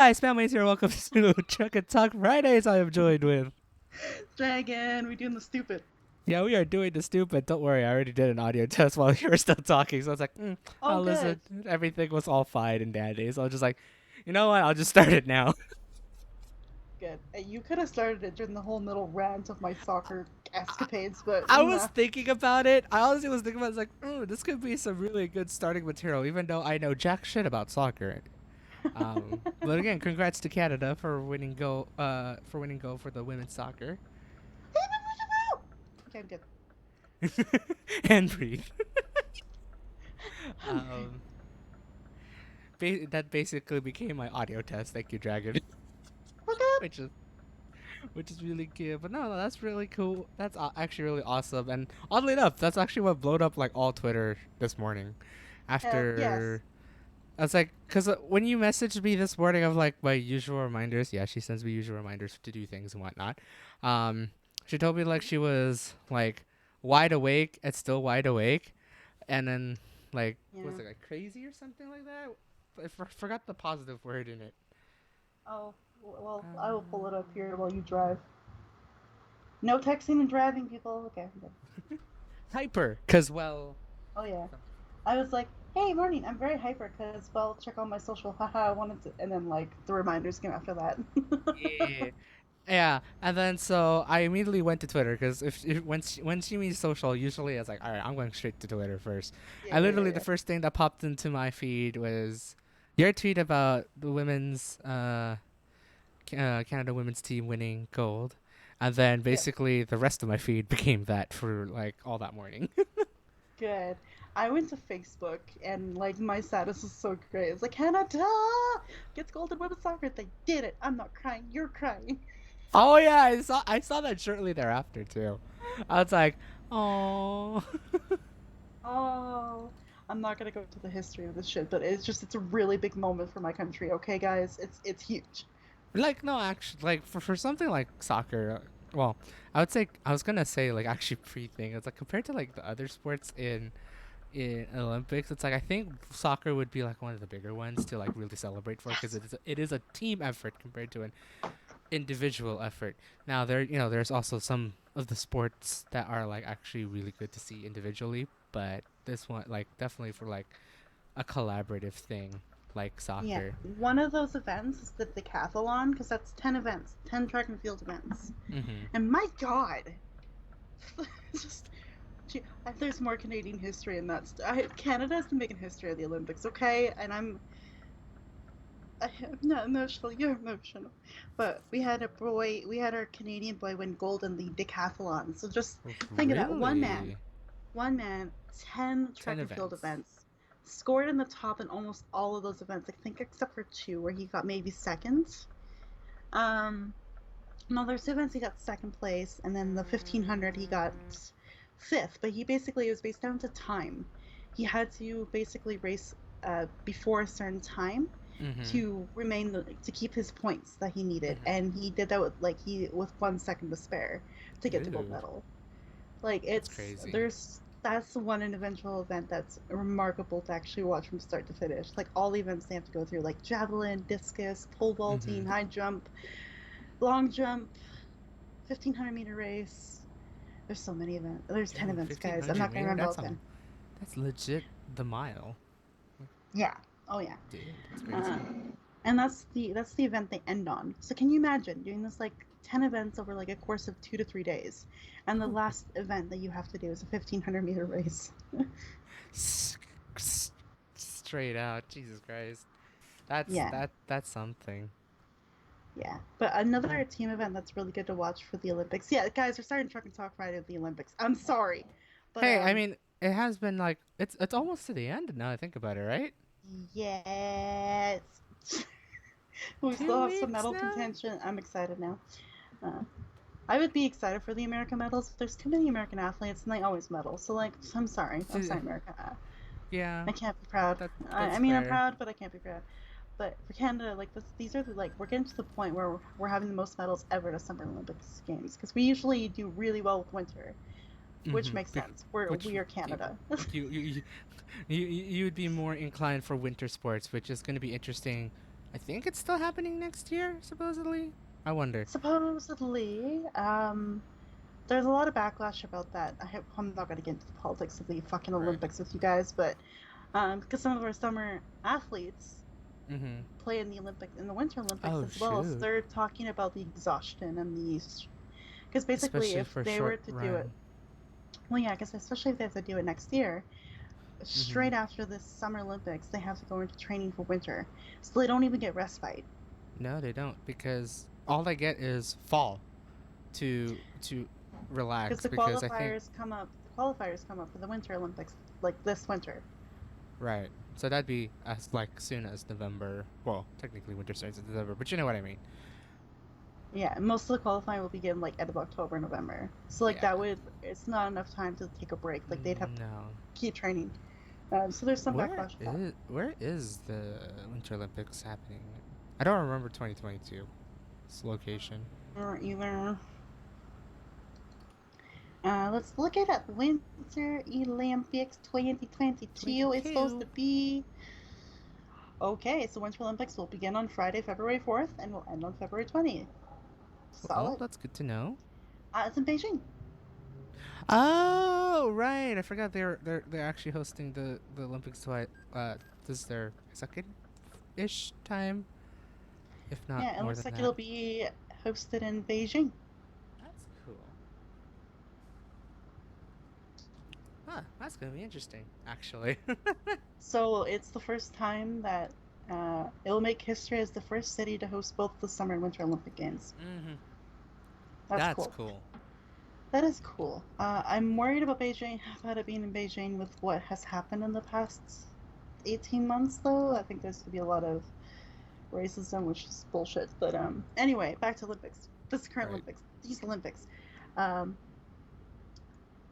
Hi, Spammates here. Welcome to N Talk Fridays. I am joined with. Dragon, we doing the stupid. Yeah, we are doing the stupid. Don't worry, I already did an audio test while you were still talking. So I was like, Oh, I'll good. listen. Everything was all fine and dandy. So I was just like, you know what? I'll just start it now. Good. You could have started it during the whole middle rant of my soccer escapades, but I was nah. thinking about it. I honestly was thinking about it. I was like, this could be some really good starting material, even though I know jack shit about soccer. But again, congrats to Canada for winning goal. For winning goal for the women's soccer. Okay, I'm good. And breathe. Um, that basically became my audio test. Thank you, Dragon. Okay. which is which is really good. But no, that's really cool. That's actually really awesome. And oddly enough, that's actually what blowed up like all Twitter this morning. Yes. After I was like, because when you messaged me this morning of like my usual reminders, yeah, she sends me usual reminders to do things and whatnot. Um, she told me like she was like wide awake and still wide awake, and then like was Yeah. it like crazy or something like that? Forgot the positive word in it. Oh, well, I will pull it up Um, here while you drive. No texting and driving, people. Okay, I'm good. Hyper, cause well. Oh, yeah. I was like, hey, morning, I'm very hyper because, well, check on my social. Haha, I wanted to. And then, like, the reminders came after that. Yeah. Yeah, and then so I immediately went to Twitter because if when she means social, usually I was like, all right, I'm going straight to Twitter first. Yeah, I yeah, yeah, literally the yeah. first thing that popped into my feed was your tweet about the women's Canada women's team winning gold, and then Yes. basically the rest of my feed became that for like all that morning. Good. I went to Facebook and like my status is so great. It's like Canada gets gold in women's soccer. They did it. I'm not crying. You're crying. Oh yeah, I saw that shortly thereafter too. I was like, oh. Oh, I'm not gonna go into the history of this shit, but it's a really big moment for my country. Okay, guys, it's huge. Like no, actually, like for something like soccer, well, I would say I was gonna say like actually pre-thing. It's like compared to like the other sports in Olympics, it's like I think soccer would be like one of the bigger ones to like really celebrate for because Yes. it is a team effort compared to an individual effort. Now there's also some of the sports that are like actually really good to see individually, but this one like definitely for like a collaborative thing like Yeah, soccer. one of those events is the decathlon because that's 10 events, 10 track and field events, Mm-hmm. and my God, it's just gee, there's more Canadian history in that. Canada's been making history at the Olympics, okay? And I'm not emotional. You're emotional, but we had our Canadian boy win gold in the decathlon. So just think of that: Really? one man, 10 10 track and field events. events, scored in the top in almost all of those events. I think except for two, where he got maybe second. Um, no, there's two events he got second place, and then the 1500 he got fifth. But he basically it was based down to time. He had to basically race before a certain time Mm-hmm. to to keep his points that he needed, Mm-hmm. and he did that with with 1 second to spare to get the gold Ooh, medal. Like that's it's crazy. there's that's the one individual event that's remarkable to actually watch from start to finish. Like all the events they have to go through, like javelin, discus, pole Mm-hmm. vaulting, high jump, long jump, 1500-meter race. There's so many events. There's 10 Yo, events, guys. I'm 1500 not gonna meter. remember all 10. That's legit the mile. Like, Yeah. Oh yeah. dude, that's Uh, crazy. and that's the event they end on. So can you imagine doing this like 10 events over like a course of 2 to 3 days, and the Ooh. last event that you have to do is a 1500-meter race. S- Straight out, Jesus Christ. That's Yeah. that's something. Yeah, but another team event that's really good to watch for the Olympics. Yeah, guys, we're starting Truck and Talk Friday at the Olympics. I'm sorry, but Hey, I mean, it has been like it's almost to the end now. I think about it, right? yes, we still Two have some weeks medal now. contention. I'm excited now. Uh, I would be excited for the American medals, but there's too many American athletes, and they always medal. So like, I'm sorry, America. Yeah, I can't be proud. that's I mean, I'm fair. proud, but I can't be proud. But for Canada, like these are like we're getting to the point where we're having the most medals ever at a Summer Olympics games because we usually do really well with winter, which Mm-hmm. makes sense. Which We are you, Canada. you would be more inclined for winter sports, which is going to be interesting I think it's still happening next year, supposedly. I wonder. Supposedly, there's a lot of backlash about that. I'm not going to get into the politics of the fucking Right. Olympics with you guys, but because some of our summer athletes Mm-hmm. play in the Olympics, in the Winter Olympics Oh as well, so shoot. they're talking about the exhaustion and the, because basically Especially if for they were short to do it, run. well, yeah, because especially if they have to do it next year, Mm-hmm. straight after this Summer Olympics, they have to go into training for winter, so they don't even get respite. No, they don't because all they get is fall to Because relax because I think the qualifiers come up for the Winter Olympics like this winter. right. So that'd be as like soon as November. Well, technically winter starts in December, but you know what I mean. Yeah, most of the qualifying will begin like end of October, November. So like Yeah. that would it's not enough time to take a break. Like they'd have to No. keep training. So there's some backlash with that. Where is the Winter Olympics happening? I don't remember 2022. Its location. Or either. Let's look at it. Winter Olympics 2022 is supposed to 22. be. Okay, so Winter Olympics will begin on Friday, February 4th, and will end on February 20th. Well, Solid. that's good to know. It's in Beijing. Oh, right. I forgot they're actually hosting the Olympics twice. This is their second ish time, if not Yeah, it more looks than like that. it'll be hosted in Beijing. That's cool. Huh, that's gonna be interesting, actually. So it's the first time that it'll make history as the first city to host both the Summer and Winter Olympic Games. Mm-hmm. That's That's cool. cool. That is cool. I'm worried about Beijing, about it being in Beijing with what has happened in the past 18 months, though. I think there's going to be a lot of racism, which is bullshit. But anyway, back to Olympics. This current Right. Olympics, these Olympics. Um,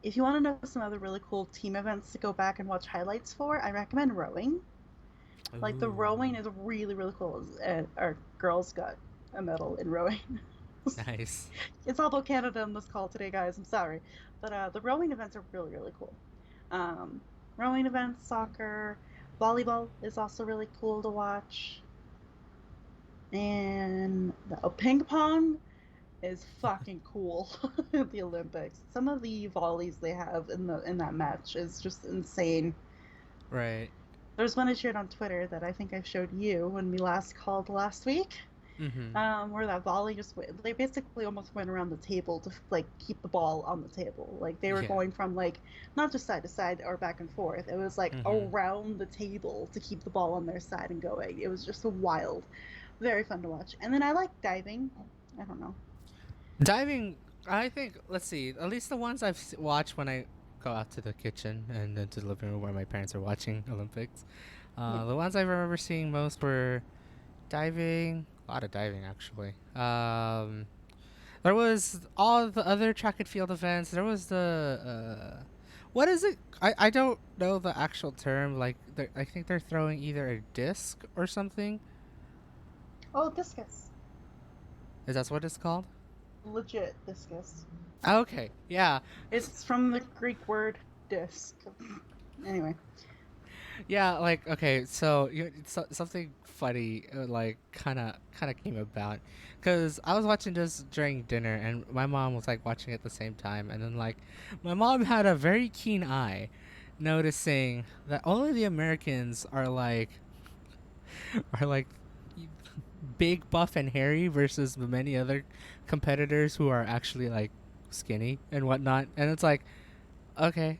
if you want to know some other really cool team events to go back and watch highlights for, I recommend rowing. Like the rowing Ooh, is really really cool. Our girls got a medal in rowing. nice. It's all about Canada on this call today, guys. I'm sorry, but the rowing events are really really cool. Um, Rowing events, soccer, volleyball is also really cool to watch, and ping pong is fucking cool at the Olympics. Some of the volleys they have in that match is just insane. Right. There's one I shared on Twitter that I think I showed you when we last called last week, Mm-hmm. where that volley just went, they basically almost went around the table to like keep the ball on the table. Like they were Yeah. going from like not just side to side or back and forth. It was like Mm-hmm. around the table to keep the ball on their side and going. It was just a wild, very fun to watch. And then I like diving. I don't know. Diving, I think, let's see, at least the ones watched when I go out to the kitchen and then to the living room where my parents are watching Olympics. Yeah. The ones I remember seeing most were diving, a lot of diving actually. There was all the other track and field events. There was what is it? I don't know the actual term. Like, I think they're throwing either a disc or something. Oh, discus. Is that what it's called? Legit discus. Okay, yeah. It's from the Greek word disc. Anyway. Yeah, like okay, so something funny like kind of came about cuz I was watching this during dinner and my mom was like watching at the same time and then like my mom had a very keen eye noticing that only the Americans are like big, buff and hairy versus the many other competitors who are actually like skinny and whatnot. And it's like, okay,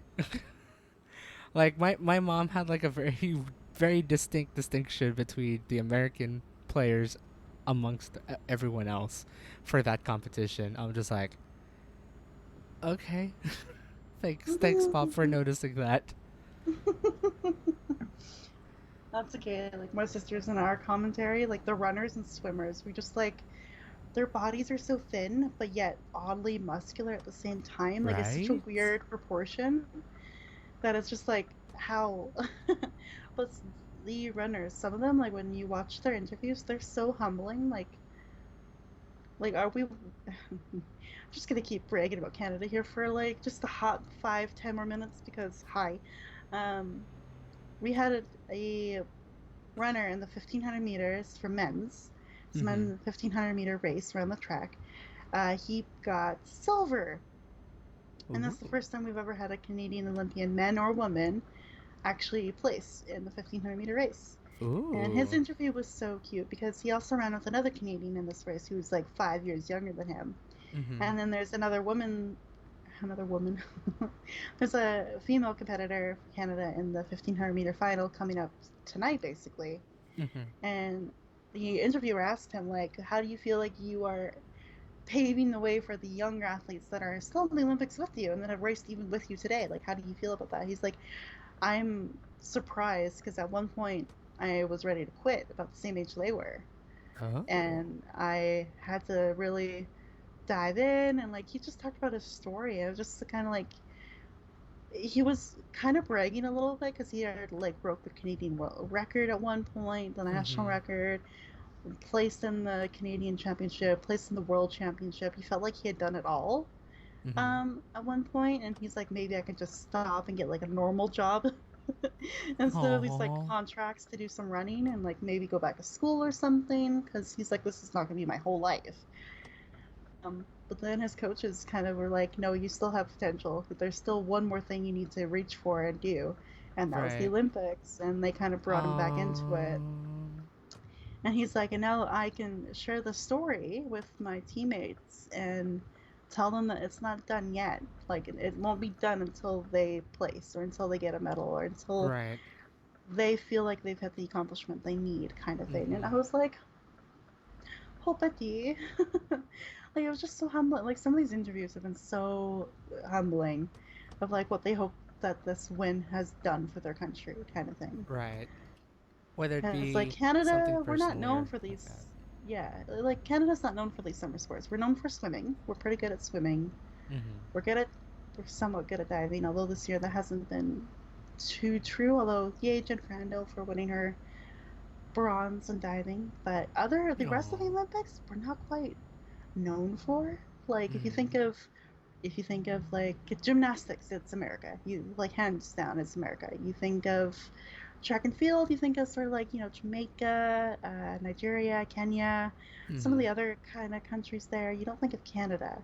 like my mom had like a very very distinct distinction between the American players amongst everyone else for that competition. I'm just like, okay, thanks, Bob, for noticing that. That's okay. Like my sisters in our commentary, like the runners and swimmers, we just like their bodies are so thin, but yet oddly muscular at the same time. Like it's such a Right? weird proportion that it's just like how. But the runners, some of them, like when you watch their interviews, they're so humbling. Like are we? I'm just gonna keep bragging about Canada here for like just a hot 5, 10 more minutes because hi, um, we had a runner in the 1500 meters for men's. It's a Mm-hmm. men's 1500-meter race around the track. He got silver, and Ooh. that's the first time we've ever had a Canadian Olympian, man or woman, actually place in the 1500-meter race. And his Ooh. interview was so cute because he also ran with another Canadian in this race who was like 5 years younger than him. Mm-hmm. And then there's another woman. There's a female competitor for Canada in the 1500-meter final coming up tonight, basically. Mm-hmm. And the interviewer asked him, like, how do you feel like you are paving the way for the younger athletes that are still in the Olympics with you and that have raced even with you today? Like, how do you feel about that? He's like, I'm surprised because at one point I was ready to quit about the same age they were. Oh. And I had to really dive in, and like he just talked about his story. It was just kind of like he was kind of bragging a little bit because he had like broke the Canadian world record at one point, the national Mm-hmm. record, placed in the Canadian Championship, placed in the World Championship. He felt like he had done it all Mm-hmm. at one point, and he's like, maybe I could just stop and get like a normal job instead of these like Oh. contracts to do some running and like maybe go back to school or something. Because he's like, this is not gonna be my whole life. But then his coaches kind of were like, no, you still have potential, but there's still one more thing you need to reach for and do. And that was the Right. Olympics. And they kind of brought him back into it. And he's like, and now I can share the story with my teammates and tell them that it's not done yet. Like, it won't be done until they place or until they get a medal or until Right. they feel like they've had the accomplishment they need, kind of thing. And I Mm-hmm. was like, oh, Betty. Like, it was just so humbling. Like, some of these interviews have been so humbling of like what they hope that this win has done for their country, kind of thing. Right. Whether it And it's like be something Canada, we're not personally known or for like that. these. Yeah, like Canada's not known for these summer sports. We're known for swimming. We're pretty good at swimming. Mm-hmm. We're good at, we're somewhat good at diving. Although this year that hasn't been too true. Although yay, Jen Frando for winning her bronze in diving. But the rest of the Oh. Olympics, we're not quite known for. Like Mm-hmm. if you think of like gymnastics, it's America. You like hands down, it's America. You think of track and field, you think of sort of like Jamaica, Nigeria, Kenya, some of Mm-hmm. the other kind of countries there. You don't think of Canada.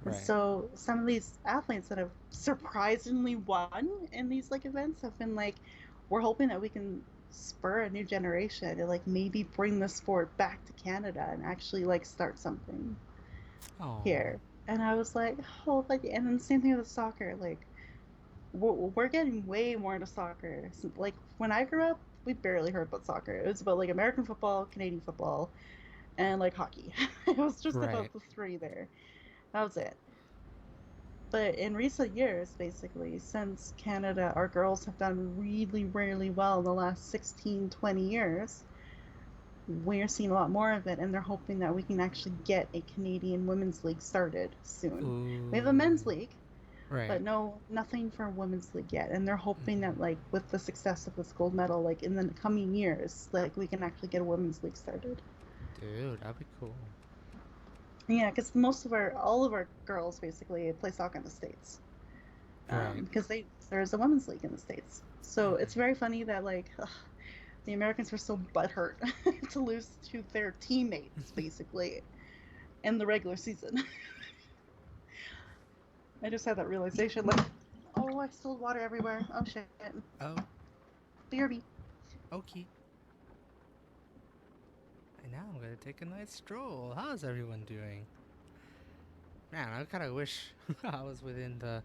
And Right. so some of these athletes that have surprisingly won in these like events have been like, we're hoping that we can spur a new generation and like maybe bring the sport back to Canada and actually like start something Oh. here. And I was like, oh, like, and then the same thing with soccer. Like, we're getting way more into soccer. So, like, when I grew up, we barely heard about soccer. It was about like American football, Canadian football, and like hockey. It was just Right. about the three there. That was it. But in recent years, basically, since Canada, our girls have done really, really well in the last 16, 20 years, we're seeing a lot more of it, and they're hoping that we can actually get a Canadian women's league started soon. We have a Ooh. men's league, Right. but no, nothing for a women's league yet. And they're hoping Mm-hmm. that, like, with the success of this gold medal, like in the coming years, like we can actually get a women's league started. Dude, that'd be cool. Yeah, because all of our girls basically play soccer in the states, Right. because there's a women's league in the states. So it's Mm-hmm. very funny that like the Americans were so butthurt to lose to their teammates basically in the regular season. I just had that realization, like, oh, I spilled water everywhere. Oh shit. Oh. BRB. Okay. And now I'm gonna take a nice stroll. How's everyone doing? Man, I kind of wish I was within the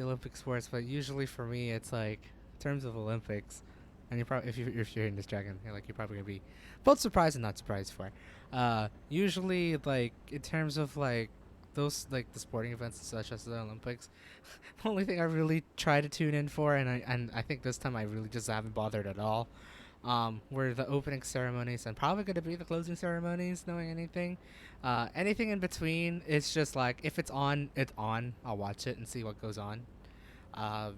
Olympic sports, but usually for me, it's like in terms of Olympics, and you're probably if you're hearing this dragon, you're probably gonna be both surprised and not surprised for. Usually like in terms of like those like the sporting events such as the Olympics, the only thing I really try to tune in for, and I think this time I really just haven't bothered at all, were the opening ceremonies and probably going to be the closing ceremonies, knowing anything. Anything in between, it's just like, if it's on, it's on. I'll watch it and see what goes on. Um,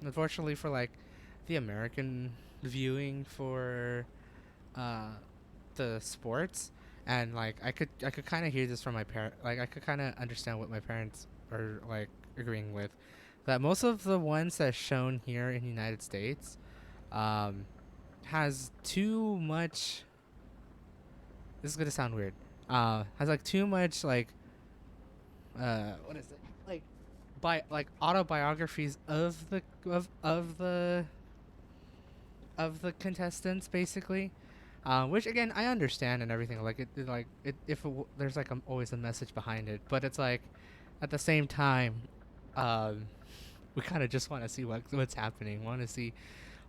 Unfortunately, for like the American viewing for uh, the sports, and like I could kind of hear this from my parent. Like I could kind of understand what my parents are like agreeing with. That most of the ones that's shown here in the United States, um, has too much. This is gonna sound weird. Has like too much like what is it like like autobiographies of the contestants basically. Which again I understand and everything. Like if there's like always a message behind it, but it's like at the same time, um, we kind of just want to see what's happening. Want to see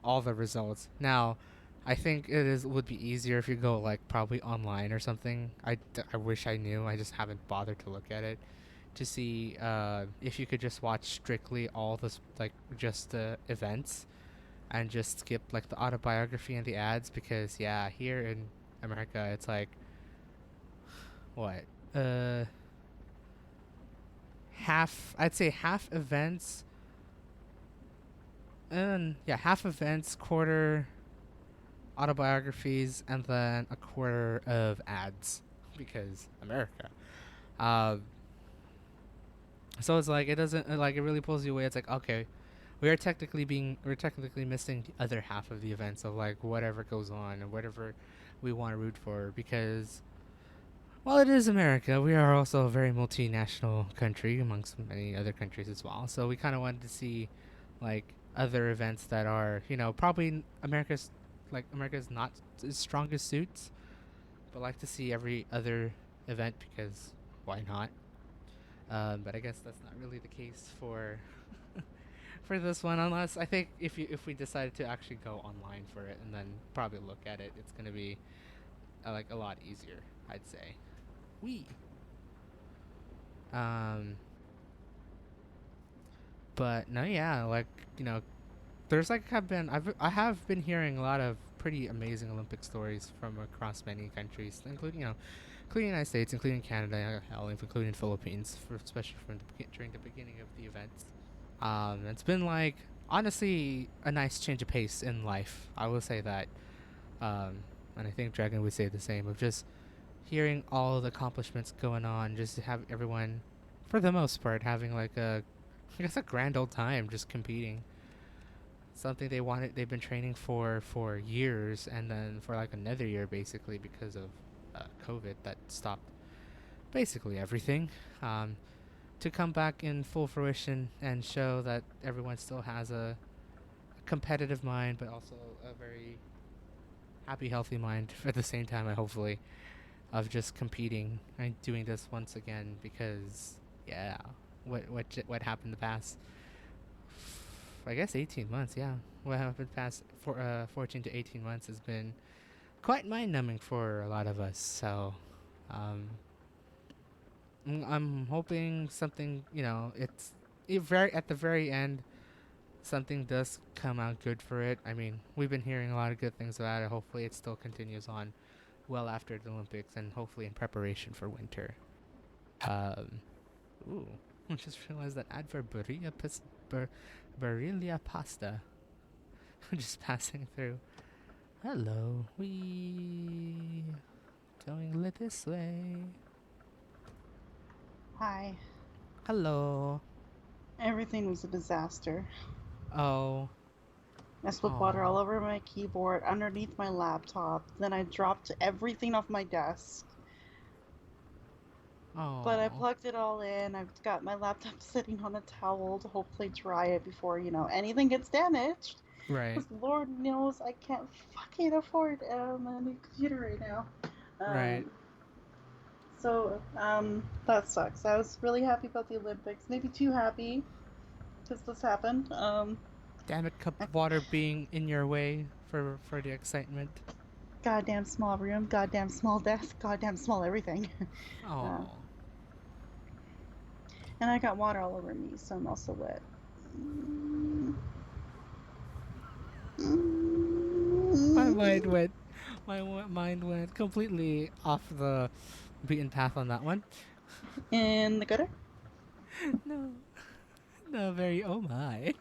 all the results. Now, I think would be easier if you go like probably online or something. I wish I knew. I just haven't bothered to look at it to see if you could just watch strictly all this like just the events and just skip like the autobiography and the ads because yeah, here in America it's like what uh half I'd say half events and yeah half events quarter autobiographies and then a quarter of ads because America. Um, so it's like it doesn't like it really pulls you away. It's like okay, we're technically missing the other half of the events of like whatever goes on and whatever we want to root for because while it is America, we are also a very multinational country amongst many other countries as well. So we kind of wanted to see like other events that are probably America's not its strongest suits, but like to see every other event because why not? But I guess that's not really the case for for this one, unless I think if we decided to actually go online for it and then probably look at it, it's gonna be like a lot easier, I'd say. We. Um, but no, yeah, like there's like I have been hearing a lot of pretty amazing Olympic stories from across many countries, including including the United States, including Canada, hell, including the Philippines, especially during the beginning of the events. It's been like honestly a nice change of pace in life. I will say that, and I think Dragon would say the same of just hearing all the accomplishments going on, just to have everyone, for the most part, having like I guess a grand old time just competing. Something they've been training for years, and then for like another year basically because of COVID that stopped basically everything. To come back in full fruition and show that everyone still has a competitive mind, but also a very happy, healthy mind at the same time. I hopefully of just competing and doing this once again because yeah, what happened the past I guess 18 months, yeah. What happened past 14 to 18 months has been quite mind numbing for a lot of us. So, um, I'm hoping something, very at the very end, something does come out good for it. I mean, we've been hearing a lot of good things about it. Hopefully, it still continues on well after the Olympics and hopefully in preparation for winter. Um, ooh, I just realized that ad for Barilla pasta. Just passing through. Hello, we going this way. Hi. Hello. Everything was a disaster. Oh. I spilled water all Oh. over my keyboard, underneath my laptop. Then I dropped everything off my desk. But I Oh. plugged it all in. I've got my laptop sitting on a towel to hopefully dry it before, anything gets damaged. Right. Because Lord knows I can't fucking afford a new computer right now. Right. That sucks. I was really happy about the Olympics. Maybe too happy because this happened. Damn it, cup of water being in your way for the excitement. Goddamn small room, goddamn small desk, goddamn small everything. uh, Oh. and I got water all over me, so I'm also wet. My mind went mind went completely off the beaten path on that one. In the gutter? No. No, very oh my.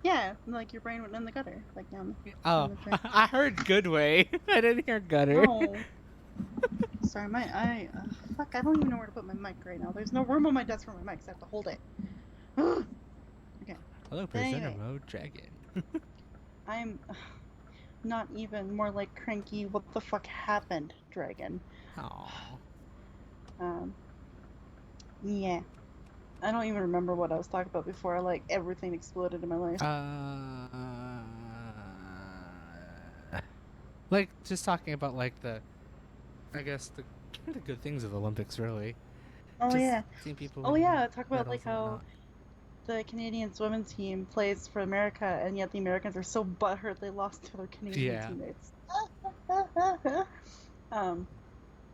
Yeah, like your brain went in the gutter, like down Oh, the drain. I heard good way. I didn't hear gutter. Oh, sorry, fuck, I don't even know where to put my mic right now. There's no room on my desk for my mic, so I have to hold it. Okay. Hello, But presenter anyway, mode dragon. I'm Not even, more like cranky. What the fuck happened, Dragon? Oh. Um, yeah. I don't even remember what I was talking about before. Like everything exploded in my life. Like just talking about like the, I guess the good things of the Olympics, really. Oh Just yeah. seeing people Oh winning yeah. Talk about like medals and how whatnot. the Canadian swimming team plays for America, and yet the Americans are so butthurt they lost to their Canadian Yeah. teammates. um,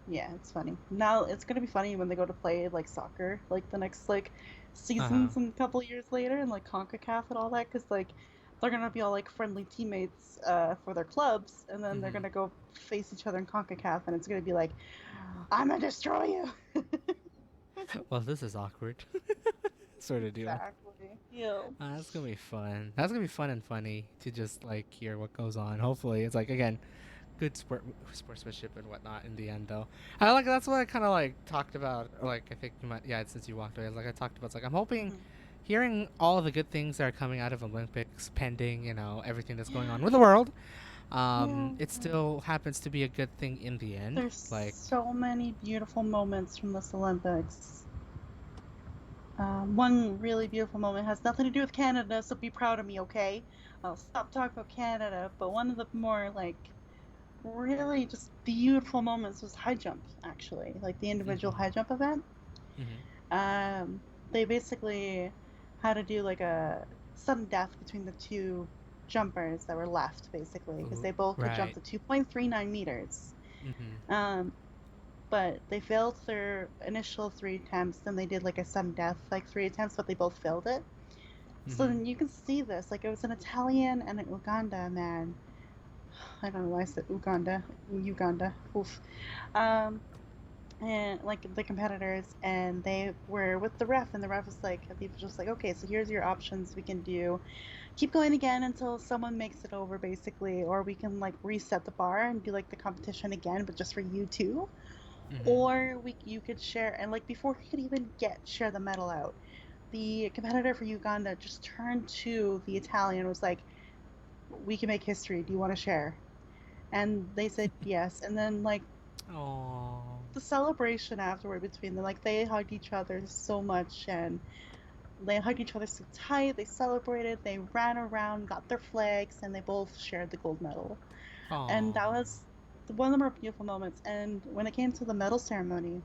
yeah, it's funny. Now it's gonna be funny when they go to play like soccer, like the next like Uh huh. seasons and a couple years later, and like Concacaf and all that, because like they're gonna be all like friendly teammates for their clubs, and then they're Mhm. gonna go face each other in Concacaf, and it's gonna be like, I'm gonna destroy you. Well, this is awkward, sort of deal. Exactly. Yeah. That's gonna be fun. That's gonna be fun and funny to just like hear what goes on. Hopefully, it's like again good sportsmanship and whatnot in the end though. I like that's what I kind of like talked about, like I think you might, yeah, since you walked away, like I talked about, it's like I'm hoping Mhm. hearing all of the good things that are coming out of Olympics pending, everything that's going Yeah. on with the world, Yeah. it still happens to be a good thing in the end, There's like. so many beautiful moments from this Olympics. One really beautiful moment has nothing to do with Canada, so be proud of me, okay? I'll stop talking about Canada, but one of the more like really just beautiful moments was high jump, actually, like the individual Mhm. high jump event. Mhm. Um, they basically had to do like a sudden death between the two jumpers that were left, basically, because Ooh, they both could jump right. to 2.39 meters. Mhm. Um, but they failed their initial three attempts. Then they did like a sudden death, like three attempts, but they both failed it. So Mhm. then you can see this. Like it was an Italian and an Uganda man. I don't know why I said Uganda. Uganda. Oof. Um, and like the competitors, and they were with the ref, and the ref was like, he was just like, okay, so here's your options. We can do keep going again until someone makes it over, basically, or we can like reset the bar and do like the competition again, but just for you two. Mhm. Or you could share, and like before he could even get share the medal out, the competitor for Uganda just turned to the Italian and was like, we can make history, do you want to share? And they said yes. And then like Oh. the celebration afterward between them, like they hugged each other so much, and they hugged each other so tight, they celebrated, they ran around, got their flags, and they both shared the gold medal. And Oh. that was one of the more beautiful moments. And when it came to the medal ceremony,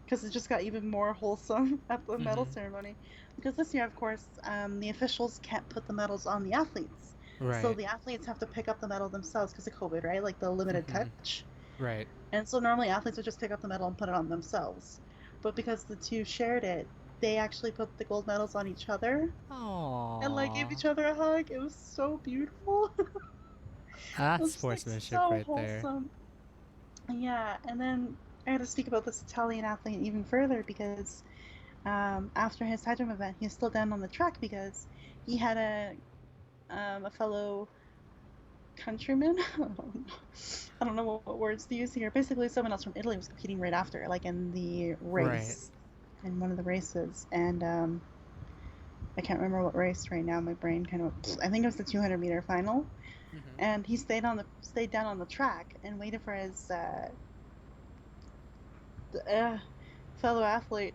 because it just got even more wholesome at the medal Mhm. ceremony. Because this year, of course, the officials can't put the medals on the athletes. So Right. the athletes have to pick up the medal themselves because of COVID, right? Like the limited Mhm. touch. Right. And so normally athletes would just pick up the medal and put it on themselves. But because the two shared it, they actually put the gold medals on each other and like gave Oh. each other a hug. It was so beautiful. It That's was just like sportsmanship so right there. wholesome. Yeah, and then I had to speak about this Italian athlete even further because after his high jump event, he was still down on the track because he had a fellow countryman. I don't know what words to use here. Basically, someone else from Italy was competing right after, like in the Right. race, in one of the races, and I can't remember what race right now. My brain kind of. I think it was the 200-meter final, Mhm. and he stayed down on the track and waited for his uh, fellow athlete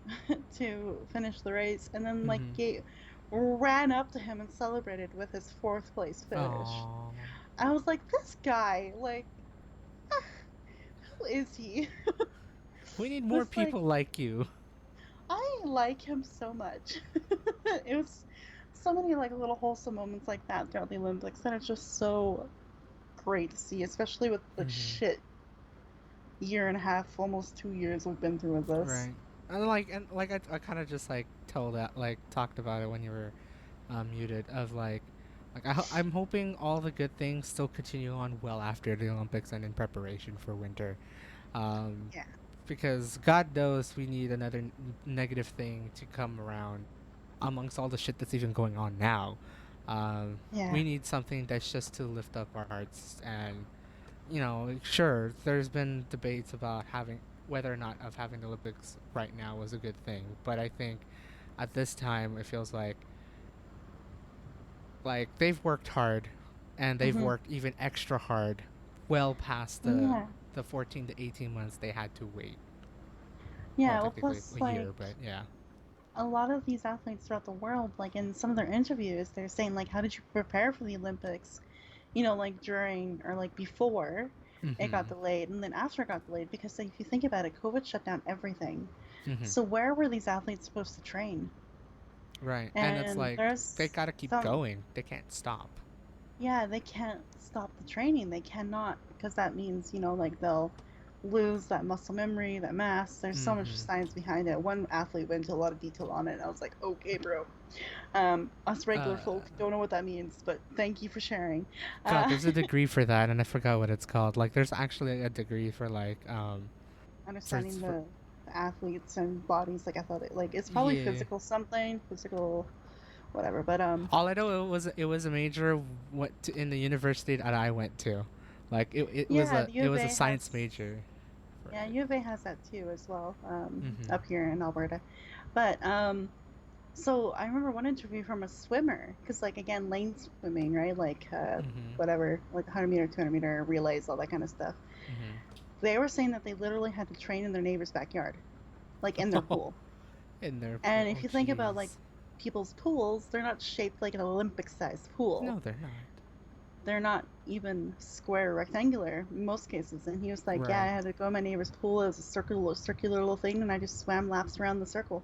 to finish the race, and then like Mhm. ran up to him and celebrated with his fourth place finish. Oh. I was like, this guy, like, who is he? We need more It's like people like you. I like him so much. It was so many like little wholesome moments like that throughout the Olympics that are just so great to see, especially with the Mhm. shit year and a half, almost 2 years we've been through with this. Right. And like I kind of just like told that, like talked about it when you were muted, of like I'm hoping all the good things still continue on well after the Olympics and in preparation for winter. Um, Yeah, because God knows we need another negative thing to come around amongst all the shit that's even going on now. yeah, We need something that's just to lift up our hearts. And sure, there's been debates about having whether or not of having the Olympics right now was a good thing, but I think at this time it feels like they've worked hard and they've Hmm. worked even extra hard, well past Yeah. the 14 to 18 months they had to wait. Well, Yeah. Well, technically plus a like year, but yeah. a lot of these athletes throughout the world, like in some of their interviews, they're saying like, how did you prepare for the Olympics? You know, like during or like before it got Mm-hmm. delayed and then after it got delayed because like, if you think about it, COVID shut down everything. Mm-hmm. So where were these athletes supposed to train? Right, and it's And like they there's gotta keep some, going. They can't stop. yeah, they can't stop the training. They cannot, because that means, like they'll lose that muscle memory, that mass. There's so much Mm-hmm. science behind it. One athlete went into a lot of detail on it, and I was like, okay, bro. Us regular Uh, folk don't know what that means, but thank you for sharing. God, Uh, there's a degree for that, and I forgot what it's called. Like, there's actually a degree for understanding for the athletes and bodies, like athletic, like it's probably yeah. physical something, physical whatever. But All I know it was a major in the university that I went to, like yeah, the U it of was a A science has. major for Yeah, it. U of A has that too as well, Mm-hmm. up here in Alberta. But so I remember one interview from a swimmer, because like again, lane swimming, right? Like Mm-hmm. whatever, like 100-meter, 200-meter relays, all that kind of stuff. They were saying that they literally had to train in their neighbor's backyard, like in their Mm-hmm. pool. In their And pool. if Oh, you think about like jeez. people's pools, they're not shaped like an Olympic-sized pool. No, they're not. They're not even square or rectangular in most cases. And he was like, "Yeah, I Right. had to go in my neighbor's pool. It was a circular little thing, and I just swam laps around the circle,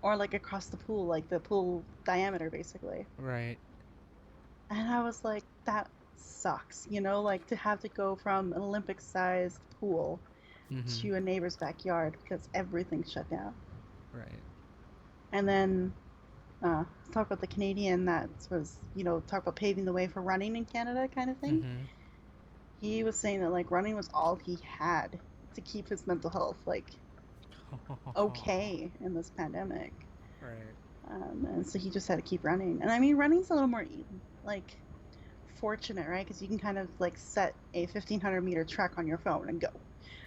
or like across the pool, like the pool diameter, basically." Right. And I was like, "That sucks, like to have to go from an Olympic-sized pool Mm-hmm. to a neighbor's backyard because everything's shut down." Right. And then talk about the Canadian that was, talk about paving the way for running in Canada kind of thing. Mm-hmm. He was saying that like running was all he had to keep his mental health like okay in this pandemic. Right. And so he just had to keep running. And I mean, running's a little more like fortunate, right? Because you can kind of like set a 1,500-meter trek on your phone and go,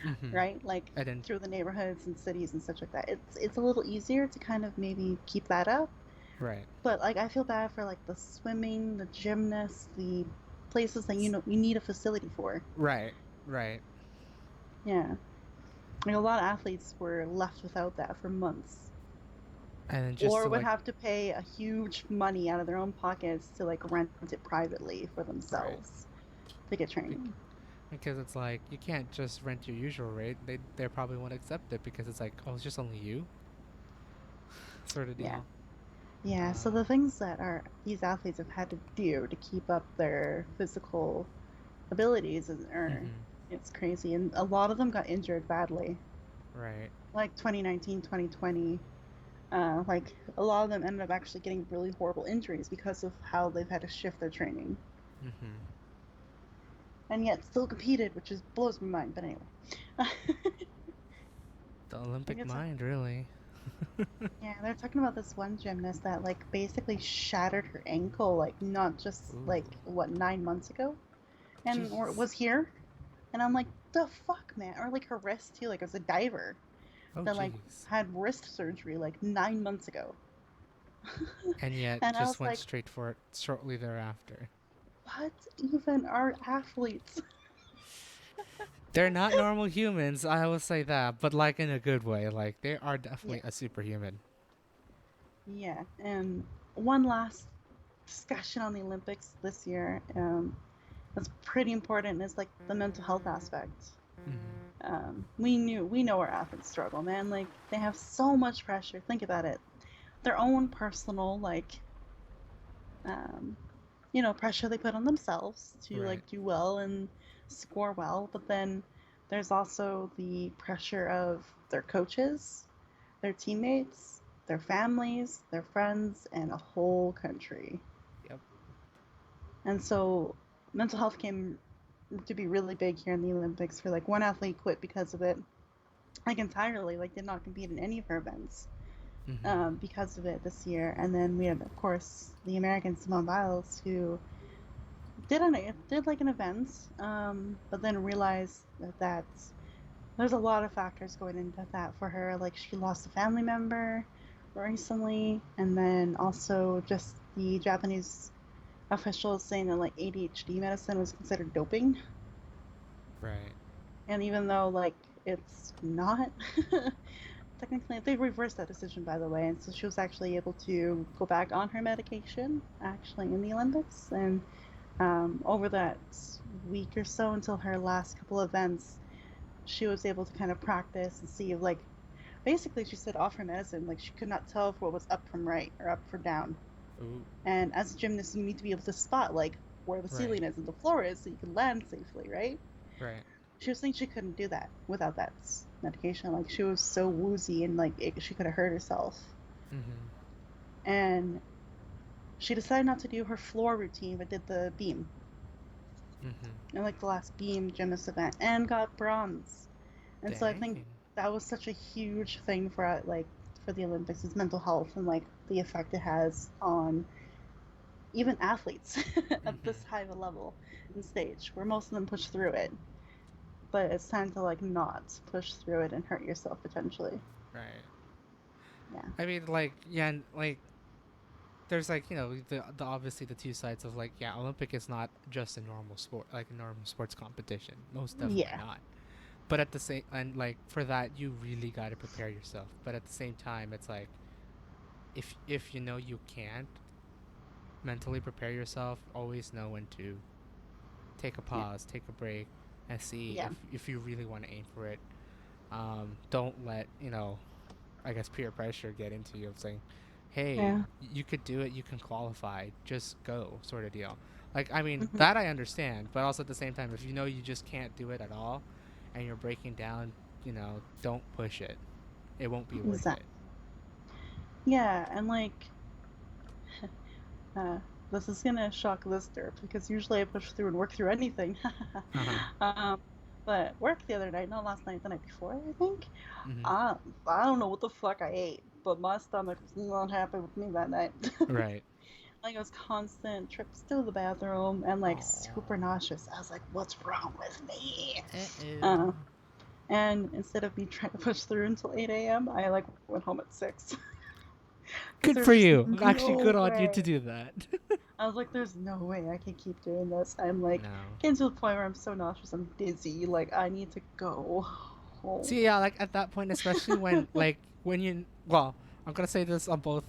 Mm-hmm. right? Like And then through the neighborhoods and cities and such like that. It's a little easier to kind of maybe keep that up. right. But like I feel bad for like the swimming, the gymnasts, the places that you need a facility for. Right. Right. Yeah. Like a lot of athletes were left without that for months. And then just Or to would like have to pay a huge money out of their own pockets to like rent it privately for right. themselves to get training. Because it's like you can't just rent your usual rate. They probably won't accept it because it's like, oh, it's just only you sort of Yeah. deal. Yeah, so Um. the things that are these athletes have had to do to keep up their physical abilities are Mm-hmm. it's crazy, and a lot of them got injured badly. Right. Like 2019, 2020, like a lot of them ended up actually getting really horrible injuries because of how they've had to shift their training, Mm-hmm. and yet still competed, which is blows my mind. But anyway, The like Olympic it's mind, really. yeah, they're talking about this one gymnast that like basically shattered her ankle, like not just Ooh. like what 9 months ago, and or Jeez. was here, and I'm like, the fuck, man, or like her wrist too, like as a diver Oh, that like jeez. had wrist surgery like 9 months ago, And yet, and I just was went like, straight for it shortly thereafter. what even are athletes? They're not normal humans, I will say that, but like in a good way. Like they are Yeah, definitely a superhuman. yeah, and one last discussion on the Olympics this year. That's pretty important is like the mental health aspect. Mm-hmm. We know our athletes struggle, man. Like they have so much pressure. Think about it. Their own personal like um, pressure they put on themselves to Right. like do well and score well, but then there's also the pressure of their coaches, their teammates, their families, their friends, and a whole country. Yep. And so mental health came to be really big here in the Olympics for like one athlete quit because of it, like entirely, like did not compete in any of her events Mm-hmm. because of it this year. And then we had, of course, the American Simone Biles who did like an event, but then realized that there's a lot of factors going into that for her. Like she lost a family member recently, and then also just the Japanese officials saying that like ADHD medicine was considered doping, Right. and even though like it's not, technically they reversed that decision by the way, and so she was actually able to go back on her medication actually in the Olympics, and over that week or so until her last couple events, she was able to kind of practice and see if like basically she said off her medicine like she could not tell if what was up from right or up from down. Ooh. And as a gymnast, you need to be able to spot like where the Right. ceiling is and the floor is so you can land safely, right? Right. She was saying she couldn't do that without that medication. Like she was so woozy and like she could have hurt herself. Mhm. And she decided not to do her floor routine, but did the beam, Mhm. and like the last beam gymnast event, and got bronze. And so I think Dang. that was such a huge thing for like for the Olympics is mental health and like the effect it has on even athletes at Mhm. this high of a level and stage where most of them push through it, but it's time to like not push through it and hurt yourself potentially. Right. Yeah. I mean, like, yeah, and, like, there's like, the obviously the two sides of like, yeah, Olympic is not just a normal sport, like a normal sports competition. Most definitely Yeah. not. But at the same, and like for that, you really got to prepare yourself. But at the same time, it's like if you know you can't mentally prepare yourself, always know when to take a Yeah. pause, take a break, and see Yeah. if you really want to aim for it. Don't let I guess peer pressure get into you of saying, "Hey, Yeah. you could do it. You can qualify. Just go," sort of deal. Like, I mean, Hmm. that I understand, but also at the same time, if you know you just can't do it at all, and you're breaking down, don't push it. It won't be worth Exactly. it. Yeah, and like uh, this is gonna shock listener because usually I push through and work through anything. Uh huh. um, but work the other night, not last night, the night before, I think. Mhm. I don't know what the fuck I ate, but my stomach was not happy with me that night. Right. Like it was constant trips to the bathroom and like super Oh. nauseous. I was like, "What's wrong with me?" Uh Uh, oh. and instead of me trying to push through until 8 a.m., I like went home at 6 because Good there for was just you. Actually, good no on you to way. do that. I was like, "There's no way I can keep doing this." I'm like No. getting to the point where I'm so nauseous, I'm dizzy. Like I need to go home. See, yeah, like at that point, especially when you well, I'm gonna say this on both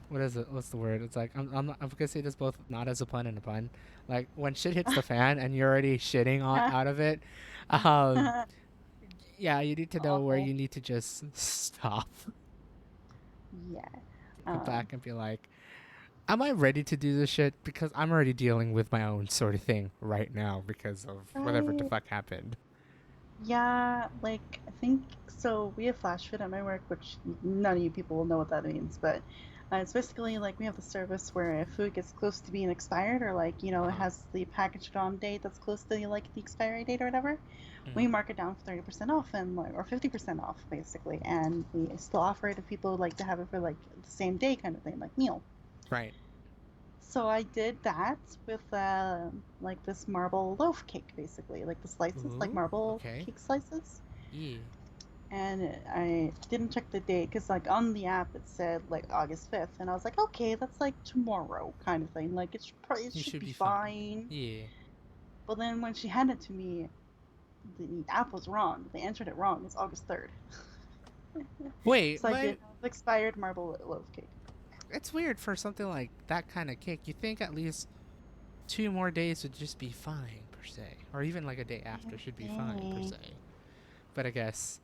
what is it? What's the word? It's like I'm gonna say this both not as a pun and a pun. Like when shit hits the fan and you're already shitting out of it, um, yeah, you need to know where Awful. you need to just stop, Yeah. come Um, back and be like, am I ready to do this shit? Because I'm already dealing with my own sort of thing right now because of whatever the right. fuck happened. Yeah, like I think so. We have flash food at my work, which none of you people will know what that means, but it's basically like we have the service where if food gets close to being expired, or like Uh it huh. has the packaged on date that's close to like the expiry date or whatever, we Hmm. mark it down for 30% off and like or 50% off basically, and we still offer it if people would like to have it for like the same day kind of thing, like meal. Right. So I did that with like this marble loaf cake, basically, like the slices, like Ooh. marble Okay. cake slices. Yeah. And I didn't check the date because like on the app it said like August 5th, and I was like, okay, that's like tomorrow kind of thing. Like it You should should be be fine. fine. Yeah. But then when she handed it to me, the app was wrong. They entered it wrong. It's August 3rd. Wait, So I did but have expired marble loaf cake. it's weird for something like that kind of cake. You think at least 2 more days would just be fine per se, or even like a day after should be fine per Okay. se. But I guess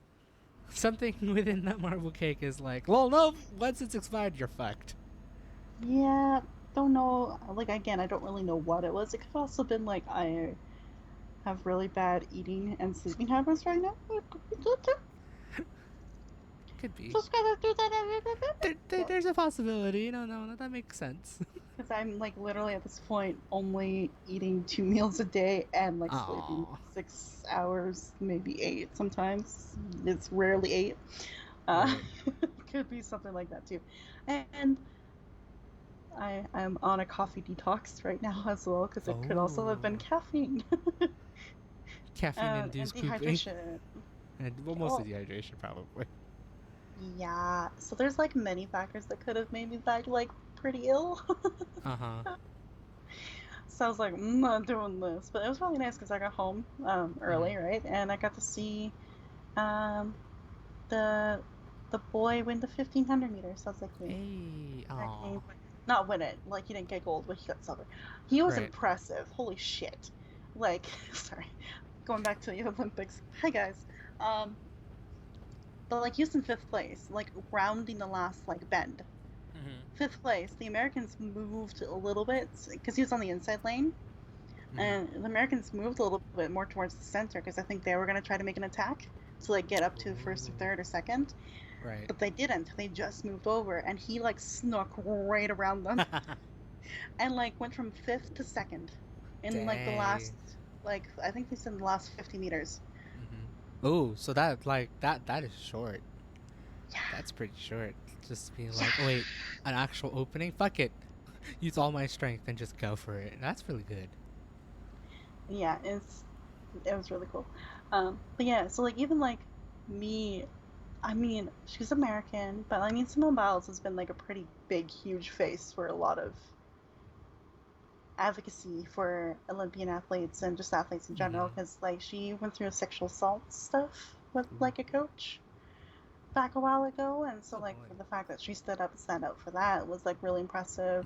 something within that marble cake is like, well, no, once it's expired, you're fucked. Yeah, don't know. Like again, I don't really know what it was. It could have also been like I have really bad eating and sleeping habits right now. It could be that too. Could be. Just gotta do that every bit. There's a possibility. No, no, no, that makes sense. Because I'm like literally at this point only eating 2 meals a day and like sleeping Aww. 6 hours, maybe 8 sometimes. It's rarely 8. Uh, Right. could be something like that too. And I am on a coffee detox right now as well because it could also have been Oh. caffeine Caffeine and induced pooping. dehydration. And well, mostly Oh, dehydration, probably. yeah. So there's like many factors that could have made me like pretty ill. Uh-huh. So I was like, I'm not doing this. But it was really nice because I got home early, Mm. right? And I got to see um, the the boy win the 1500 meters. So I was like, yay. Hey. Okay, Aw. not win it. Like he didn't get gold, but he got silver. He was Right. impressive. Holy shit. Like, sorry, going back to the Olympics. Hi guys. Um, but like he was in fifth place, like rounding the last like bend. Mm-hmm. Fifth place. The Americans moved a little bit because he was on the inside lane, Mm-hmm. and the Americans moved a little bit more towards the center because I think they were gonna try to make an attack to like get up to first or Ooh. third or second, Right. but they didn't. They just moved over, and he like snuck right around them and like went from fifth to second in like the last Dang. like I think they said the last 50 meters. Mm-hmm. Ooh, so that like that is short. Yeah, That's pretty short. Just being yeah, like, oh wait, an actual opening? Fuck it. Use all my strength and just go for it. That's really good. yeah. It was really cool. But yeah, so like even like me, I mean, she's American, but I mean Simone Biles has been like a pretty big, huge face for a lot of advocacy for Olympian athletes and just athletes in general Mm-hmm. because like she went through sexual assault stuff with Ooh. like a coach back a while ago, and so Oh like boy. for the fact that she stood up and stand up for that was like really impressive.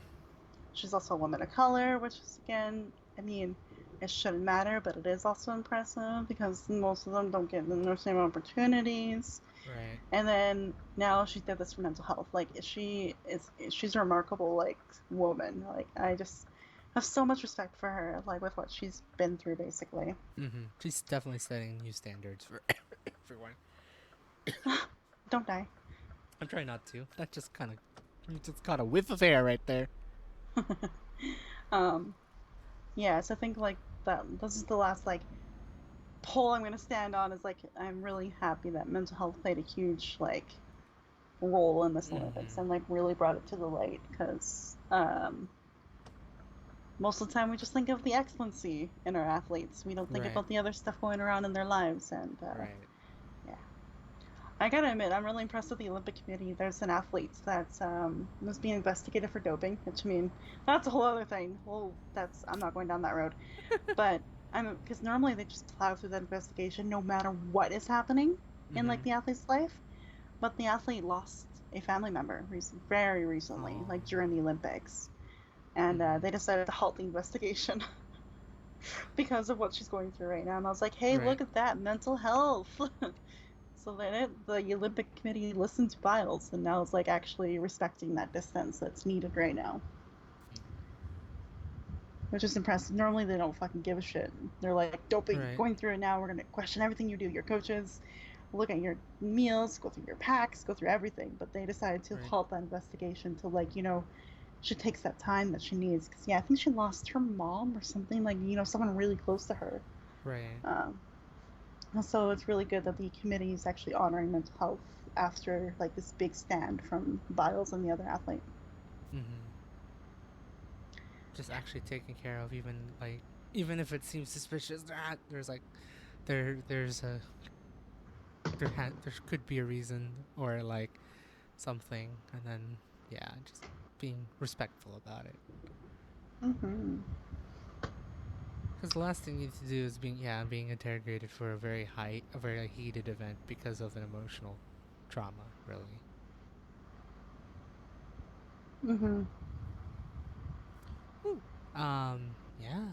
She's also a woman of color, which is again, I mean, it shouldn't matter, but it is also impressive because most of them don't get the same opportunities. Right. And then now she did this for mental health. Like she's a remarkable like woman. Like I just have so much respect for her. Like with what she's been through, basically. Mm-hmm. She's definitely setting new standards for everyone. Don't die. I'm trying not to. That just kind of, you just caught a whiff of air right there. um, yeah. So I think like that. This is the last like pole I'm gonna stand on. Is like I'm really happy that mental health played a huge like role in this Olympics Mm-hmm. and like really brought it to the light because most of the time we just think of the excellency in our athletes. We don't think Right. about the other stuff going around in their lives. And Right. yeah, I gotta admit, I'm really impressed with the Olympic Committee. There's an athlete that was being investigated for doping, which I mean, that's a whole other thing. Well, that's I'm not going down that road. But I'm because normally they just plow through that investigation no matter what is happening in Mm-hmm. like the athlete's life. But the athlete lost a family member very recently, Oh. like during the Olympics, and Mm-hmm. they decided to halt the investigation because of what she's going through right now. And I was like, hey, Right. look at that mental health. So then the Olympic Committee listened to Biles, and now it's like actually respecting that distance that's needed right now, which is impressive. Normally they don't fucking give a shit. They're like doping, Right. going through it now. We're gonna question everything you do. Your coaches, look at your meals, go through your packs, go through everything. But they decided to Right. halt that investigation to like she takes that time that she needs because yeah, I think she lost her mom or something like someone really close to her. Right. Um, so it's really good that the committee is actually honoring mental health after like this big stand from Biles and the other athlete. Mm-hmm. Just actually taken care of, even like, even if it seems suspicious, there's like, there's a there could be a reason or like something, and then yeah, just being respectful about it. Mm-hmm. Because the last thing you need to do is being interrogated for a very heated event because of an emotional trauma, really. Mm-hmm. Woo. Yeah.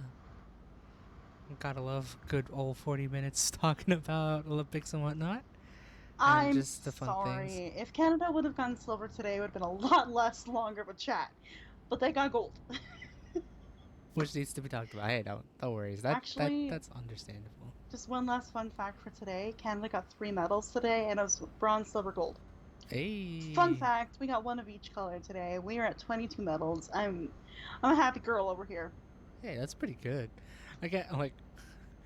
Gotta love good old 40 minutes talking about Olympics and whatnot, and I'm just the fun things. sorry. If Canada would have gone silver today, it would have been a lot less longer of a chat. But they got gold. Which needs to be talked about. Hey, don't worry. Actually, That's understandable. just one last fun fact for today. Canada got three medals today, and it was bronze, silver, gold. Fun Hey, fact: we got one of each color today. We are at 22 medals. I'm a happy girl over here. hey, that's pretty good. I get like,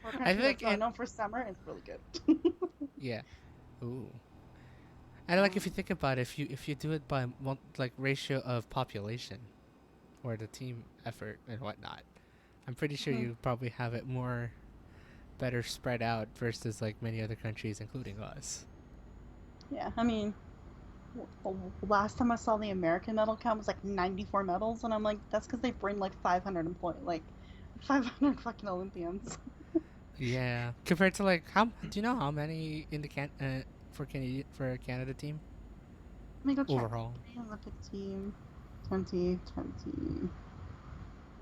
For a I country think that's not it. known for summer, it's really good. Yeah. Ooh. And like if you um, think about it, if you do it by like ratio of population or the team effort and whatnot, I'm pretty sure mhm. you probably have it more better spread out versus like many other countries, including us. Yeah, I mean, Last time I saw the American medal count was like 94 medals, and I'm like, that's because they bring like 500 like 500 fucking Olympians. Yeah. Compared to like how do you know how many in the for a Canada team Let me go check. overall? Olympic team 2020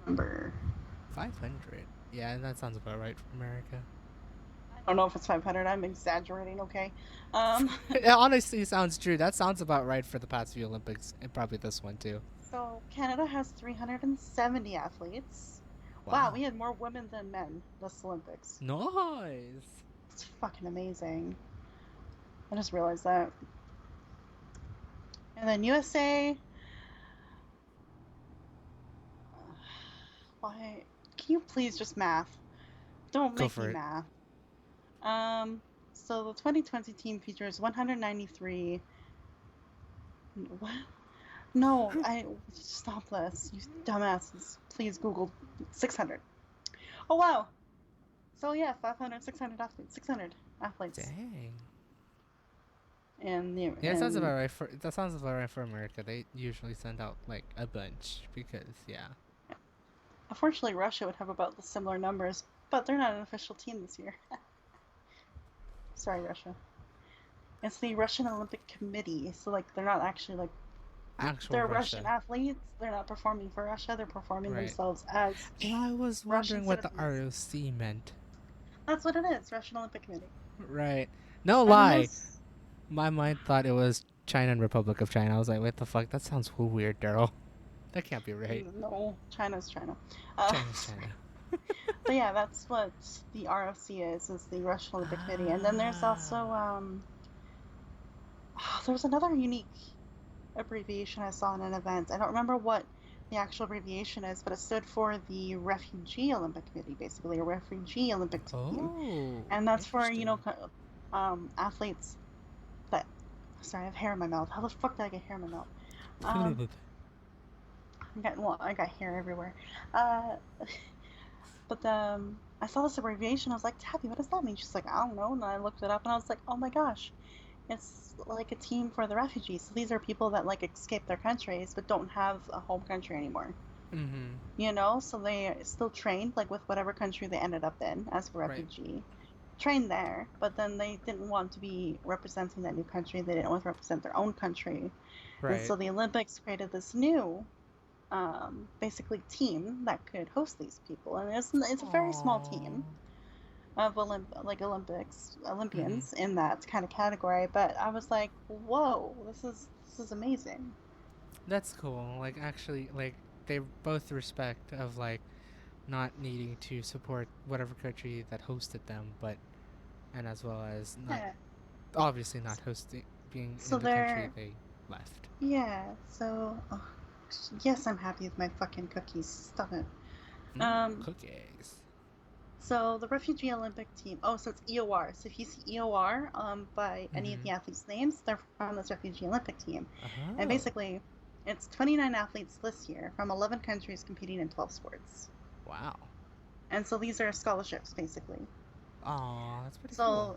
number. 500. Yeah, that sounds about right for America. I don't know if it's 500. I'm exaggerating. Okay. Um. It honestly sounds true. That sounds about right for the past few Olympics and probably this one too. So Canada has 370 athletes. Wow, Wow. we had more women than men this Olympics. Nice. It's fucking amazing. I just realized that. And then USA. Why? Can you please just math? Don't Go make me for it. math. Um. So the 2020 team features 193. What? No, I stop this, you dumbasses. Please Google 600. Oh wow. So yeah, 500, 600 athletes, 600 athletes, Dang. and the Yeah, and that sounds about right for America. They usually send out like a bunch because yeah. unfortunately Russia would have about the similar numbers, but they're not an official team this year. Sorry, Russia. It's the Russian Olympic Committee, so like they're not actually like Actual they're Russian Russia. athletes. They're not performing for Russia. They're performing Right. themselves as Yeah, I was Russian wondering what the citizens. ROC meant. That's what it is, Russian Olympic Committee. Right. No And then lie. there's My mind thought it was China and Republic of China. I was like, what the fuck? That sounds weird, Daryl. That can't be right. no, China's China. Uh, China's China. but yeah, that's what the ROC is the Russian Olympic Committee. And then there's also Ah. there's another unique abbreviation I saw in an event. I don't remember what the actual abbreviation is, but it stood for the Refugee Olympic Committee, basically a refugee Olympic team, Oh, and that's for interesting. athletes that. Sorry, I have hair in my mouth. How the fuck did I get hair in my mouth? Um, I got hair everywhere. Uh, but I saw this abbreviation. I was like, Tabby, what does that mean? She's like, I don't know. And I looked it up, and I was like, oh my gosh, it's like a team for the refugees. So these are people that like escape their countries but don't have a home country anymore. Mm-hmm. So they still trained like with whatever country they ended up in as a Right. refugee, trained there, but then they didn't want to be representing that new country. They didn't want to represent their own country, and Right. so the Olympics created this new basically team that could host these people, and it's a very small Aww. team of Mm-hmm. Olympians in that kind of category. But I was like, whoa, this is amazing. That's cool. Like actually, like they both respect of like not needing to support whatever country that hosted them, but and as well as not Yeah. obviously not hosting being So in the country they're they left. yeah. So yes, I'm happy with my fucking cookies. Stop it. Um. Cookies. So the Refugee Olympic Team. Oh, so it's EOR. So if you see EOR by any of Mm-hmm. the athletes' names, they're from this Refugee Olympic Team. And Oh. basically, it's 29 athletes this year from 11 countries competing in 12 sports. Wow. And so these are scholarships, basically. Aw, that's pretty cool. So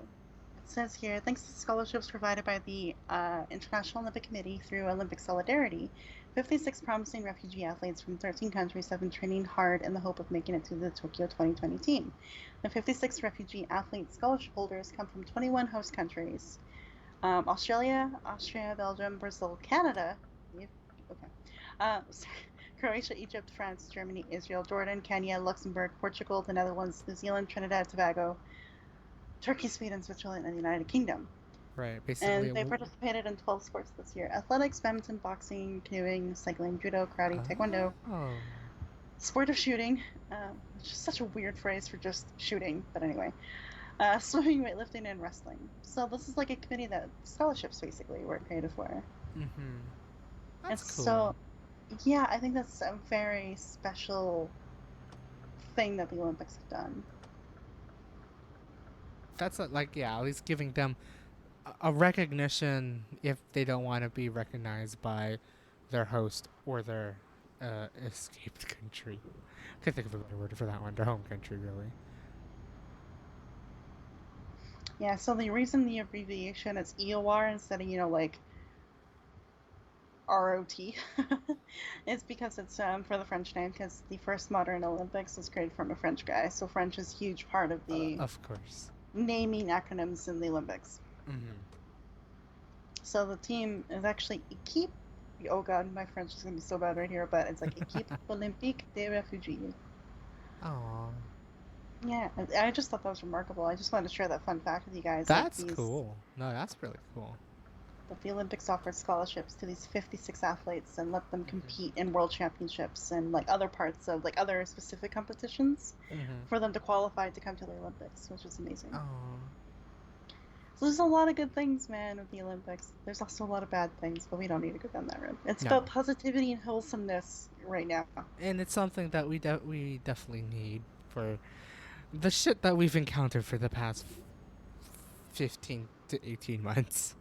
it says here, thanks to scholarships provided by the International Olympic Committee through Olympic Solidarity, 56 promising refugee athletes from 13 countries have been training hard in the hope of making it to the Tokyo 2020 team. The 56 refugee athlete scholarship holders come from 21 host countries: Australia, Austria, Belgium, Brazil, Canada. Okay. Sorry, Croatia, Egypt, France, Germany, Israel, Jordan, Kenya, Luxembourg, Portugal, the Netherlands, New Zealand, Trinidad, Tobago, Turkey, Sweden, Switzerland, and the United Kingdom. Right. Basically. And they participated in 12 sports this year: athletics, badminton, boxing, canoeing, cycling, judo, karate, taekwondo, Oh. sport of shooting, which is such a weird phrase for just shooting, but anyway, swimming, weightlifting, and wrestling. So this is like a committee that scholarships basically were created for. Mm-hmm. And That's cool. so, yeah, I think that's a very special thing that the Olympics have done. That's like yeah, at least giving them a recognition if they don't want to be recognized by their host or their escaped country. I can't think of a better word for that one. Their home country, really. Yeah, so the reason the abbreviation is EOR instead of, like ROT. It's because it's for the French name, because the first modern Olympics was created from a French guy. So French is a huge part of the Of course. naming acronyms in the Olympics. Mm-hmm. So the team is actually Équipe. Oh god, my French is gonna be so bad right here, but it's like Équipe Olympique des Réfugiés. Oh, Yeah, I just thought that was remarkable. I just wanted to share that fun fact with you guys. Like that's cool. No, that's really cool. that the Olympics offered scholarships to these 56 athletes and let them Mm-hmm. compete in world championships and like other parts of like other specific competitions Mm-hmm. for them to qualify to come to the Olympics, which is amazing. Oh, So there's a lot of good things, man, with the Olympics. There's also a lot of bad things, but we don't need to go down that road. It's no. about positivity and wholesomeness right now. And it's something that we definitely need for the shit that we've encountered for the past 15 to 18 months.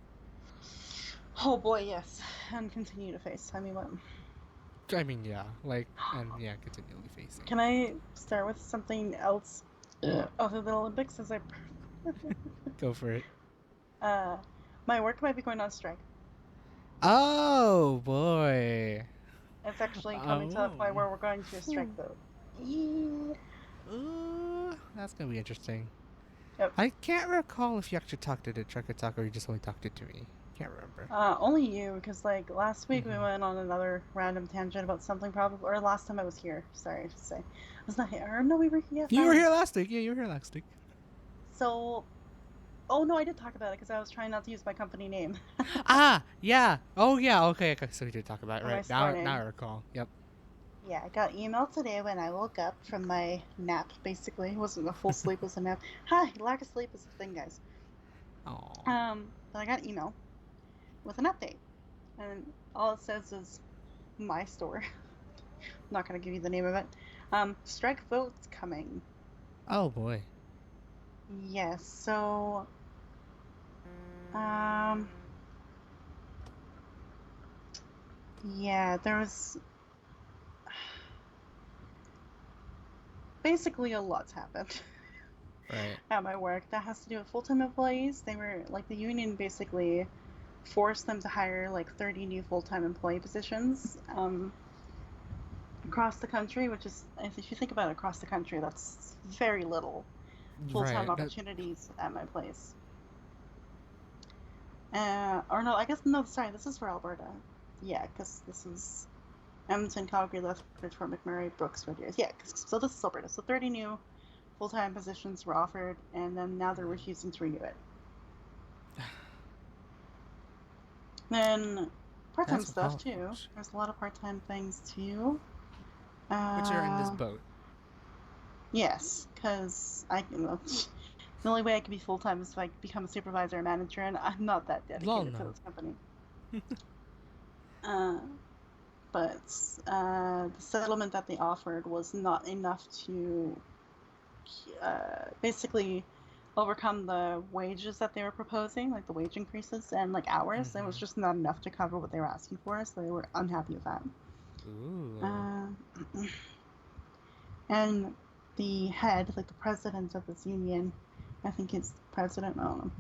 Oh boy, yes, and continue to face. I mean, what? I mean, yeah, like, and yeah, continually facing. Can I start with something else other than Olympics? As I, Go for it. uh, my work might be going on strike. Oh boy. It's actually coming to the Oh. point where we're going to a strike vote. Yeah. Ooh, that's gonna be interesting. Yep. I can't recall if you actually talked it at Trucker Talk or you just only talked it to me. Can't remember. Only you, because like last week we Mm-hmm. went on another random tangent about something probably, or last time I was here. Sorry, I should say. I was not here. Or no, we were here. You were Fine. here last week. Yeah, you were here last week. So, oh no, I did talk about it because I was trying not to use my company name Ah, yeah. Oh, yeah. Okay, okay. So we did talk about it, or my right? store Now I name. recall. Yep. Yeah, I got email today when I woke up from my nap. Basically, it wasn't a full sleep; it was a nap. Hi, lack of sleep is a thing, guys. Oh. But I got email with an update, and all it says is my store. I'm not gonna give you the name of it. Strike vote's coming. Oh boy. Yes, so um yeah, there was basically a lot's happened Right. at my work that has to do with full-time employees. They were like the union basically forced them to hire like 30 new full-time employee positions across the country, which is, if you think about it, across the country, that's very little full-time Right. That. opportunities at my place. Or no, I guess no. Sorry, this is for Alberta. Yeah, because this is Edmonton, Calgary, Lethbridge, Fort McMurray, Brooks, Red Deer. Yeah, so this is Alberta. So 30 new full-time positions were offered, and then now they're refusing to renew it. Then part-time That's stuff how it too. goes. There's a lot of part-time things too. But you're in this Uh, boat. yes, because I can. The only way I can be full-time is if I become a supervisor or manager, and I'm not that Lol, dedicated to no. this company. Uh, but the settlement that they offered was not enough to basically overcome the wages that they were proposing, like the wage increases and like hours. It was Mm-hmm. just not enough to cover what they were asking for, so they were unhappy with that. Ooh. Uh, and the head, like the president of this union, I think it's president, I don't know.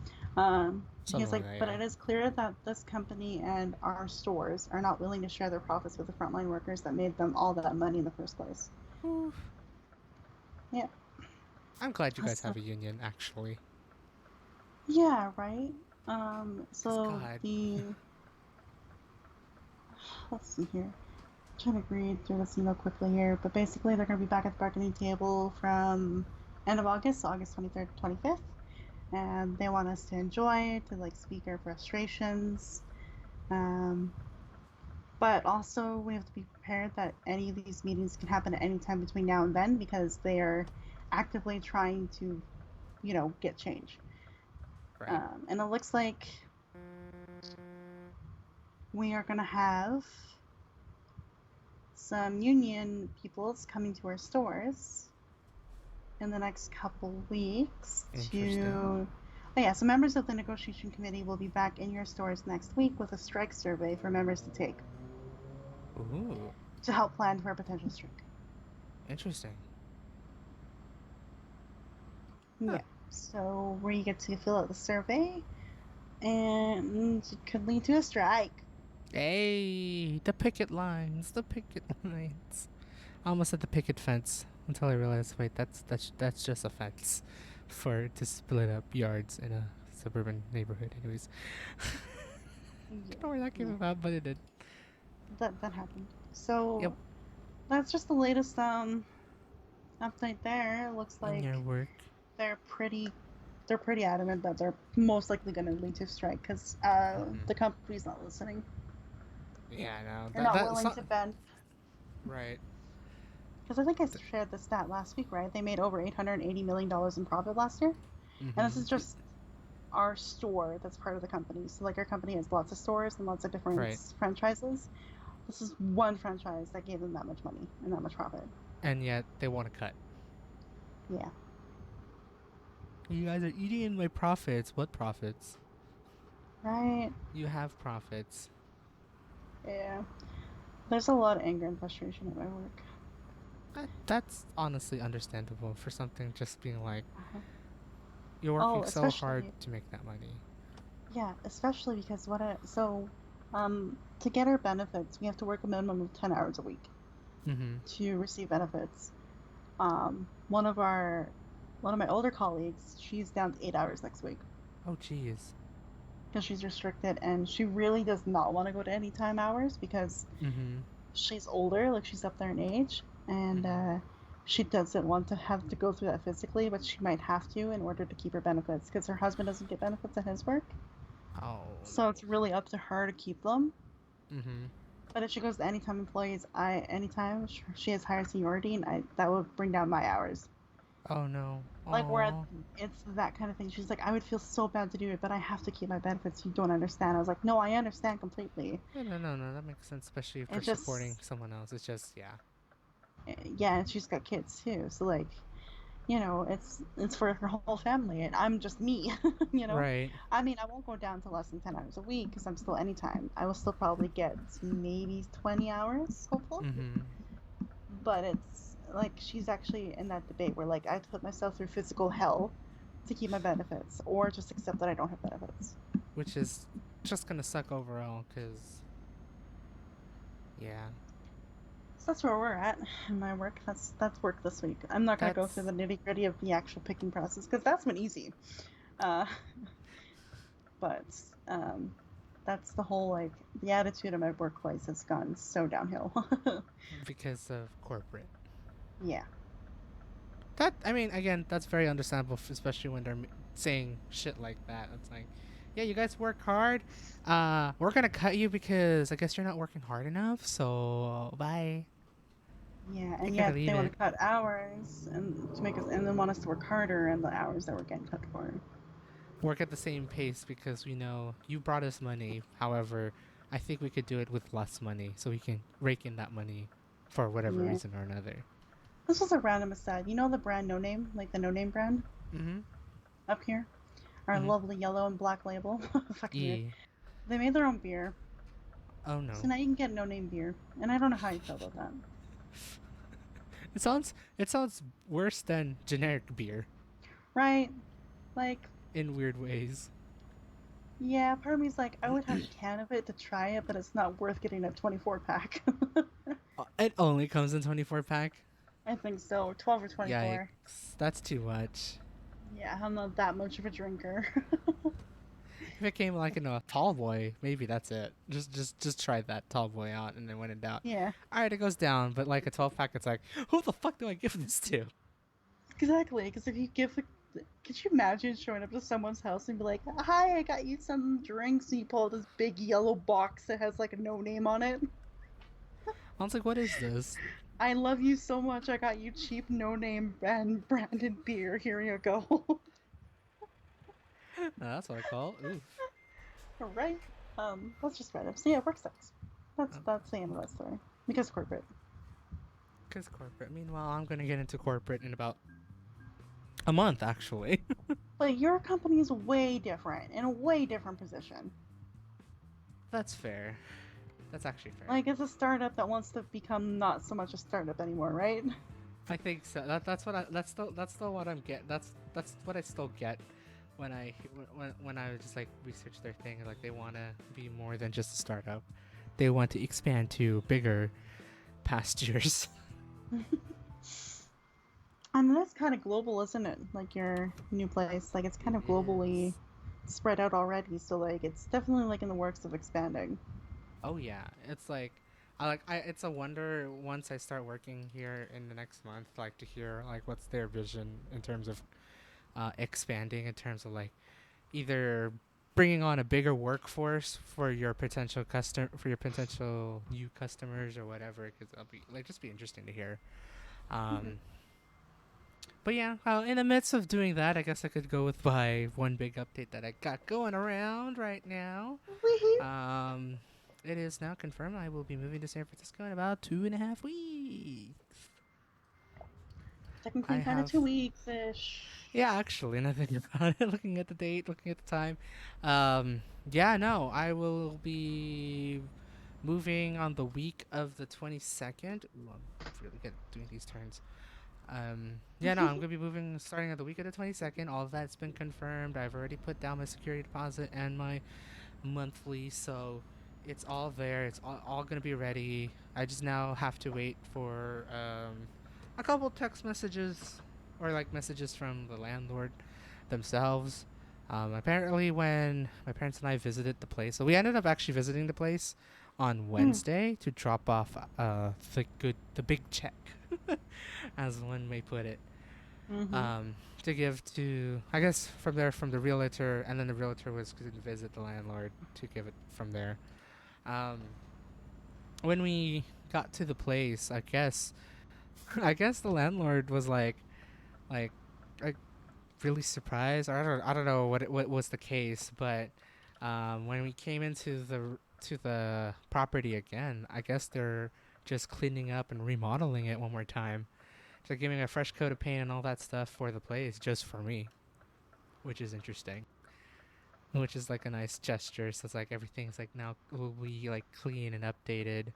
He's Something like like, that, but yeah. it is clear that this company and our stores are not willing to share their profits with the frontline workers that made them all that money in the first place. Ooh. Yeah. I'm glad you guys So, have a union, actually. yeah, right. Cause So God. the let's see here. I'm trying to read through this email quickly here, but basically they're going to be back at the bargaining table from end of August, August 23rd to 25th, and they want us to enjoy, to like speak our frustrations. Um, but also we have to be prepared that any of these meetings can happen at any time between now and then because they are actively trying to, get change. Right. And it looks like we are going to have some union peoples coming to our stores in the next couple weeks Interesting. to. Oh, yeah, so members of the negotiation committee will be back in your stores next week with a strike survey for members to take Ooh. to help plan for a potential strike. Interesting. Huh. Yeah, so where you get to fill out the survey and it could lead to a strike. Hey, the picket lines, the picket lines. I almost said the picket fence until I realized, wait, that's just a fence for to split up yards in a suburban neighborhood. Anyways, I Yeah, don't know where that came yeah, about, but it did. that happened. Yep. So that's just the latest update there. It looks In like your work. they're pretty they're pretty adamant that they're most likely going to lead to strike because Mm-hmm. the company's not listening. Yeah, no, They're that not that's willing not to bend. right. Because I think I shared the stat last week, right? They made over $880 million in profit last year, and this Mm-hmm. is just our store that's part of the company. So like our company has lots of stores and lots of different Right. franchises. This is one franchise that gave them that much money and that much profit. And yet they want to cut. Yeah, You guys are eating in my profits. What profits? right. You have profits. Yeah, there's a lot of anger and frustration at my work. That's honestly understandable for something just being like Uh-huh. you're Oh, working so hard especially to make that money. yeah, especially because to get our benefits, we have to work a minimum of 10 hours a week Mm-hmm. to receive benefits. Um, one of our one of my older colleagues, she's down to 8 hours next week Oh, jeez. because she's restricted, and she really does not want to go to any time hours because Mm-hmm. she's older, like she's up there in age, and Mm-hmm. she doesn't want to have to go through that physically, but she might have to in order to keep her benefits because her husband doesn't get benefits at his work. Oh So no. it's really up to her to keep them. Mm-hmm. But if she goes to anytime employees, anytime she has higher seniority, and that would bring down my hours. Oh no. Like where Oh. it's that kind of thing. She's like, I would feel so bad to do it, but I have to keep my benefits. You don't understand. I was like, no, I understand completely. Yeah, no, no, no. That makes sense, especially It for supporting just, someone else. It's just, yeah. yeah, and she's got kids too. So like, it's for her whole family, and I'm just me. you know. Right. I mean, I won't go down to less than 10 hours a week because I'm still anytime. I will still probably get maybe 20 hours, hopefully. Mm-hmm. But it's like she's actually in that debate where like I put myself through physical hell to keep my benefits, or just accept that I don't have benefits. Which is just gonna suck overall, cause yeah, So that's where we're at in my work. That's work this week. I'm not gonna go through that's the nitty gritty of the actual picking process because that's been easy. Uh, but um, that's the whole like the attitude of my workplace has gone so downhill. because of corporate. Yeah. That I mean, again, that's very understandable, especially when they're saying shit like that. It's like, yeah, you guys work hard. We're gonna cut you because I guess you're not working hard enough. So bye. Yeah, and Take it or yet leave they want it. to cut hours and to make us, and then want us to work harder in the hours that we're getting cut for. Work at the same pace because we know you brought us money. However, I think we could do it with less money, so we can rake in that money for whatever Yeah. reason or another. This was a random aside. You know the brand No Name, like the No Name brand Mm-hmm. up here, our Mm-hmm. lovely yellow and black label. Fucking weird. Yeah. They made their own beer, Oh so no. now you can get No Name beer, and I don't know how you feel about that. It sounds worse than generic beer Right? Like, in weird ways. yeah, part of me's like, I would have a can of it to try it, but it's not worth getting a 24 pack. It only comes in 24 pack. I think so, 12 or 24. Yikes. That's too much. Yeah, I'm not that much of a drinker. If it came like in a tall boy, maybe that's it. Just try that tall boy out, and then when in doubt, Yeah, all right, it goes down. But like a 12 pack, it's like, who the fuck do I give this to? exactly. Because if you give could you imagine showing up to someone's house and be like, "Hi, I got you some drinks," and you pull out this big yellow box that has like a No Name on it? I was like, what is this? I love you so much. I got you cheap No Name branded beer. Here you go. That's what I call it. Oof. All right. That's just random. So yeah, work sucks. That's Uh, that's the end of that story. Because corporate. Cause corporate. Meanwhile, I'm gonna get into corporate in about a month, actually. But your company is way different, in a way different position. That's fair. That's actually fair. Like it's a startup that wants to become not so much a startup anymore, right? I think so. That's still what I'm get. That's what I still get when I just like research their thing. Like they want to be more than just a startup. they want to expand to bigger pastures. And that's kind of global, isn't it? Like your new place, like it's It kind of globally is. spread out already. So like it's definitely like in the works of expanding. Oh yeah, it's like it's a wonder once I start working here in the next month, like to hear like what's their vision in terms of expanding in terms of like either bringing on a bigger workforce for your potential new customers or whatever, because it'll be like just be interesting to hear. Mhm. Um, but yeah, in the midst of doing that, I guess I could go with my one big update that I got going around right now. Wee-hee. Um, it is now confirmed I will be moving to San Francisco in about 2.5 weeks. I Technically, kind of have 2 weeks ish. Yeah, actually, now thinking about it, looking at the date, looking at the time, yeah, no, I will be moving on the week of the 22nd. Ooh, I'm really good at doing these turns. Yeah, no, I'm gonna be moving starting at the week of the 22nd. All of that's been confirmed. I've already put down my security deposit and my monthly, so it's all there. It's all gonna be ready. I just now have to wait for a couple text messages or like messages from the landlord themselves. Apparently, when my parents and I visited the place, so we ended up actually visiting the place on Mm. Wednesday to drop off the big check, as one may put it, Mhm. to give to, I guess, from there from the realtor, and then the realtor was going to visit the landlord to give it from there. Um, when we got to the place, I guess I guess the landlord was like like really surprised. Or I don't know what was the case, but when we came into the property again, I guess they're just cleaning up and remodeling it one more time. So giving a fresh coat of paint and all that stuff for the place just for me, which is interesting. Which is like a nice gesture. So it's like everything's like now will be like clean and updated.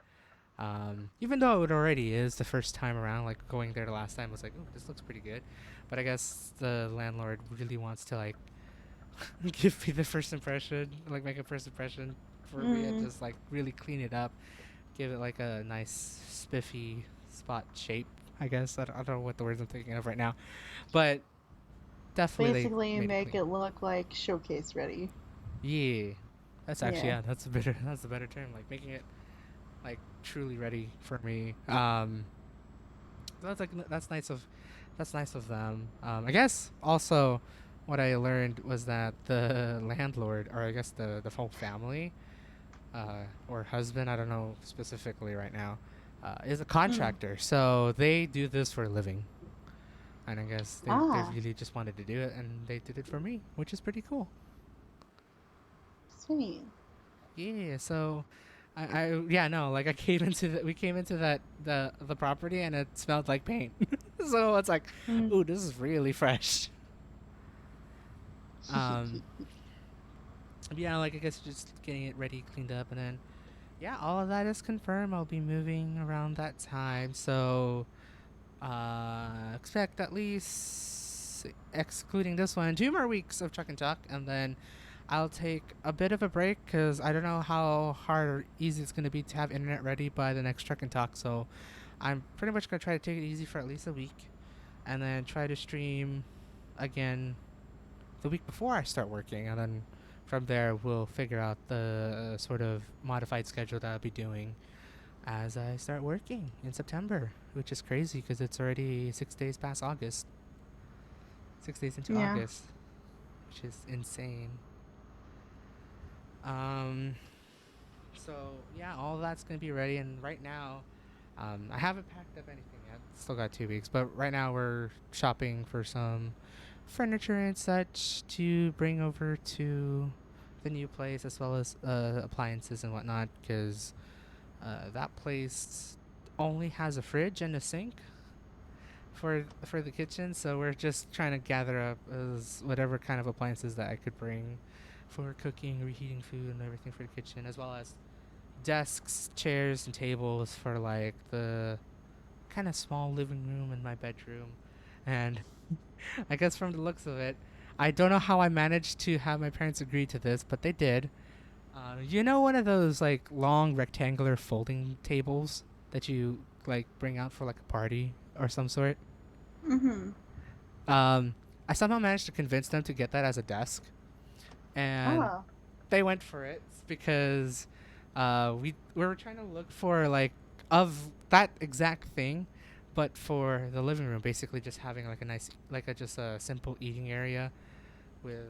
Even though it already is the first time around, like going there the last time was like, oh, this looks pretty good. But I guess the landlord really wants to like give me the first impression, like make a first impression for me and Mm. just like really clean it up, give it like a nice spiffy spot shape. I guess I don't know what the words I'm thinking of right now, but definitely they Basically, made it make clean. it look like showcase ready. Yeah, that's actually Yeah. that's a better term. Like making it like truly ready for me. So that's nice of them. I guess also what I learned was that the landlord, or I guess the whole family, or husband, I don't know specifically right now, is a Mm. contractor. So they do this for a living, and I guess they Ah, really just wanted to do it, and they did it for me, which is pretty cool. sweet. Yeah. So. Yeah, no, like we came into the property and it smelled like paint. So it's like, Mm. ooh, this is really fresh. Um, yeah, like I guess just getting it ready, cleaned up, and then yeah, all of that is confirmed. I'll be moving around that time, so expect at least, excluding this one, 2 more weeks of Chuck and Chuck, and then I'll take a bit of a break because I don't know how hard or easy it's gonna be to have internet ready by the next Chuck and Talk. So I'm pretty much gonna try to take it easy for at least a week, and then try to stream again the week before I start working, and then from there we'll figure out the sort of modified schedule that I'll be doing as I start working in September, which is crazy because it's already 6 days past August, 6 days into Yeah. August, which is insane. Um, so yeah, all of that's gonna be ready, and right now, I haven't packed up anything yet. Still got 2 weeks, but right now we're shopping for some furniture and such to bring over to the new place, as well as appliances and whatnot, because that place only has a fridge and a sink for the kitchen. So we're just trying to gather up as whatever kind of appliances that I could bring for cooking, reheating food, and everything for the kitchen, as well as desks, chairs, and tables for like the kind of small living room and my bedroom. And I guess from the looks of it, I don't know how I managed to have my parents agree to this, but they did. You know, one of those like long rectangular folding tables that you like bring out for like a party or some sort. Mm-hmm. Um, I somehow managed to convince them to get that as a desk, and Oh. they went for it because we were trying to look for like of that exact thing, but for the living room, basically just having like a nice like a just a simple eating area with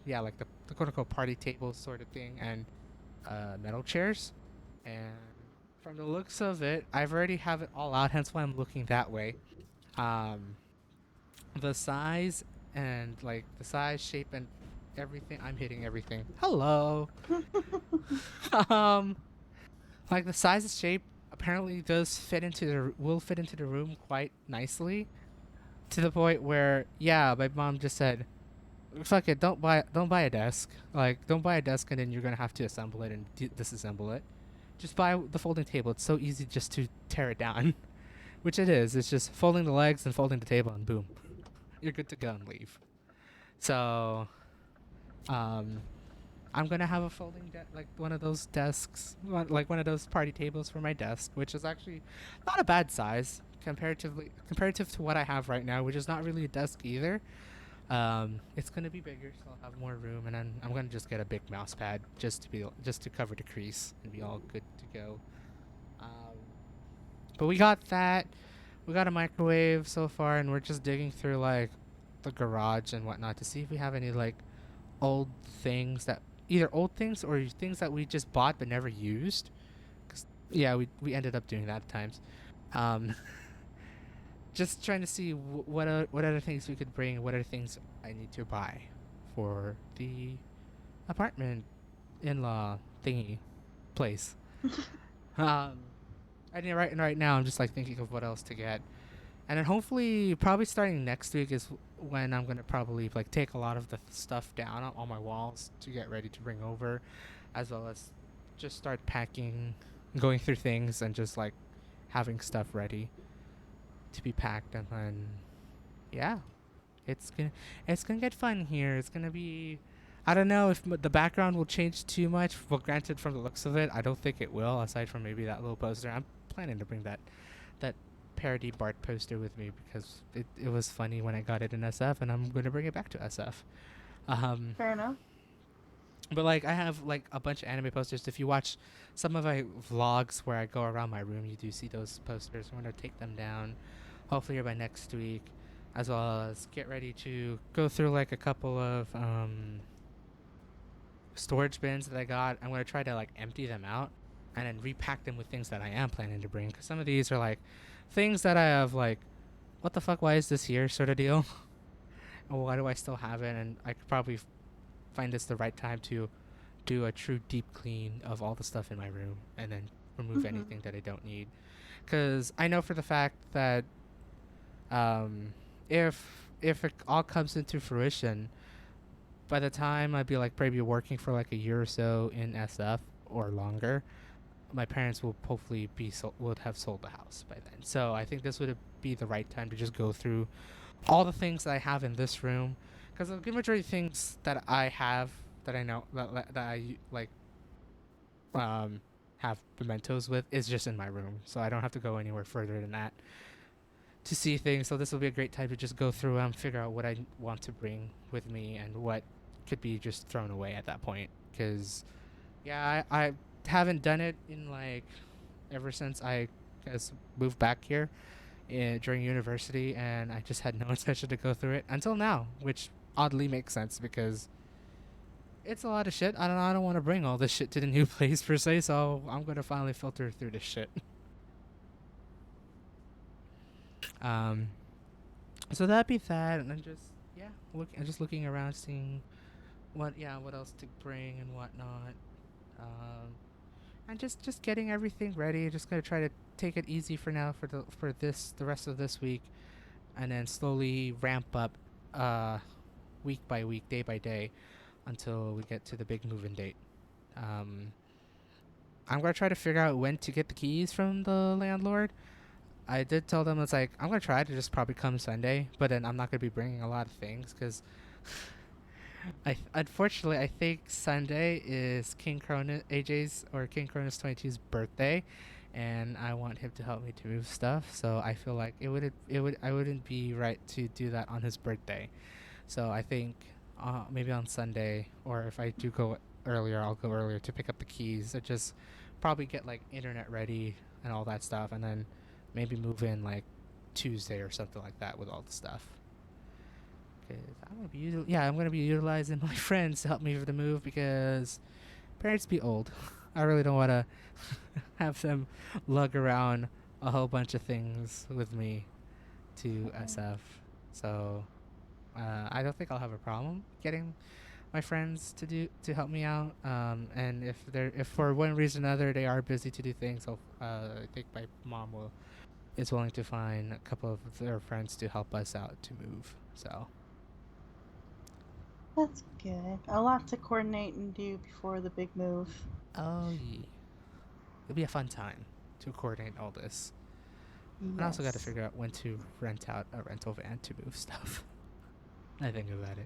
yeah, like the quote unquote party table sort of thing and metal chairs. And from the looks of it, I've already have it all out, hence why I'm looking that way. Um, the size and like the size, shape, and everything. I'm hitting everything. Hello. um, like the size and shape apparently does fit into the will fit into the room quite nicely to the point where yeah, my mom just said, "Fuck it, don't buy a desk. Like don't buy a desk and then you're gonna have to assemble it and disassemble it. Just buy the folding table. It's so easy just to tear it down." Which it is. It's just folding the legs and folding the table and boom, you're good to go and leave. So, um, I'm gonna have a like one of those desks, like one of those party tables for my desk, which is actually not a bad size comparative to what I have right now, which is not really a desk either. It's gonna be bigger, so I'll have more room, and then I'm gonna just get a big mouse pad just to cover the crease and be all good to go. Um, but we got that. We got a microwave so far, and we're just digging through like the garage and whatnot to see if we have any like old things that either old things or things that we just bought but never used. 'Cause, yeah, we ended up doing that at times. Um, just trying to see what other things we could bring, what other things I need to buy for the apartment in-law thingy place. Um, right now I'm just like thinking of what else to get. And then hopefully, probably starting next week is when I'm gonna probably like take a lot of the stuff down on my walls to get ready to bring over, as well as just start packing, going through things, and just like having stuff ready to be packed. And then, yeah, it's gonna it's gonna get fun here. It's gonna be. I don't know if the background will change too much. Well, granted, from the looks of it, I don't think it will. Aside from maybe that little poster, I'm planning to bring that parody Bart poster with me because it was funny when I got it in SF, and I'm gonna bring it back to SF. Um, Fair enough. but like I have like a bunch of anime posters. If you watch some of my vlogs where I go around my room, you do see those posters. I'm gonna take them down, hopefully by next week, as well as get ready to go through like a couple of storage bins that I got. I'm gonna try to like empty them out and then repack them with things that I am planning to bring. Because some of these are like things that I have like, what the fuck? Why is this here? Sort of deal. Or why do I still have it? And I could probably find this the right time to do a true deep clean of all the stuff in my room and then remove Mm-hmm. anything that I don't need. Because I know for the fact that um, if it all comes into fruition, by the time I'd be like probably working for like a year or so in SF or longer, my parents will hopefully would have sold the house by then. So I think this would be the right time to just go through all the things that I have in this room, because the good majority of things that I have that I know that I like um have mementos with is just in my room, so I don't have to go anywhere further than that to see things. So this will be a great time to just go through and figure out what I want to bring with me and what could be just thrown away at that point. Because yeah, I haven't done it in like ever since I guess moved back here during university, and I just had no intention to go through it until now, which oddly makes sense because it's a lot of shit. I don't want to bring all this shit to the new place per se, so I'm gonna finally filter through this shit. Um, so that'd be that, and then just yeah, just looking around, seeing what else to bring and whatnot. And just getting everything ready. Just gonna try to take it easy for now for the rest of this week, and then slowly ramp up, uh, week by week, day by day, until we get to the big move-in date. Um, I'm gonna try to figure out when to get the keys from the landlord. I did tell them it's like I'm gonna try to just probably come Sunday, but then I'm not gonna be bringing a lot of things because Unfortunately, I think Sunday is King Cronus AJ's or King Cronus 22's birthday, and I want him to help me to move stuff. So I feel like I wouldn't be right to do that on his birthday. So I think maybe on Sunday, or if I do go earlier, I'll go earlier to pick up the keys and just probably get like internet ready and all that stuff, and then maybe move in like Tuesday or something like that with all the stuff. Cause I'm gonna be utilizing my friends to help me with the move because parents be old. I really don't want to have them lug around a whole bunch of things with me to SF. So I don't think I'll have a problem getting my friends to help me out. And if for one reason or another they are busy to do things, I think my mom will is willing to find a couple of their friends to help us out to move. So That's good. A lot to coordinate and do before the big move. oh yeah, it'll be a fun time to coordinate all this. And I also got to Yes. figure out when to rent out a rental van to move stuff. I think about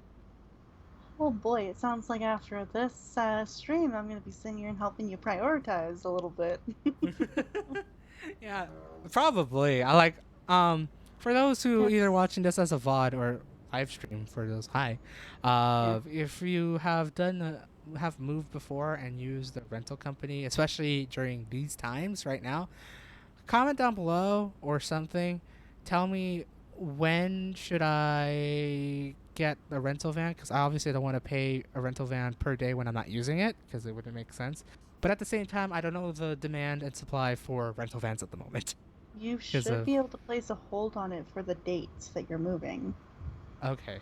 Oh boy, it sounds like after this stream, I'm gonna be sitting here and helping you prioritize a little bit. it. Yeah, probably. I like for those who either Yes. watching this as a VOD or live stream for those hi, Yeah. if you have have moved before and used the rental company, especially during these times right now, comment down below or something. Tell me when should I get a rental van because I obviously don't want to pay a rental van per day when I'm not using it because it wouldn't make sense. But at the same time, I don't know the demand and supply for rental vans at the moment You because should of be able to place a hold on it for the dates that you're moving. okay.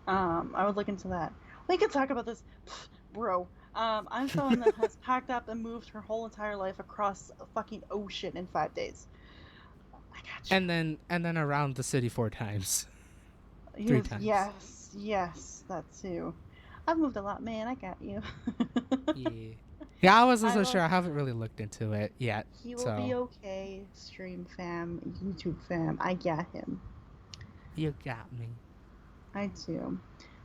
I would look into that. We could talk about this, bro. I'm someone that has packed up and moved her whole entire life across a fucking ocean in 5 days. I got you. And then around the city 4 times, three Yes, times. yes, yes, that too. I've moved a lot, man. I got you. Yeah. Yeah, I wasn't I so will. sure. I haven't really looked into it yet. He will be So okay. Stream fam, YouTube fam. I got him. you got me. I do.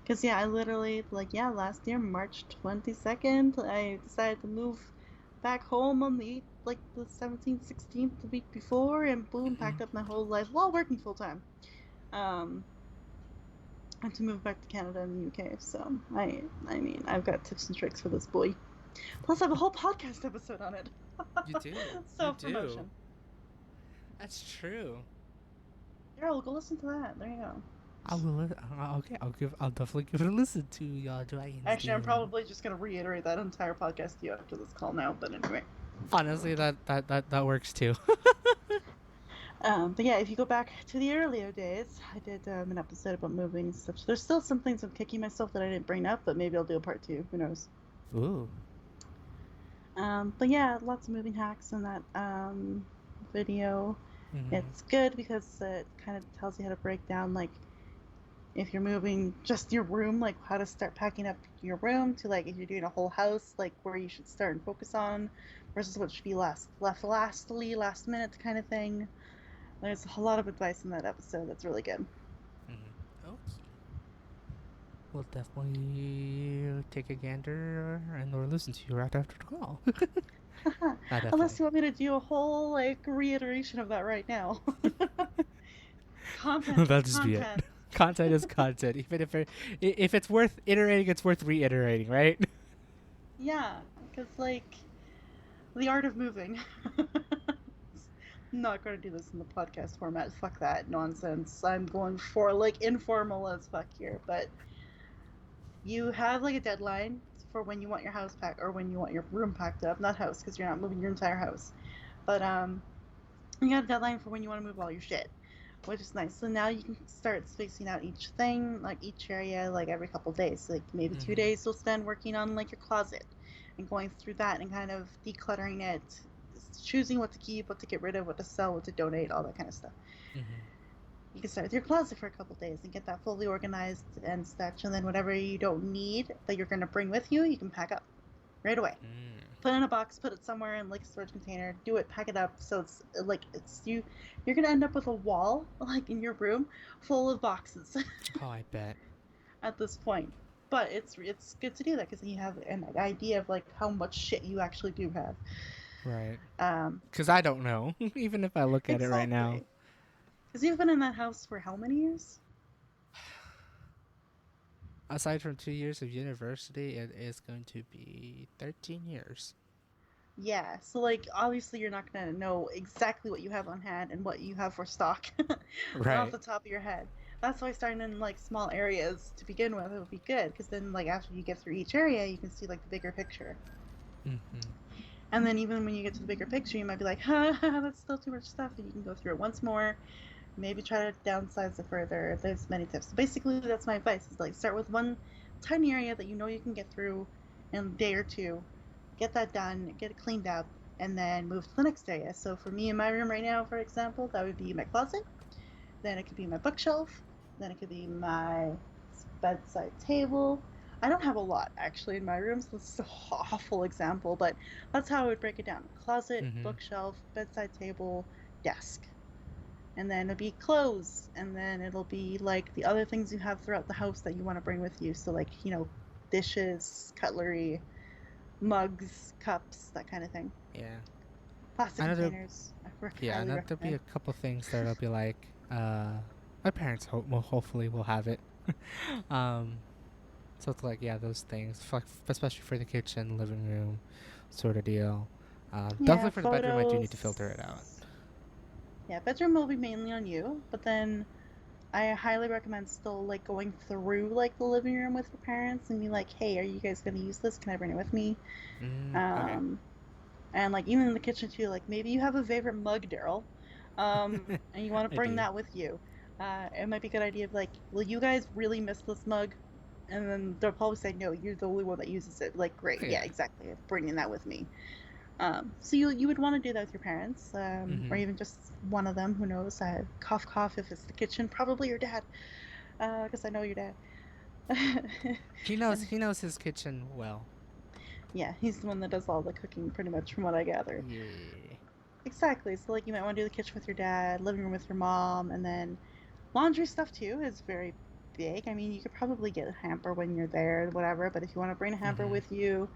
Cause yeah, I literally last year March 22nd, I decided to move back home on the 17th, 16th, the week before, and boom, packed up my whole life while working full time. Um, and to move back to Canada and the UK. So I mean, I've got tips and tricks for this boy. Plus, I have a whole podcast episode on it. You do. You Self do. promotion. That's true. Daryl, go listen to that. There you go. I will. Okay, I'll definitely give it a listen to y'all dragons Actually, I'm doing. probably just gonna reiterate that entire podcast to you after this call now. But anyway. Honestly, that works too. But yeah, if you go back to the earlier days, I did an episode about moving and stuff. So there's still some things I'm kicking myself that I didn't bring up, but maybe I'll do a part two. Who knows? Ooh. But yeah, lots of moving hacks in that video. Mm-hmm. It's good because it kind of tells you how to break down, like, if you're moving just your room, like how to start packing up your room, to like if you're doing a whole house, like where you should start and focus on, versus what should be last minute kind of thing. There's a lot of advice in that episode that's really good. Mm-hmm. Okay. We'll definitely take a gander and or listen to you right after the call. Unless Definitely. you want me to do a whole like reiteration of that right now. Content is That'll just be it. content. Content is content. Even if it's worth iterating, it's worth reiterating, right? Yeah, because like the art of moving. I'm not going to do this in the podcast format. Fuck that nonsense. I'm going for like informal as fuck here, but you have like a deadline for when you want your house packed or when you want your room packed up. Not house because you're not moving your entire house, but you got a deadline for when you want to move all your shit, which is nice. So now you can start spacing out each thing, like each area, like every couple days. Like maybe Mm-hmm. 2 days you'll spend working on like your closet and going through that and kind of decluttering it, choosing what to keep, what to get rid of, what to sell, what to donate, all that kind of stuff. Mm-hmm. You can start with your closet for a couple days and get that fully organized and such, and then whatever you don't need that you're going to bring with you, you can pack up right away. Mm. Put it in a box, put it somewhere in like a storage container, do it, pack it up, so it's like you're gonna end up with a wall like in your room full of boxes. Oh, I bet. at this point. But it's good to do that because you have an idea of like how much shit you actually do have. Right. Um, Because I don't know, even if I look at it right now. exactly. Because you've been in that house for how many years? Aside from 2 years of university, it is going to be 13 years. Yeah, so like obviously you're not gonna know exactly what you have on hand and what you have for stock off Right. the top of your head. That's why starting in like small areas to begin with would be good because then like after you get through each area you can see like the bigger picture. Mm-hmm. And then even when you get to the bigger picture you might be like, that's still too much stuff, and you can go through it once more, maybe try to downsize it further. There's many tips. So basically that's my advice is like start with one tiny area that you know you can get through in a day or two, get that done, get it cleaned up, and then move to the next area. So for me in my room right now, for example, that would be my closet. Then it could be my bookshelf. Then it could be my bedside table. I don't have a lot actually in my room, so this is an awful example, but that's how I would break it down: closet, Mm-hmm. bookshelf, bedside table, desk. And then it'll be clothes, and then it'll be like the other things you have throughout the house that you want to bring with you. So, like, dishes, cutlery, mugs, cups, that kind of thing. Yeah. Plastic I know there. containers, Yeah, I highly know there'll be recommend. a couple things that'll be like, my parents will hopefully will have it. um, so it's like, yeah, those things, especially for the kitchen, living room, sort of deal. Yeah, Definitely for the bedroom, I do need to filter it out. photos. Yeah, bedroom will be mainly on you, but then I highly recommend still like going through like the living room with your parents and be like, hey, are you guys gonna use this? Can I bring it with me? Okay. Um, and like even in the kitchen too, like maybe you have a favorite mug, Daryl, and you want to I bring do. that with you. It might be a good idea of like, will you guys really miss this mug? And then they'll probably say, no, you're the only one that uses it. Like, great, yeah, Yeah. exactly. I'm bringing that with me. So you would want to do that with your parents, or Mm-hmm. even just one of them. Who knows? Cough, cough. If it's the kitchen, probably your dad, because I know your dad. He knows. And He knows his kitchen well. yeah, he's the one that does all the cooking, pretty much, from what I gather. Yeah. Exactly. So like you might want to do the kitchen with your dad, living room with your mom, and then laundry stuff too is very big. I mean, you could probably get a hamper when you're there, whatever. But if you want to bring a hamper Mm-hmm. with you,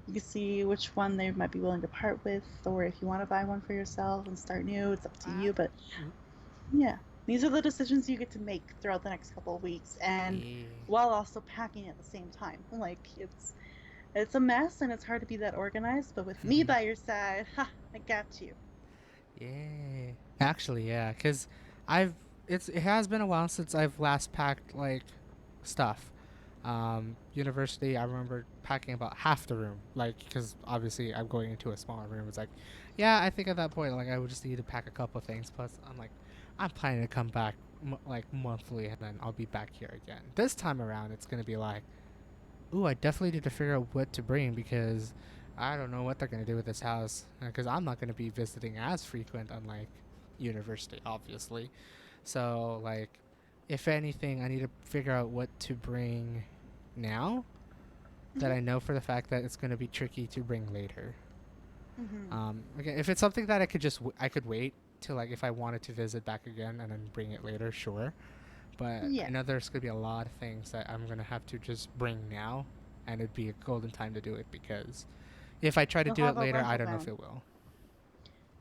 you can see which one they might be willing to part with, or if you want to buy one for yourself and start new, it's up to Uh, you. But yeah, these are the decisions you get to make throughout the next couple of weeks, and yeah. while also packing at the same time. Like it's a mess and it's hard to be that organized. But with me by your side, ha, I got you. Yeah. Actually, yeah, cause I've it has been a while since I've last packed like stuff. University, I remember packing about half the room, like because obviously I'm going into a smaller room. It's like, yeah, I think at that point like I would just need to pack a couple things. Plus, I'm like, I'm planning to come back like monthly, and then I'll be back here again. This time around, it's gonna be like, ooh, I definitely need to figure out what to bring because I don't know what they're gonna do with this house. Because I'm not gonna be visiting as frequent, unlike university, obviously. So like, if anything, I need to figure out what to bring now that I know for the fact that it's gonna be tricky to bring later. Mm-hmm. Again, if it's something that I could I could wait till like if I wanted to visit back again and then bring it later, sure. But Yeah, I know there's gonna be a lot of things that I'm gonna have to just bring now, and it'd be a golden time to do it because if I try to you'll do it have a later, I rental don't know if van. it will.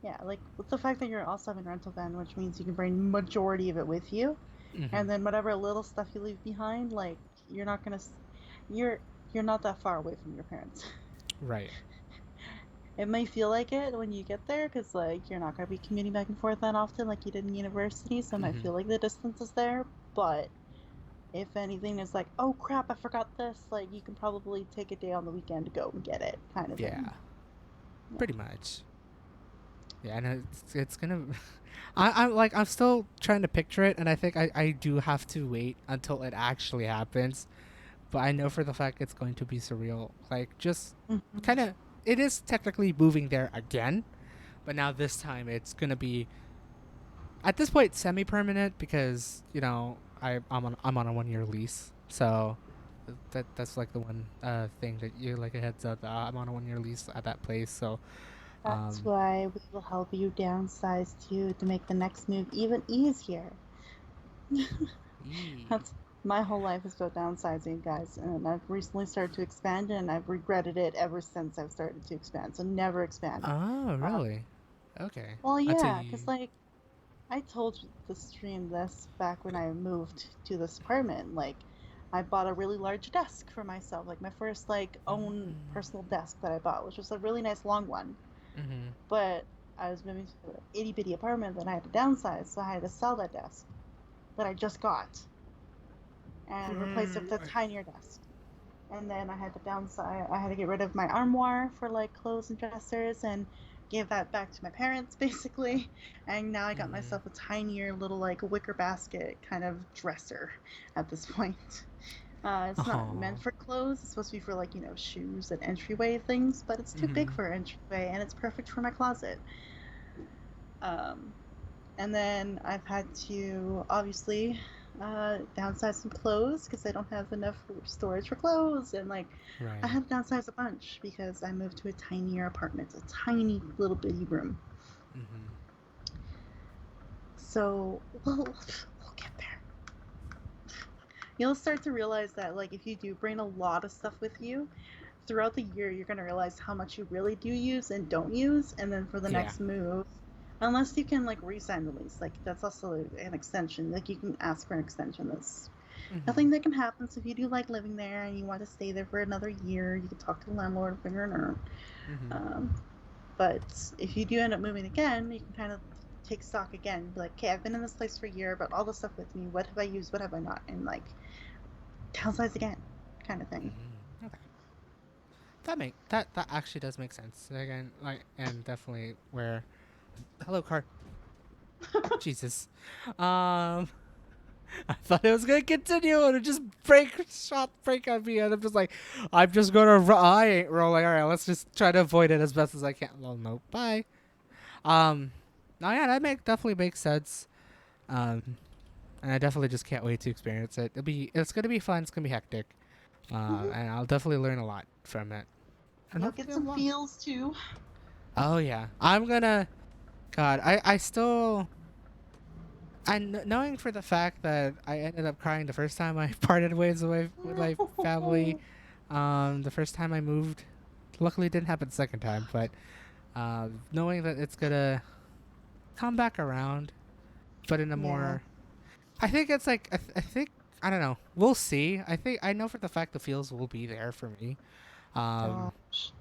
Yeah, like with the fact that you're also having a rental van, which means you can bring majority of it with you, Mm-hmm. and then whatever little stuff you leave behind, like you're not gonna, you're you're not that far away from your parents. Right. It may feel like it when you get there, because like you're not gonna be commuting back and forth that often, like you did in university, so it might Mm-hmm. feel like the distance is there. But if anything, it's like, oh crap, I forgot this. Like you can probably take a day on the weekend to go and get it, kind of thing. Yeah. Yeah. Pretty much. Yeah, and it's gonna. I'm still trying to picture it, and I think I do have to wait until it actually happens. But I know for the fact it's going to be surreal. Like just kind Hmm. of, it is technically moving there again, but now this time it's gonna be at this point semi-permanent because I'm on a 1 year lease, so that's like the one thing that you like a heads up. I'm on a 1 year lease at that place, so That's um, why we will help you downsize too to make the next move even easier. yee. That's My whole life is about downsizing, guys, and I've recently started to expand, and I've regretted it ever since I've started to expand. So never expand. Oh, Um, really? Okay. well, That's a yeah, because like I told the stream this back when I moved to this apartment. Like, I bought a really large desk for myself, like my first like own personal desk that I bought, which was a really nice long one. Mm-hmm. But I was moving to an itty bitty apartment that I had to downsize, so I had to sell that desk that I just got and replace it with a tinier desk. And then I had to downsize. I had to get rid of my armoire for like clothes and dressers and give that back to my parents basically. And now I got Mm-hmm. myself a tinier little like wicker basket kind of dresser at this point. It's not meant Oh. for clothes. It's supposed to be for like shoes and entryway things, but it's too big Mm-hmm. for entryway and it's perfect for my closet. Um, and then I've had to obviously downsize some clothes because I don't have enough storage for clothes. And like, I Right. had to downsize a bunch because I moved to a tinier apartment, a tiny little bitty room. Mm-hmm. So we'll get there. You'll start to realize that like if you do bring a lot of stuff with you throughout the year, you're gonna realize how much you really do use and don't use, and then for the Yeah. next move, unless you can like re-sign the lease, like that's also an extension. Like you can ask for an extension. That's Mm-hmm. nothing that can happen. So if you do like living there and you want to stay there for another year, you can talk to the landlord, figure it out. Mm-hmm. Um, but if you do end up moving again, you can kind of take stock again. Be like, okay, I've been in this place for a year, but all the stuff with me. What have I used? What have I not? And like downsize again, kind of thing. Mm-hmm. Okay. That actually does make sense. Again, like, and definitely where. Hello, car. Jesus. I thought it was gonna continue and it just break on me, and I'm just like, I'm just gonna. I ain't rolling. All right, let's just try to avoid it as best as I can. Well, no, bye. Um, no, yeah, definitely makes sense. Um, and I definitely just can't wait to experience it. It's gonna be fun. It's gonna be hectic. Mm-hmm. And I'll definitely learn a lot from it. And You'll hopefully get a some lot. feels too. Oh yeah, I'm gonna. God, I still. And knowing for the fact that I ended up crying the first time I parted ways with my family, the first time I moved, luckily it didn't happen the second time, but knowing that it's gonna come back around, but in a Yeah. more, I think it's like I think I don't know, we'll see. I know for the fact the feels will be there for me, um, Gosh.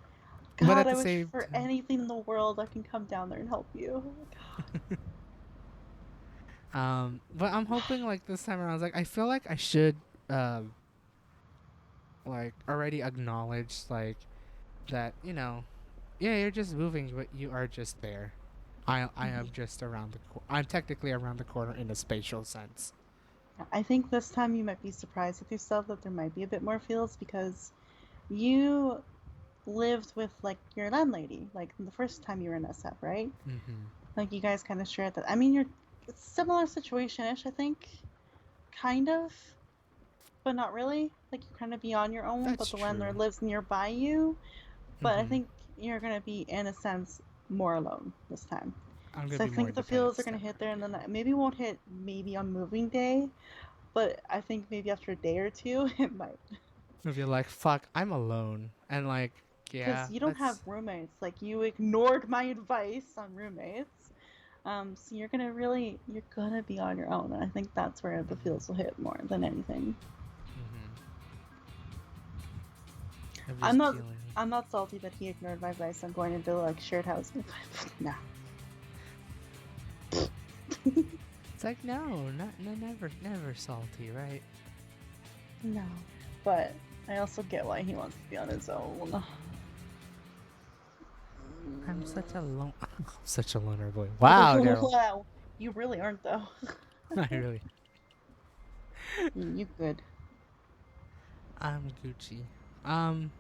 but God, at I the wish same for time, anything in the world I can come down there and help you. but I'm hoping like this time around, like I feel like I should um like already acknowledge like that, yeah, you're just moving, but you are just there. I am just around the I'm technically around the corner in a spatial sense. I think this time you might be surprised with yourself that there might be a bit more feels because you lived with like your landlady like the first time you were in SF, right? Mm-hmm. Like you guys kind of shared that. I mean, you're it's similar situation-ish, I think, kind of, but not really. Like you kind of be on your own, but That's the landlord true. lives nearby you. But I Mm-hmm. think you're gonna be in a sense more alone this time. I'm gonna So I be more think the independent feels are this gonna time hit there, and around. then maybe won't hit maybe on moving day, but I think maybe after a day or two it might, If you're like, fuck, I'm alone, and like, because yeah, you don't have that's. roommates. Like you ignored my advice on roommates, so you're gonna be on your own, and I think that's where the Mm-hmm. feels will hit more than anything. Mm-hmm. I'm I'm just not peeling. I'm not salty that he ignored my advice on going into like shared housing. No. It's like no, not no, never salty, right? No. But I also get why he wants to be on his own. I'm such a such a loner boy. Wow, Daryl. Wow. You really aren't though. I really, You good. I'm Gucci. Um,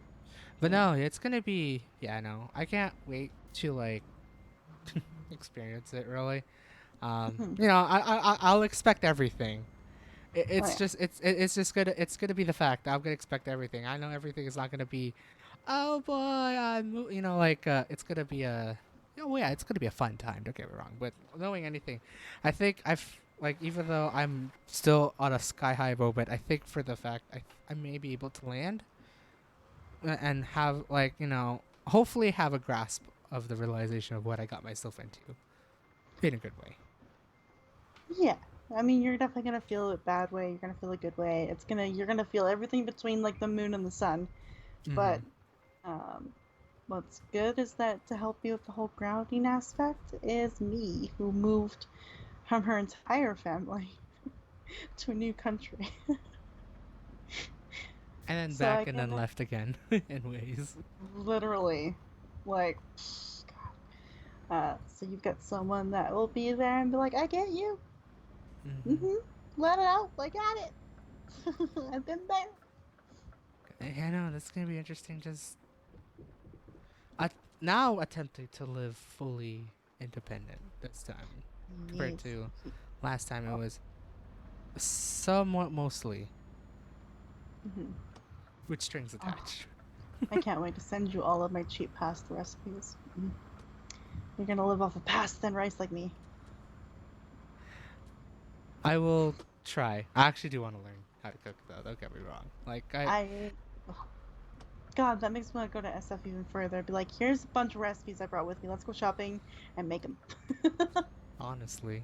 but Yeah. no, it's gonna be, yeah, no, I can't wait to like experience it really. Mhm. I'll expect everything. Oh It's yeah. just it's gonna be the fact. I'm gonna expect everything. I know everything is not gonna be, oh boy, it's gonna be a, yeah, it's gonna be a fun time. Don't get me wrong, but knowing anything, I think I've like even though I'm still on a sky high moment, I think for the fact I may be able to land and have like hopefully have a grasp of the realization of what I got myself into, in a good way. Yeah. I mean, you're definitely gonna feel a bad way. You're gonna feel a good way. You're gonna feel everything between like the moon and the sun. Mm-hmm. But um, what's good is that to help you with the whole grounding aspect is me, who moved from her entire family to a new country. And then So I back and can then left again in ways. literally, like, so you've got someone that will be there and be like, I get you. Mm-hmm. Mm-hmm. Let it out. I got it. I've been there. I know that's gonna be interesting. Just uh, now attempting to live fully independent this time compared Yes. to last time. It Oh. was somewhat mostly Mm-hmm. with strings Oh, attached. I can't wait to send you all of my cheap pasta recipes. You're gonna live off of pasta and rice like me. I will try. I actually do want to learn how to cook though. Don't get me wrong. Like I I, oh, God, that makes me want to go to SF even further. Be like, here's a bunch of recipes I brought with me. Let's go shopping and make them. honestly,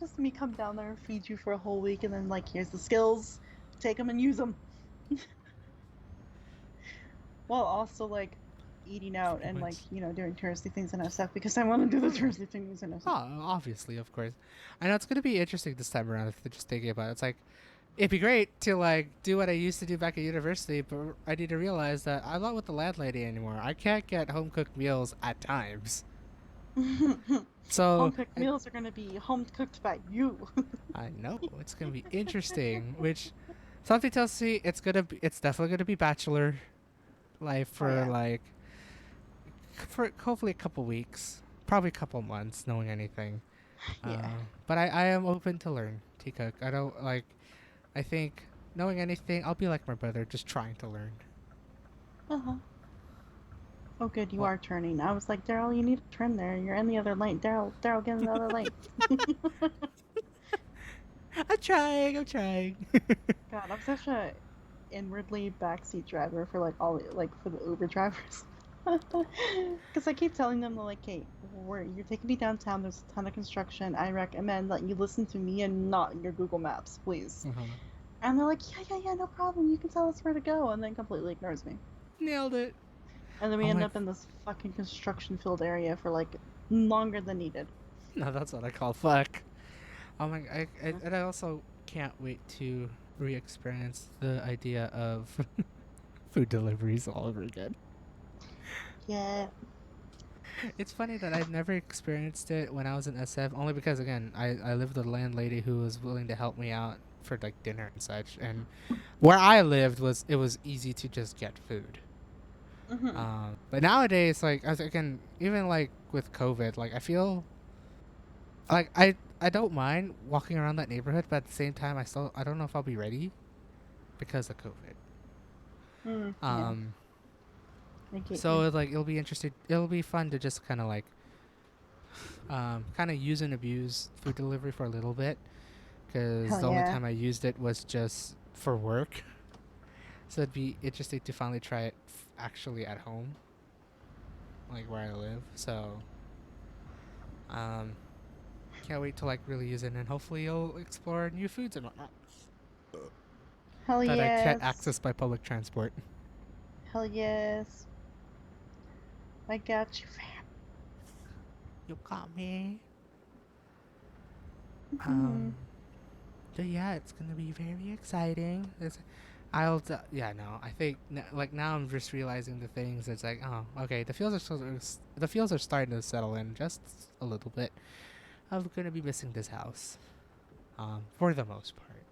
Just me come down there and feed you for a whole week, and then like, here's the skills. Take them and use them. While also like eating out pretty and like much. doing touristy things in SF because I want to do the Oh yeah. touristy things in SF. Oh, obviously, of course. I know it's gonna be interesting this time around. If just thinking about it, it's like it'd be great to like do what I used to do back at university, but I need to realize that I'm not with the landlady anymore. I can't get home cooked meals at times. So Home cooked meals are gonna be home cooked by you. I know it's gonna be interesting. Which something tells me it's definitely gonna be bachelor life Oh for yeah, like for hopefully a couple weeks, probably a couple months, knowing anything. yeah. But I am open to learn to cook. I don't like. I think knowing anything, I'll be like my brother, just trying to learn. Uh huh. Oh, good, you Well, are turning. I was like, Daryl, you need to turn there. You're in the other lane. Daryl, get in the other lane. I'm trying. I'm trying. God, I'm such a inwardly backseat driver for like all like for the Uber drivers. Because I keep telling them like, hey, you're taking me downtown. There's a ton of construction. I recommend that you listen to me and not your Google Maps, please. Uh-huh. And they're like, yeah, no problem. You can tell us where to go, and then completely ignores me. Nailed it. And then we I'm end like, up in this fucking construction filled area for like longer than needed. no, that's what I call fuck. I'm like, and I also can't wait to re-experience the idea of food deliveries all over again. Yeah. It's funny that I've never experienced it when I was in SF, only because again, I lived with a landlady who was willing to help me out for like dinner and such, and where I lived was easy to just get food. Mm-hmm. But nowadays, like as again, even like with COVID, like I feel like I don't mind walking around that neighborhood, but at the same time, I don't know if I'll be ready because of COVID. Yeah. Um, I get you. so like it'll be interesting. It'll be fun to just kind of like kind of use and abuse food delivery for a little bit because Hell the only yeah. time I used it was just for work. So it'd be interesting to finally try it actually at home, like where I live. So um, can't wait to like really use it, and hopefully you'll explore new foods and whatnot Hell that I can't yes. access by public transport. Hell yes. I got you, fam. You got me. Hmm. So yeah, it's gonna be very exciting. Yeah, no, I think like now I'm just realizing the things. It's like, oh, okay, the feels are starting to settle in just a little bit. I'm gonna be missing this house, for the most part.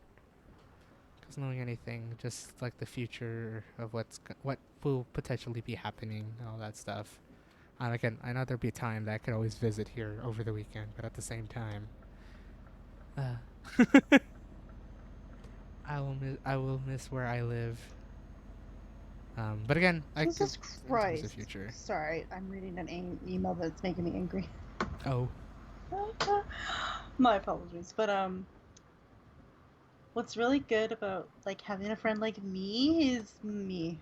Because knowing anything, just like the future of what will potentially be happening, and all that stuff. And again, I know there'll be a time that I could always visit here over the weekend, but at the same time, uh, I will miss where I live. But again, I could Jesus in terms of Christ. future. Sorry, I'm reading an email that's making me angry. Oh, My apologies. But what's really good about like having a friend like me is me.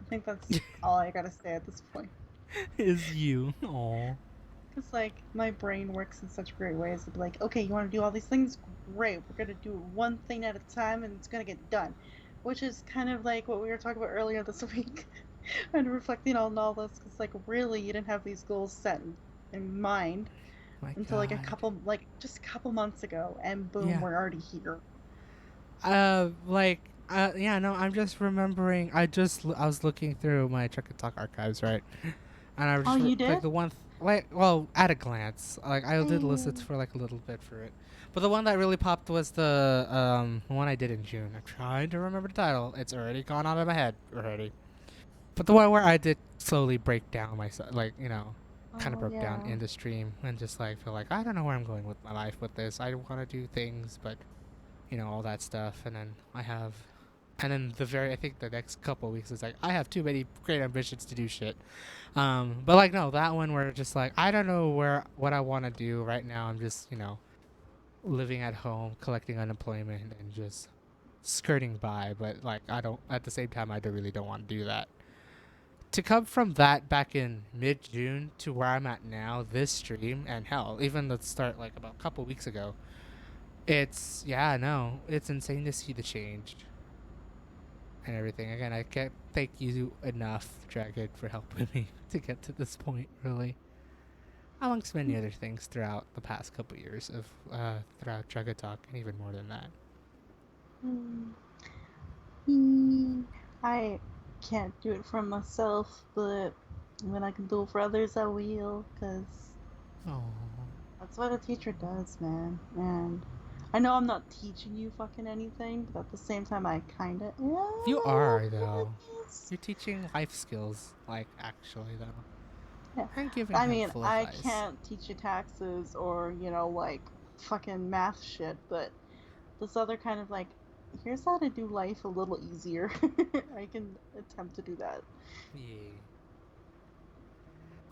I think that's all I gotta say at this point. Is you. Aw. Because like my brain works in such great ways to be like, okay, you want to do all these things? Great, we're gonna do one thing at a time, and it's gonna get done. Which is kind of like what we were talking about earlier this week, and reflecting on all this. Because like really, you didn't have these goals set in mind My until like God. just a couple months ago, and boom, Yeah. we're already here. Yeah, no, I'm just remembering. I was looking through my Chuck and Talk archives, right? And I Oh, just you like did? the one, like, well, at a glance, like I did listen Hey. for like a little bit for it, but the one that really popped was the one I did in June. I'm trying to remember the title. It's already gone out of my head already. But the one where I did slowly break down myself, like kind of Oh broke down yeah. in the stream and just like feel like I don't know where I'm going with my life with this. I want to do things, but all that stuff, and then I think the next couple weeks is like I have too many great ambitions to do shit. But like no, that one where just like I don't know what I want to do right now. I'm just living at home, collecting unemployment, and just skirting by. But like I don't at the same time really don't want to do that. To come from that back in mid June to where I'm at now, this stream and hell, even the start like about a couple weeks ago, it's yeah no, it's insane to see the change and everything. Again, I can't thank you enough, Dragon, for helping me to get to this point, really. Amongst many other things throughout the past couple years of throughout Dragon Talk, and even more than that. Hmm. Hmm. I can't do it for myself, but when I can do it for others, I will, because Oh, that's what a teacher does, man. And I know I'm not teaching you fucking anything, but at the same time, I kinda am a you little are though. bit. You're teaching life skills, like actually though, Yeah. and giving I mean, helpful I advice. can't teach you taxes or, like fucking math shit, but this other kind of like, here's how to do life a little easier. I can attempt to do that. Yeah,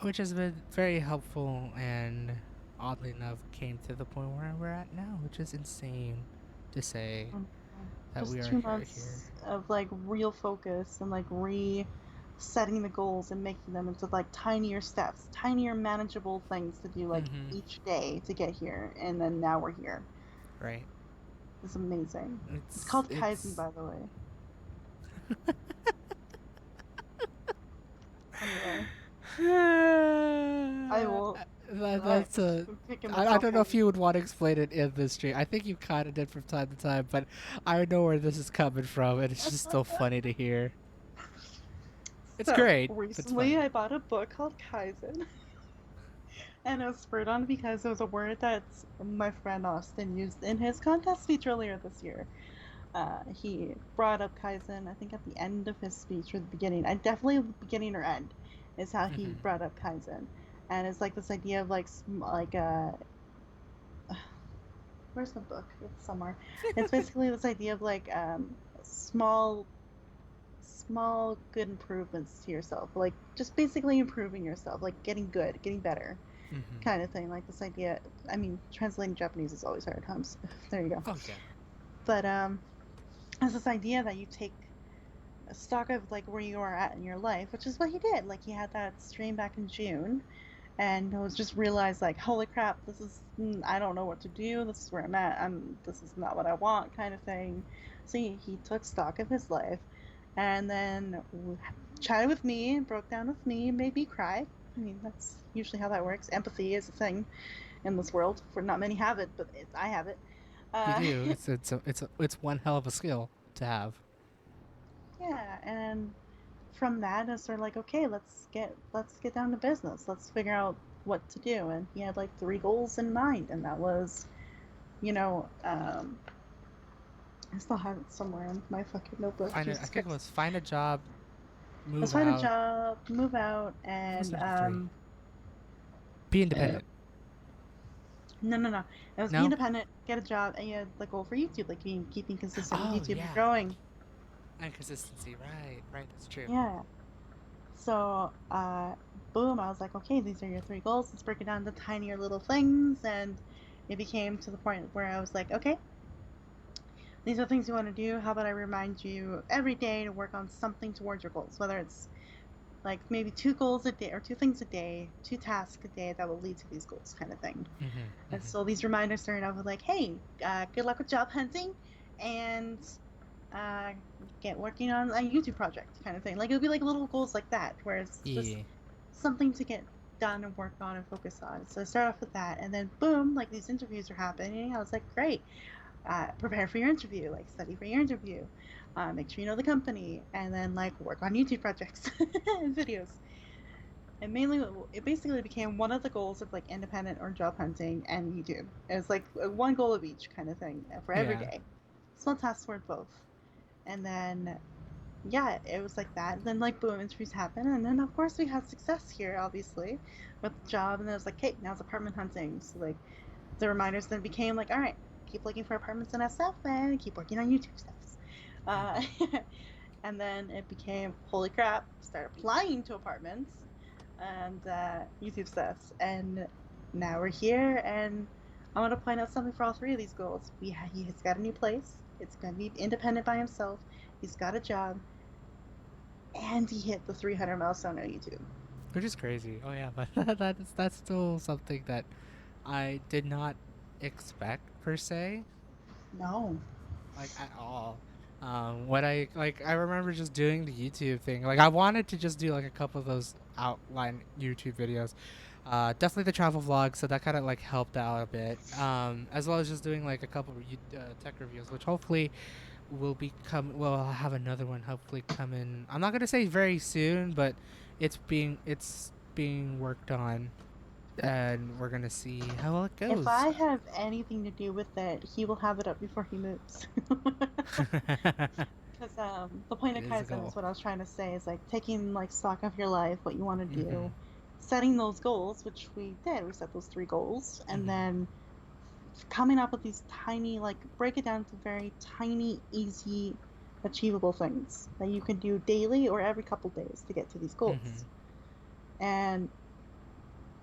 which has been very helpful and oddly enough came to the point where we're at now, which is insane to say Um, that we just are two here. months of like real focus and like setting the goals and making them into like tinier steps, tinier manageable things to do like Mm-hmm. each day to get here. And then now we're here. Right. It's amazing. It's It's called Kaizen, it's by the way. Anyway, I will. that's a. I'm picking I myself don't know up. if you would want to explain it in this stream. I think you kind of did from time to time, but I know where this is coming from, and it's just still funny to hear. It's So great. It's recently, funny. I bought a book called Kaizen, and I was spurred on because it was a word that my friend Austin used in his contest speech earlier this year. He brought up Kaizen, I think at the end of his speech or the beginning. I definitely the beginning or end is how he Mm-hmm. brought up Kaizen, and it's like this idea of like where's the book? It's somewhere. It's basically this idea of like small good improvements to yourself, like just basically improving yourself, like getting good, getting better, Mm-hmm. kind of thing. Like this idea. I mean, translating Japanese is always hard, huh? There you go. Oh yeah. But it's this idea that you take stock of like where you are at in your life, which is what he did. Like he had that stream back in June, and was just realized like, holy crap, this is I don't know what to do. This is where I'm at. This is not what I want, kind of thing. So he took stock of his life, and then chatted with me, broke down with me, made me cry. I mean, that's usually how that works. Empathy is a thing in this world. For not many have it, but I have it. You Uh, do. It's one hell of a skill to have. yeah, and from that, it's sort of like, okay, let's get down to business. Let's figure out what to do. And he had like three goals in mind, and that was, you know, I still have it somewhere in my fucking notebook. Find it. I Jesus think it Christ. was find a job, Let's move find a out. job, move out, What was and number three? Be uh, independent. no, no, no. It was be No. independent, get a job, and you had the goal for YouTube, like keeping consistent with Oh YouTube and yeah. growing. And consistency. Right. Right. That's true. Yeah. So, boom, I was like, okay, these are your three goals. Let's break it down to tinier little things, and it became to the point where I was like, okay, these are things you want to do. How about I remind you every day to work on something towards your goals, whether it's like maybe 2 goals a day or 2 things a day, 2 tasks a day that will lead to these goals, kind of thing. Mhm. And Mhm. so these reminders started off with like, hey, good luck with job hunting, and uh, get working on a YouTube project, kind of thing. Like it would be like little goals like that, where it's just Yeah. something to get done and work on and focus on. So I start off with that, and then boom, like these interviews are happening. I was like, great, prepare for your interview, like study for your interview, make sure you know the company, and then like work on YouTube projects and videos. And mainly, it basically became one of the goals of like independent or job hunting and YouTube. It was like one goal of each kind of thing for every Yeah. day. Small tasks for both. And then, yeah, it was like that. And then, like, boom, interviews happen. And then, of course, we had success here, obviously, with the job. And then it was like, hey, now it's apartment hunting. So, like, the reminders then became like, all right, keep looking for apartments in SF and keep working on YouTube stuff. Uh, Mhm. and then it became, holy crap, start applying to apartments and YouTube stuff. And now we're here, and I want to point out something for all three of these goals. He's got a new place. It's going to be independent by himself. He's got a job, and he hit the 300 milestone on YouTube. Which is crazy. Oh yeah, but that's still something that I did not expect per se, No. like at all. What I like, I remember just doing the YouTube thing. Like I wanted to just do like a couple of those outline YouTube videos. Definitely the travel vlog, so that kind of like helped out a bit. As well as just doing like a couple of tech reviews, which hopefully will become. Well, I'll have another one hopefully coming. I'm not gonna say very soon, but it's being worked on, and we're gonna see how well it If goes. I have anything to do with it, he will have it up before he moves. Because the point It of is a Kaizen goal. is what I was trying to say is like taking like stock of your life, what you want to Mhm. do, setting those goals, which we did. We set those 3 goals, and Mhm. then coming up with these tiny, like break it down to very tiny, easy, achievable things that you can do daily or every couple days to get to these goals. Mhm. And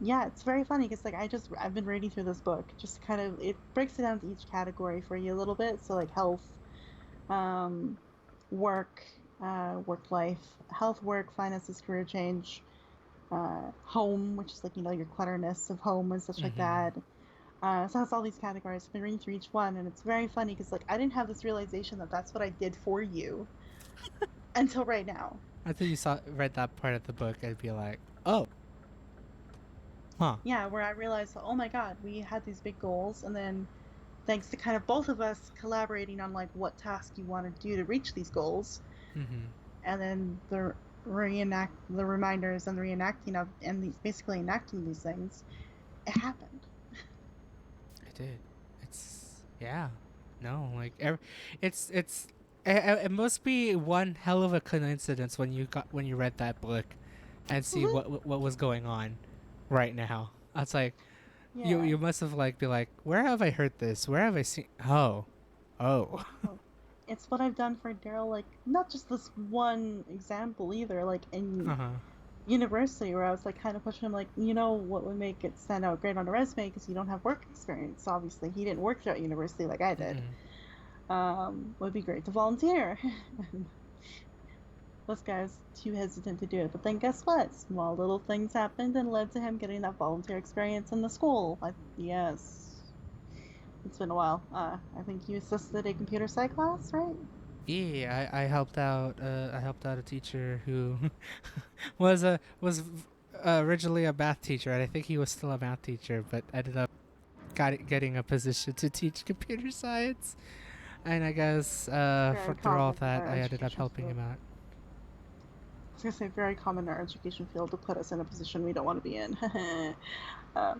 yeah, it's very funny because like I've been reading through this book, just kind of it breaks it down to each category for you a little bit. So like health, um, work, work life, health, work, finances, career change, home, which is like your clutterness of home and such like Mhm. that. So that's all these categories. I've been reading through each one, and it's very funny because like I didn't have this realization that that's what I did for you until right now. Until you read that part of the book, I'd be like, oh, huh. Yeah, where I realized, oh my God, we had these big goals, and then thanks to kind of both of us collaborating on like what task you want to do to reach these goals, Mhm. and then the reminders and the reenacting of and basically enacting these things, it happened. I did. It's yeah. No, like it must be one hell of a coincidence when you read that book and see what was going on right now. It's like Yeah. you must have like be like, where have I heard this? Where have I seen? Oh, oh. Well, it's what I've done for Daryl, like not just this one example either, like in Uh huh. university where I was like kind of pushing him like, what would make it stand out great on a resume because you don't have work experience. Obviously, he didn't work throughout university like I did. Mm-mm. Would be great to volunteer. This guy's too hesitant to do it. But then guess what? Small little things happened and led to him getting that volunteer experience in the school. Yes. It's been a while. I think you assisted a computer sci class, right? Yeah, I helped out. I helped out a teacher who was originally a math teacher, and I think he was still a math teacher, but ended up getting a position to teach computer science. And I guess Very through all common in that, our I ended up education helping field. him out. I was gonna say very common in our education field to put us in a position we don't want to be in. uh,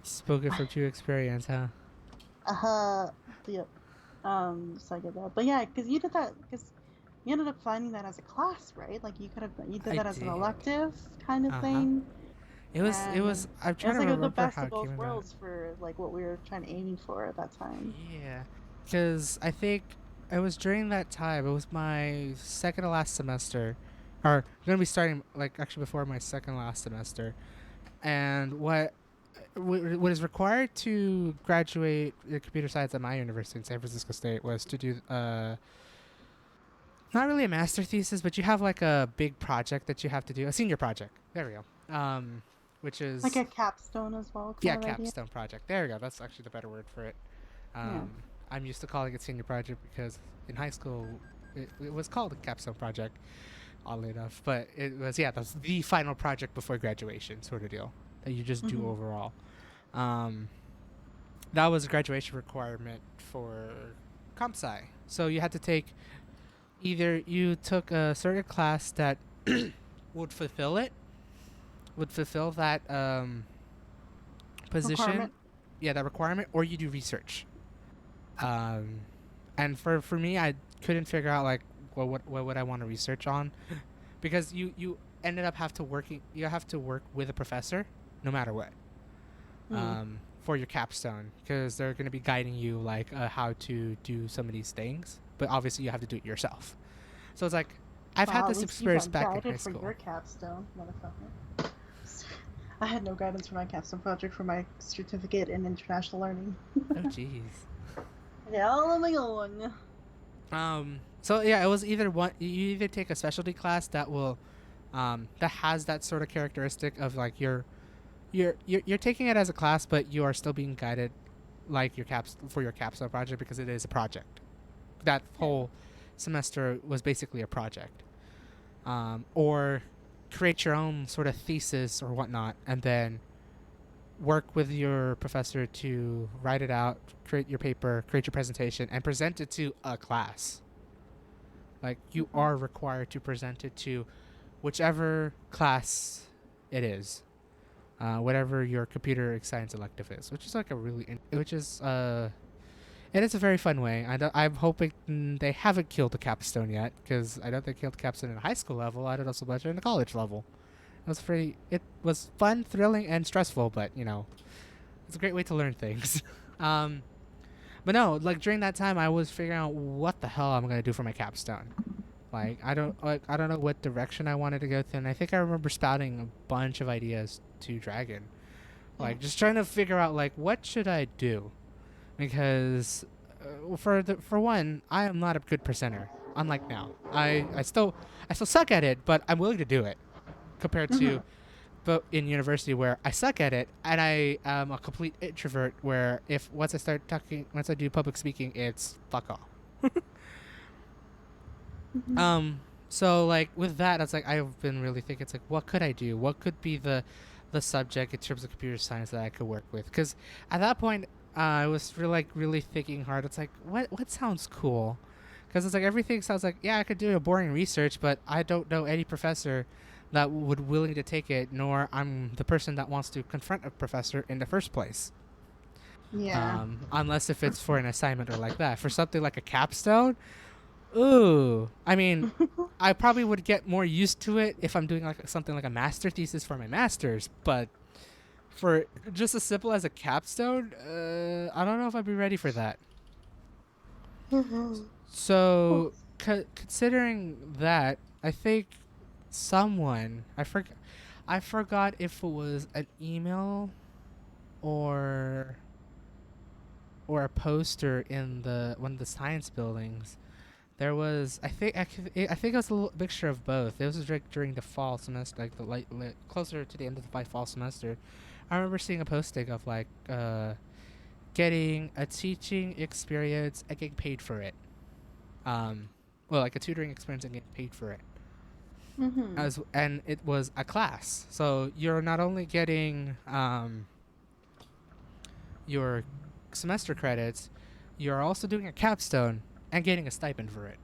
Spoken from true experience, huh? uh, yep. So I get that. But yeah, because you did that because you ended up finding that as a class, right? Like you did I that as an did. elective kind of Uh huh. thing, It and was. I'm it trying was to like the remember best how of it came both about. worlds for like what we were trying to aiming for at that time. Yeah, because I think it was during that time. It was my second to last semester, or gonna be starting like actually before my second last semester. And what? what is required to graduate computer science at my university in San Francisco State was to do not really a master thesis, but you have like a big project that you have to do, a senior project. There we go. Which Like is a capstone as well, kind yeah, of idea. capstone project. There we go. That's actually the better word for it. Yeah. I'm used to calling it senior project because in high school it was called a capstone project, oddly enough. But it was that's the final project before graduation sort of deal that you just do overall. Um, that was a graduation requirement for comp sci. So you had to take either you took a certain class that would fulfill it, would fulfill that position, Requirement. that requirement, or you do research. Um, and for me, I couldn't figure out like what would I want to research on, because you ended up you have to work with a professor no matter what. Mm. For your capstone, because they're going to be guiding you like how to do some of these things, but obviously you have to do it yourself. So it's like I've had Wow, at this least you experience got back in high guided for school. your capstone, motherfucker. I had no guidance for my capstone project for my certificate in international learning. Oh jeez. Yeah, all on my own. So yeah, it was either one. You either take a specialty class that will, that has that sort of characteristic of like you're taking it as a class, but you are still being guided, like for your capstone project, because it is a project. That whole semester was basically a project. Or create your own sort of thesis or whatnot, and then work with your professor to write it out, create your paper, create your presentation, and present it to a class. Like you are required to present it to whichever class it is, whatever your computer science elective is, which is like a it is a very fun way. I'm hoping they haven't killed the capstone yet, because I know they killed the capstone in the high school level. I don't know so much in the college level. It was fun, thrilling, and stressful, but it's a great way to learn things. um, but no, like during that time, I was figuring out what the hell I'm gonna do for my capstone. Like I don't know what direction I wanted to go to, and I think I remember spouting a bunch of ideas to Dragon, like just trying to figure out like what should I do, because for one, I am not a good presenter. Unlike now, I still suck at it, but I'm willing to do it compared to but in university where I suck at it and I am a complete introvert where if once I do public speaking, it's fuck off. So like with that, it's like I've been really thinking, it's like what could I do? What could be the subject in terms of computer science that I could work with? Because at that point, I was really thinking hard. It's like what sounds cool? Because it's like everything sounds like I could do a boring research, but I don't know any professor that would willing to take it, nor I'm the person that wants to confront a professor in the first place. Yeah. Unless if it's for an assignment or like that. For something like a capstone, ooh, I mean, I probably would get more used to it if I'm doing like something like a master thesis for my master's, but for just as simple as a capstone, I don't know if I'd be ready for that. So, considering that, I think I forgot if it was an email or a poster in one of the science buildings. There was, I think it was a little mixture of both. It was like during the fall semester, like closer to the end of the fall semester. I remember seeing a posting of like getting a teaching experience and getting paid for it. Um, well, like a tutoring experience and getting paid for it. And it was a class, so you're not only getting your semester credits, you're also doing a capstone and getting a stipend for it,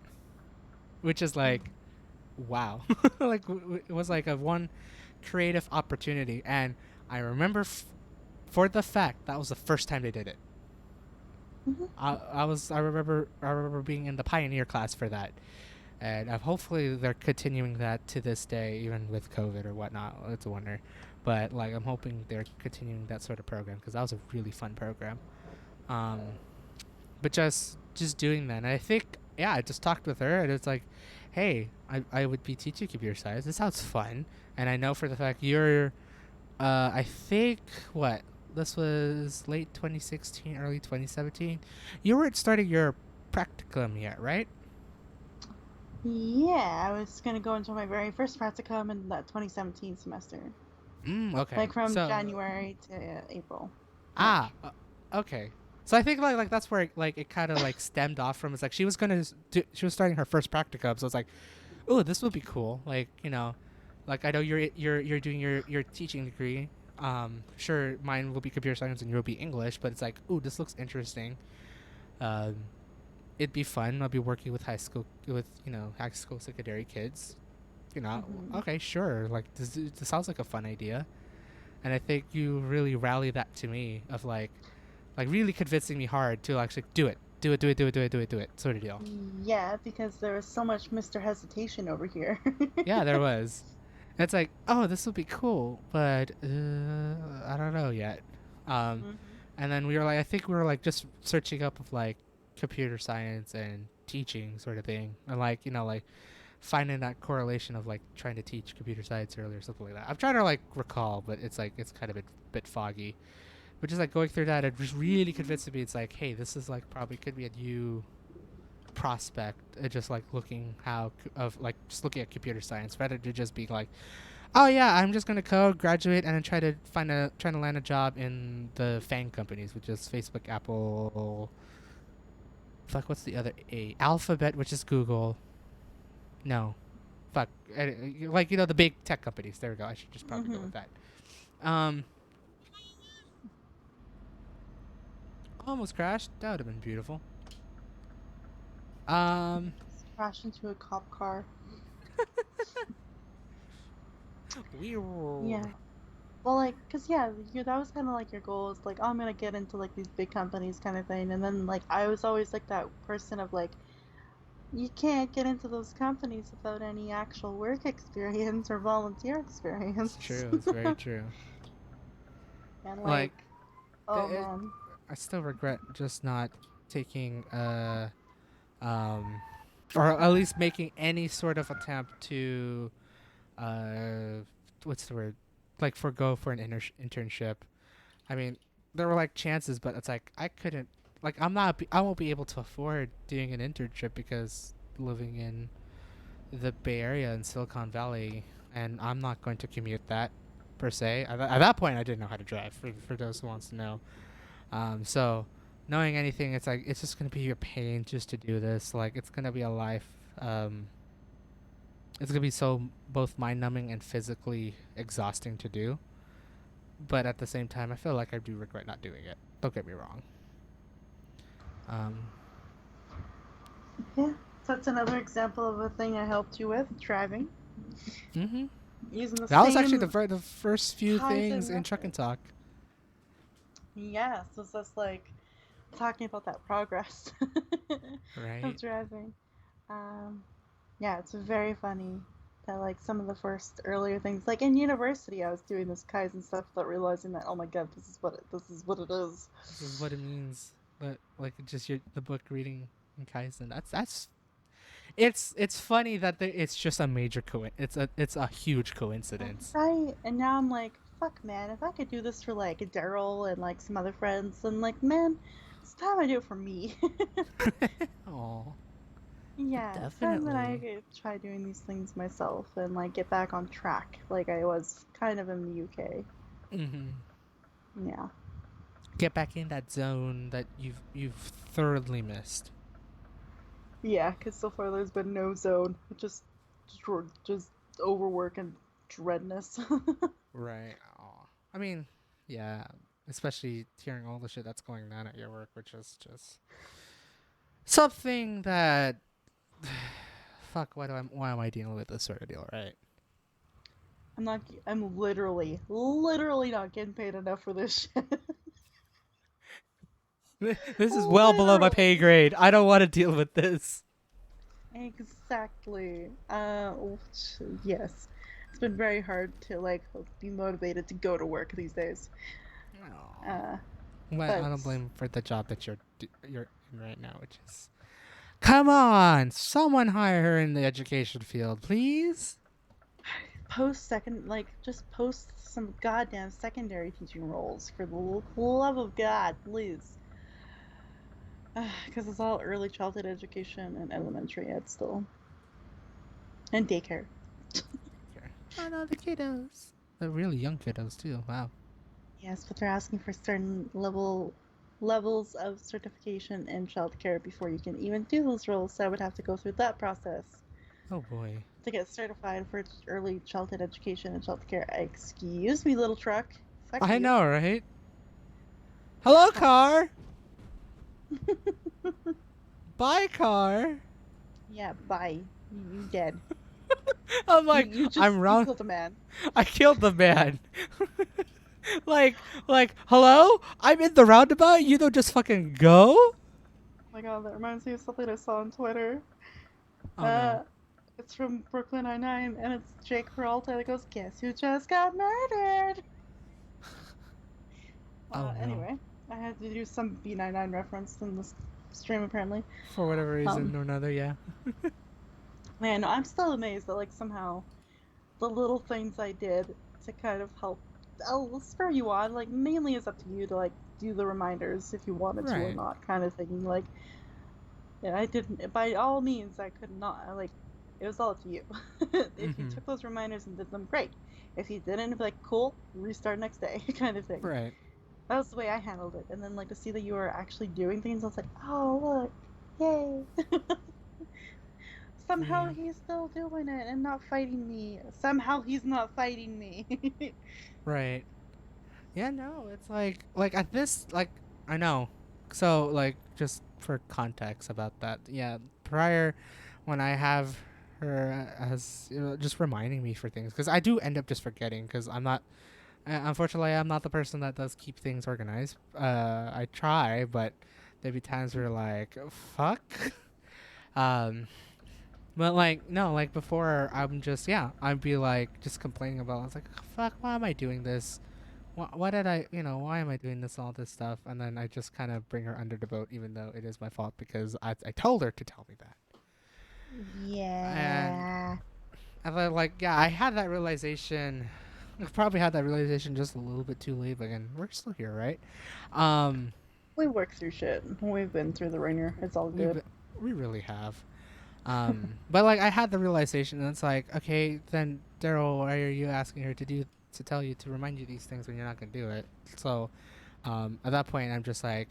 which is like, wow. Like it was like a one creative opportunity, and I remember for the fact that was the first time they did it. I remember being in the pioneer class for that, and hopefully they're continuing that to this day, even with COVID or whatnot. It's a wonder, but like I'm hoping they're continuing that sort of program, because that was a really fun program. Um, but just doing that, and I think I just talked with her, and it's like, hey, I would be teaching computer science. This sounds fun, and I know for the fact you're, I think what this was late 2016, early 2017. You weren't starting your practicum yet, right? Yeah, I was gonna go into my very first practicum in that 2017 semester, Okay. like from So, January to April, ah, March. okay. So I think like that's where like it kind of like stemmed off from. It's like she was she was starting her first practicum, so it's like, oh, this would be cool. Like, like I know you're doing your teaching degree. Sure, mine will be computer science and you'll be English, but it's like, oh, this looks interesting. Um, it'd be fun. I'll be working with high school secondary kids. Hmm. Okay, sure. Like this sounds like a fun idea, and I think you really rally that to me of like really convincing me hard to actually do it, sort of deal. Yeah, because there was so much Mr. Hesitation over here. Yeah, there was. And it's like, oh, this would be cool, but I don't know yet. Um, Hmm. and then we were like, I think we were like just searching up of like computer science and teaching sort of thing, and like like finding that correlation of like trying to teach computer science early or something like that. I'm trying to like recall, but it's like it's kind of a bit foggy. But just like going through that, it was really convincing me. It's like, hey, this is like probably could be a new prospect. Just like looking how of like just looking at computer science rather than just being like, oh yeah, I'm just gonna code, graduate, and then trying to land a job in the FANG companies, which is Facebook, Apple. Fuck, what's the other A? Alphabet, which is Google. No, fuck, like the big tech companies. There we go. I should just probably go Hmm. with that. Um, almost crashed. That would have been beautiful. Um, Crash into a cop car. we. Yeah. Well, like, cause yeah, that was kind of like your goals. Like, oh, I'm gonna get into like these big companies, kind of thing. And then like I was always like that person of like, you can't get into those companies without any actual work experience or volunteer It's experience. true. It's very true. And Like, like, oh it, man. I still regret just not taking um, or at least making any sort of attempt to uh, what's the word? Like forgo for an internship. I mean, there were like chances, but it's like I couldn't. Like I won't be able to afford doing an internship because living in the Bay Area in Silicon Valley, and I'm not going to commute that per se. At that point, I didn't know how to drive. For those who wants to know, so knowing anything, it's like it's just gonna be a pain just to do this. Like it's gonna be a life. It's gonna be so both mind numbing and physically exhausting to do. But at the same time, I feel like I do regret not doing it. Don't get me wrong. Um, Yeah. So that's another example of a thing I helped you with, driving. mm-hmm. Using the That was actually same the first few Kaizen things in Truck method. and Talk, Yeah, so it's just like talking about that progress of right? driving. Um, yeah, it's very funny that like some of the first earlier things, like in university, I was doing this Kaizen stuff without realizing that, oh my god, this is what it is. This is what it means. But like just the book reading in Kaizen. That's it's funny that it's just a major it's a huge coincidence. Right, and now I'm like, fuck, man, if I could do this for like Daryl and like some other friends, then like, man, it's time I do it for me. Oh, Yeah, it's time that I definitely. could try doing these things myself and like get back on track, like I was kind of in the UK. Mm-hmm. Yeah. Get back in that zone that you've thoroughly missed. Yeah, because so far there's been no zone, just overwork and dreadness. Right. Oh, I mean, yeah. Especially hearing all the shit that's going on at your work, which is just something that fuck. Why am I dealing with this sort of deal, right? I'm literally not getting paid enough for this shit. This is well below my pay Literally. grade. I don't want to deal with this. Exactly. Yes. It's been very hard to like be motivated to go to work these days. Aw. Uh, Well, but I don't blame for the job that you're in right now, which is come on, someone hire her in the education field, please. just post some goddamn secondary teaching roles for the love of God, please. Because it's all early childhood education and elementary ed still, and daycare. Okay. Oh no, the kiddos. The really young kiddos too. Wow. Yes, but they're asking for certain levels of certification in childcare before you can even do those roles. So I would have to go through that process Oh boy. to get certified for early childhood education and childcare. Excuse me, little truck. Fuck I you. know, right? Hello, car. Bye, car. Yeah, bye. You dead. I'm like, You killed a man. I killed the man. like, hello? I'm in the roundabout. You don't just fucking go. Oh my god, that reminds me of something I saw on Twitter. Oh no. Uh, it's from Brooklyn Nine-Nine, and it's Jake Peralta that goes, "Guess who just got murdered?" Oh no. Anyway, I had to do some B99 reference in this stream apparently. For whatever Um, reason or another, yeah. Man, I'm still amazed that like somehow the little things I did to kind of help. I'll spur you on. Like mainly it's up to you to like do the reminders if you wanted to or Right. not, kind of thing. Like, yeah, I didn't. By all means, I could not. Like, it was all up to you. If you Mm-hmm. took those reminders and did them, great. If you didn't, it'd be like, cool, restart next day, kind of thing. Right. That was the way I handled it. And then like to see that you were actually doing things, I was like, oh look, yay! Somehow Yeah. he's still doing it and not fighting me. Somehow he's not fighting me. Right. Yeah, no, it's like at this like I know. So like just for context about that. Yeah, prior when I have her as just reminding me for things cuz I do end up just forgetting cuz I'm not unfortunately I'm not the person that does keep things organized. I try, but there'd be times where like fuck. um but like no, like before I'm just yeah, I'd be like just complaining about it. I was like fuck, why am I doing this? Why did I, why am I doing this, all this stuff? And then I just kind of bring her under the boat, even though it is my fault because I told her to tell me that. And, Yeah. and then, like, yeah, I had that realization. I probably had that realization just a little bit too late, but again, we're still here, right? Um, We work through shit. We've been through the ringer. It's all good. we really have. But like I had the realization, and it's like, okay, then Daryl, why are you asking her to tell you to remind you these things when you're not gonna do it? So at that point, I'm just like,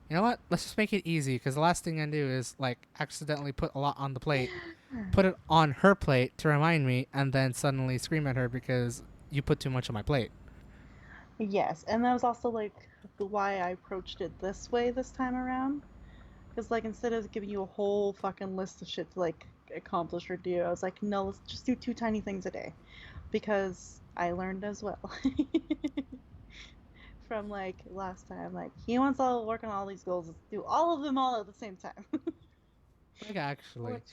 you know what? Let's just make it easy because the last thing I do is like accidentally put a lot on the plate, put it on her plate to remind me, and then suddenly scream at her because you put too much on my plate. Yes, and that was also like why I approached it this way this time around. Because like instead of giving you a whole fucking list of shit to like accomplish or do, I was like, no, let's just do two tiny things a day. Because I learned as well from like last time. Like he wants all work on all these goals, let's do all of them all at the same time, Like actually, which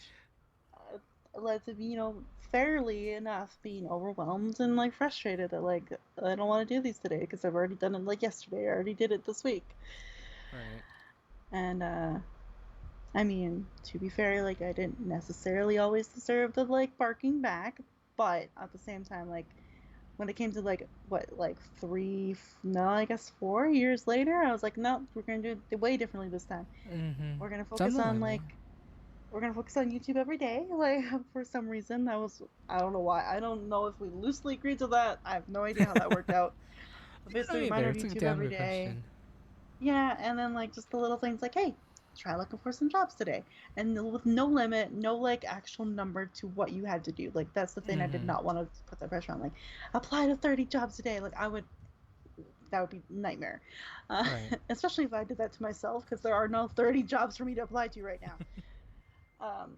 led to fairly enough being overwhelmed and like frustrated that like I don't want to do these today because I've already done it like yesterday. I already did it this week, right? and I mean, to be fair, like I didn't necessarily always deserve the like barking back, but at the same time, like when it came to like what like no, I guess 4 years later, I was like, no, we're gonna do it way differently this time. Mm-hmm. We're gonna focus Something on like that. like we're gonna focus on YouTube every day. Like for some reason, that was I don't know why. I don't know if we loosely agreed to that. I have no idea how that worked out. But I don't basically, either. reminder of It's a YouTube damn every good day. question. Yeah, and then like just the little things like, hey, try looking for some jobs today, and with no limit, no like actual number to what you had to do. Like that's the thing I did Mm-hmm. not want to put that pressure on. Like apply to 30 jobs a day. Like that would be a nightmare, Right. especially if I did that to myself because there are no 30 jobs for me to apply to right now. Um,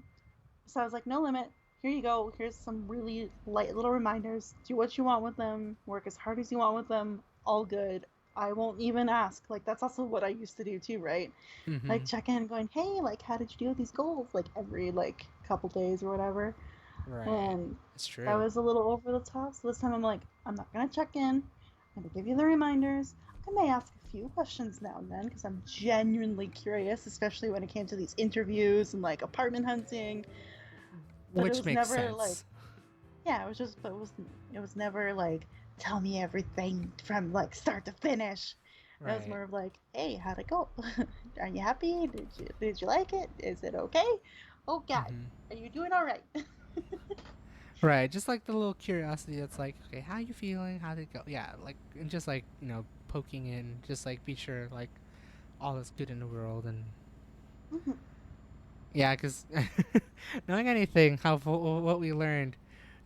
so I was like, no limit. Here you go. Here's some really light little reminders. Do what you want with them. Work as hard as you want with them. All good. I won't even ask. Like that's also what I used to do too, right? Mm-hmm. Like check in, going, hey, like how did you do with these goals? Like every like couple days or whatever. Right. And It's that true. was a little over the top. So this time I'm like, I'm not gonna check in. I'm gonna give you the reminders. I may ask a few questions now and then because I'm genuinely curious, especially when it came to these interviews and like apartment hunting. But it Which was makes never like sense. Yeah, it was just, but it was never like, tell me everything from like start to finish. It was Right. more of like, hey, how'd it go? Are you happy? Did you like it? Is it okay? Oh God, Hmm. are you doing all right? Right. Just like the little curiosity that's like, okay, how you feeling? How did it go? Yeah. Like, and just like, poking in, just like be sure like all is good in the world. And Mhm. yeah, because knowing anything, what we learned,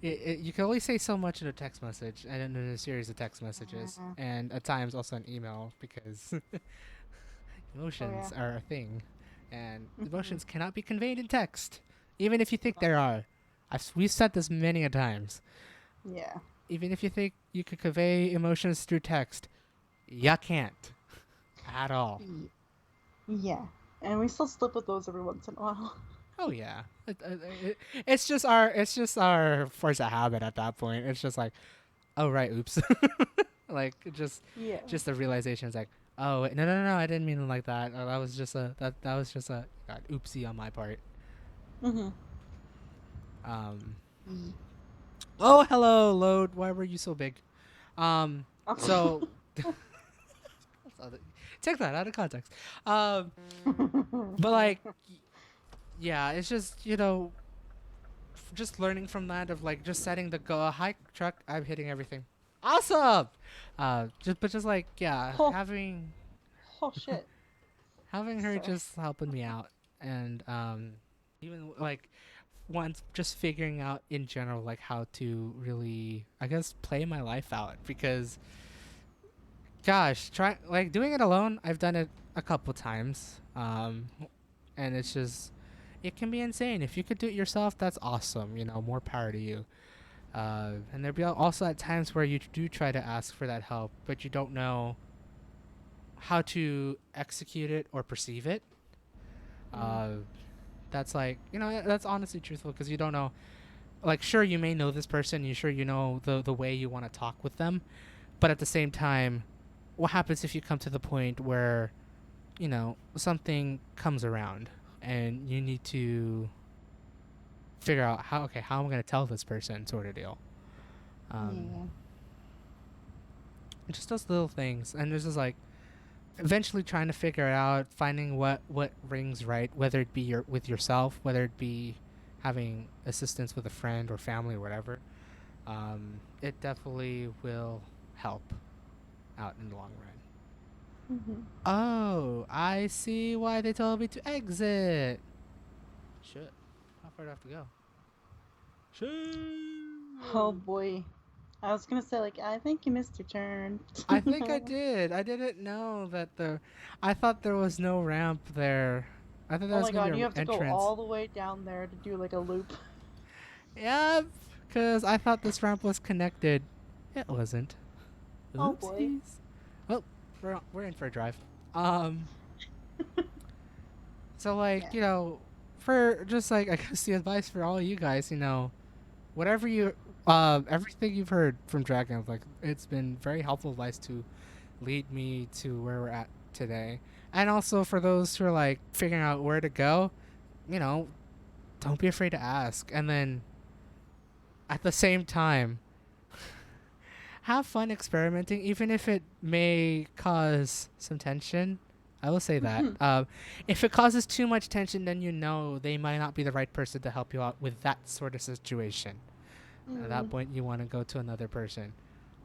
you can only say so much in a text message and in a series of text messages, and at times also an email because Oh yeah. emotions are a thing, and Hmm. emotions cannot be conveyed in text, even if you think there are. We've said this many a times. Yeah. Even if you think you could convey emotions through text, you can't at all. Yeah. And we still slip with those every once in a while. Oh yeah, it's just our force of habit at that point. It's just like, oh right, oops. Like Yeah. just the realization is like, oh wait, no, I didn't mean it like that. That was just that was just a God, oopsie on my part. Hmm. Um. Oh hello, load. Why were you so big? Um. So take that out of context. Um. But like, yeah, it's just just learning from that of like just setting the go. Hi truck, I'm hitting everything. Awesome. Just like yeah, Oh, oh shit. having her Sorry. just helping me out, and even like once just figuring out in general like how to really I guess play my life out because gosh try like doing it alone I've done it a couple times and it's just it can be insane if you could do it yourself that's awesome more power to you and there'll be also at times where you do try to ask for that help but you don't know how to execute it or perceive it Mm. uh, that's like that's honestly truthful because you don't know like sure you may know this person you sure you know the way you want to talk with them but at the same time what happens if you come to the point where something comes around and you need to figure out how I'm going to tell this person sort of deal um Yeah. just those little things and there's just like eventually trying to figure out finding what rings right whether it be with yourself whether it be having assistance with a friend or family or whatever it definitely will help out in the long run. Hmm. Oh, I see why they told me to exit. Shit. How far do I have to go? Oh Shit. boy. I was gonna say like I think you missed your turn. I think I did. I didn't know that I thought there was no ramp there. I thought there Oh was my gonna be god, an you have to go entrance. all the way down there to do like a loop. Yep. Because I thought this ramp was connected. It wasn't. Oh boy. Oopsies. Well, we're in for a drive. Um. So like Yeah. for just like I guess the advice for all you guys, whatever you everything you've heard from Dragon, like it's been very helpful advice to lead me to where we're at today. And also for those who are like figuring out where to go, you know, don't be afraid to ask. And then at the same time, have fun experimenting, even if it may cause some tension. I will say that. Hmm. If it causes too much tension, then they might not be the right person to help you out with that sort of situation. At that Mm. point, you want to go to another person.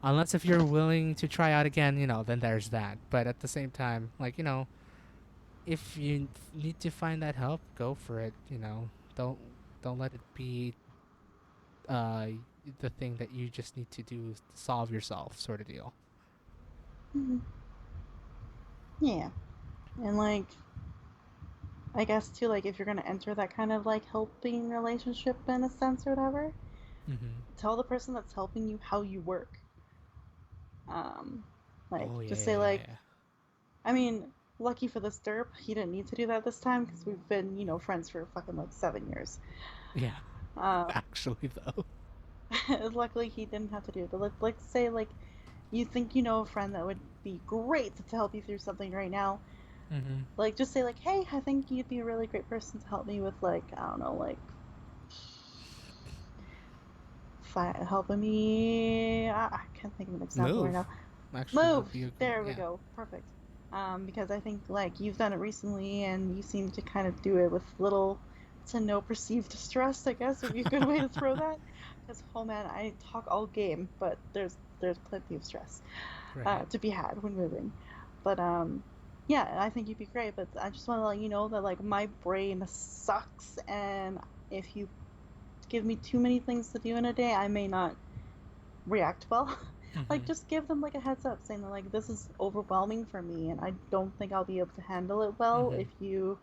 Unless if you're willing to try out again, then there's that. But at the same time, like, if you need to find that help, go for it. Don't don't let it be uh the thing that you just need to do to solve yourself, sort of deal. Mhm. Yeah. And like I guess too, like if you're gonna enter that kind of like helping relationship in a sense or whatever, Mm-hmm. tell the person that's helping you how you work. Um, like Oh yeah, just yeah, say yeah, like, yeah. I mean, lucky for this derp, he didn't need to do that this time because we've been friends for fucking like 7 years. Yeah. Um, Actually, though. luckily he didn't have to do it. But let's say like you think you know a friend that would be great to help you through something right now. Mm-hmm. Like just say like, hey, I think you'd be a really great person to help me with like I don't know like helping me. I can't think of an example right Move now. actually Move. would be a good, There we yeah. go. Perfect. Because I think like you've done it recently, and you seem to kind of do it with little to no perceived distress. I guess would be a good way to throw that. Because oh man, I talk all game, but there's plenty of stress Right. to be had when moving. But yeah, I think you'd be great. But I just want to let you know that like my brain sucks, and if you give me too many things to do in a day, I may not react well. Like Mm-hmm. just give them like a heads up saying that like this is overwhelming for me and I don't think I'll be able to handle it well Mm-hmm. if you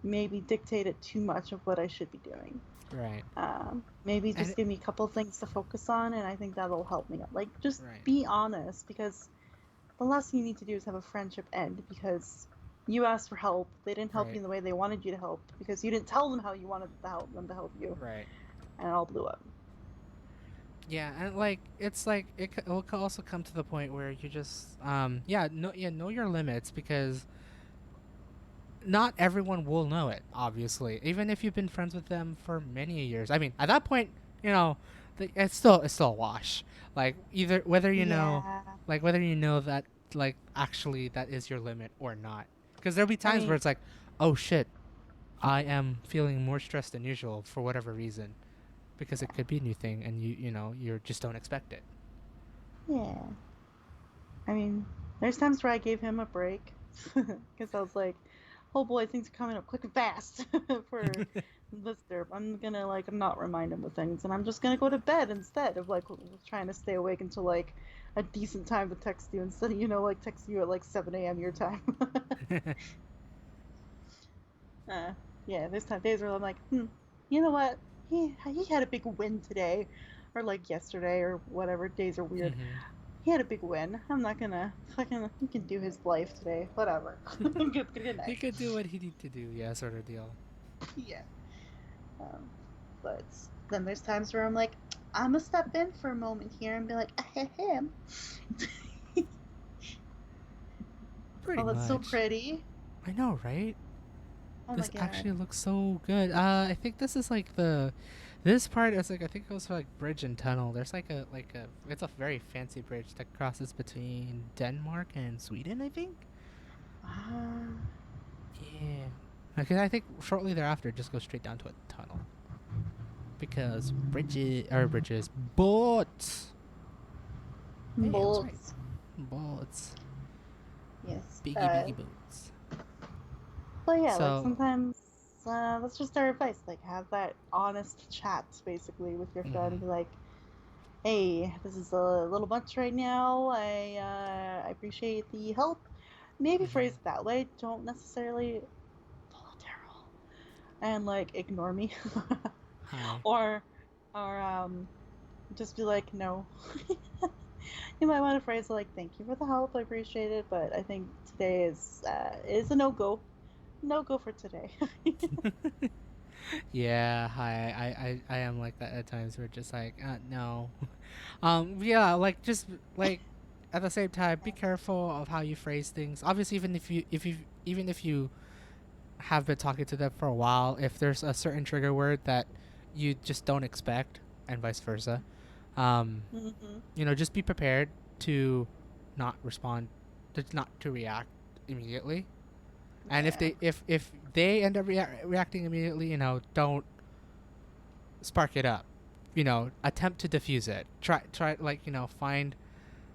maybe dictate it too much of what I should be doing. Right. Maybe And just give me a couple things to focus on and I think that'll help me out. Like just right. be honest because the last thing you need to do is have a friendship end because you asked for help. They didn't help you Right. in the way they wanted you to help because you didn't tell them how you wanted to help them to help you Right. and it all blew up. Yeah, and like it's like it will also come to the point where you just know your limits because not everyone will know it, obviously. Even if you've been friends with them for many years. I mean, at that point, you know, it's still a wash. Like either whether you know, Yeah. like whether you know that like actually that is your limit or not. Because there'll be I times where mean, it's like, oh shit, I am feeling more stressed than usual for whatever reason because it yeah. could be a new thing and you just don't expect it. Yeah. I mean, there's times where I gave him a break because I was like, "Oh boy, things are coming up quick and fast for this derp. I'm gonna like not remind him of things, and I'm just gonna go to bed instead of like trying to stay awake until like a decent time to text you instead of like text you at like 7 a.m. your time." uh, yeah, there's days where I'm like, you know what? He had a big win today, or like yesterday, or whatever. Days are weird. Mhm. He had a big win. I'm not gonna fucking. He can do his life today. Whatever. Good He night. could do what he need to do, yeah, sort of deal. Yeah. Um, but then there's times where I'm like, I'm gonna step in for a moment here and be like, ahem. Pretty Oh, that's so much. pretty. I know, right? Oh my This god. actually looks so good. I think this is like this part is like I think it goes for like bridge and tunnel. There's like a it's a very fancy bridge that crosses between Denmark and Sweden, I think. Ah, Yeah. Because I think shortly thereafter it just goes straight down to a tunnel. Because bridges boats. Hey, I was right. bolts. Boats. Yes. Biggie biggie boats. But yeah, like So, sometimes that's just our advice. Like have that honest chat basically with your friend. mhm. Be like, hey, this is a little much right now. I appreciate the help. Maybe phrase Mhm. it that way. Don't necessarily pull a Daryl and like ignore me, Hi. or just be like no. You might want to phrase it like thank you for the help. I appreciate it, but I think today is a no go. No go for today. Yeah, hi. I am like that at times. We're just like, no. Yeah, like just like at the same time, be careful of how you phrase things. Obviously, even if you have been talking to them for a while, if there's a certain trigger word that you just don't expect, and vice versa, um, Hmm. just be prepared to not respond, not to react immediately. And Yeah. if they end up reacting immediately, don't spark it up. Attempt to diffuse it. Try like find.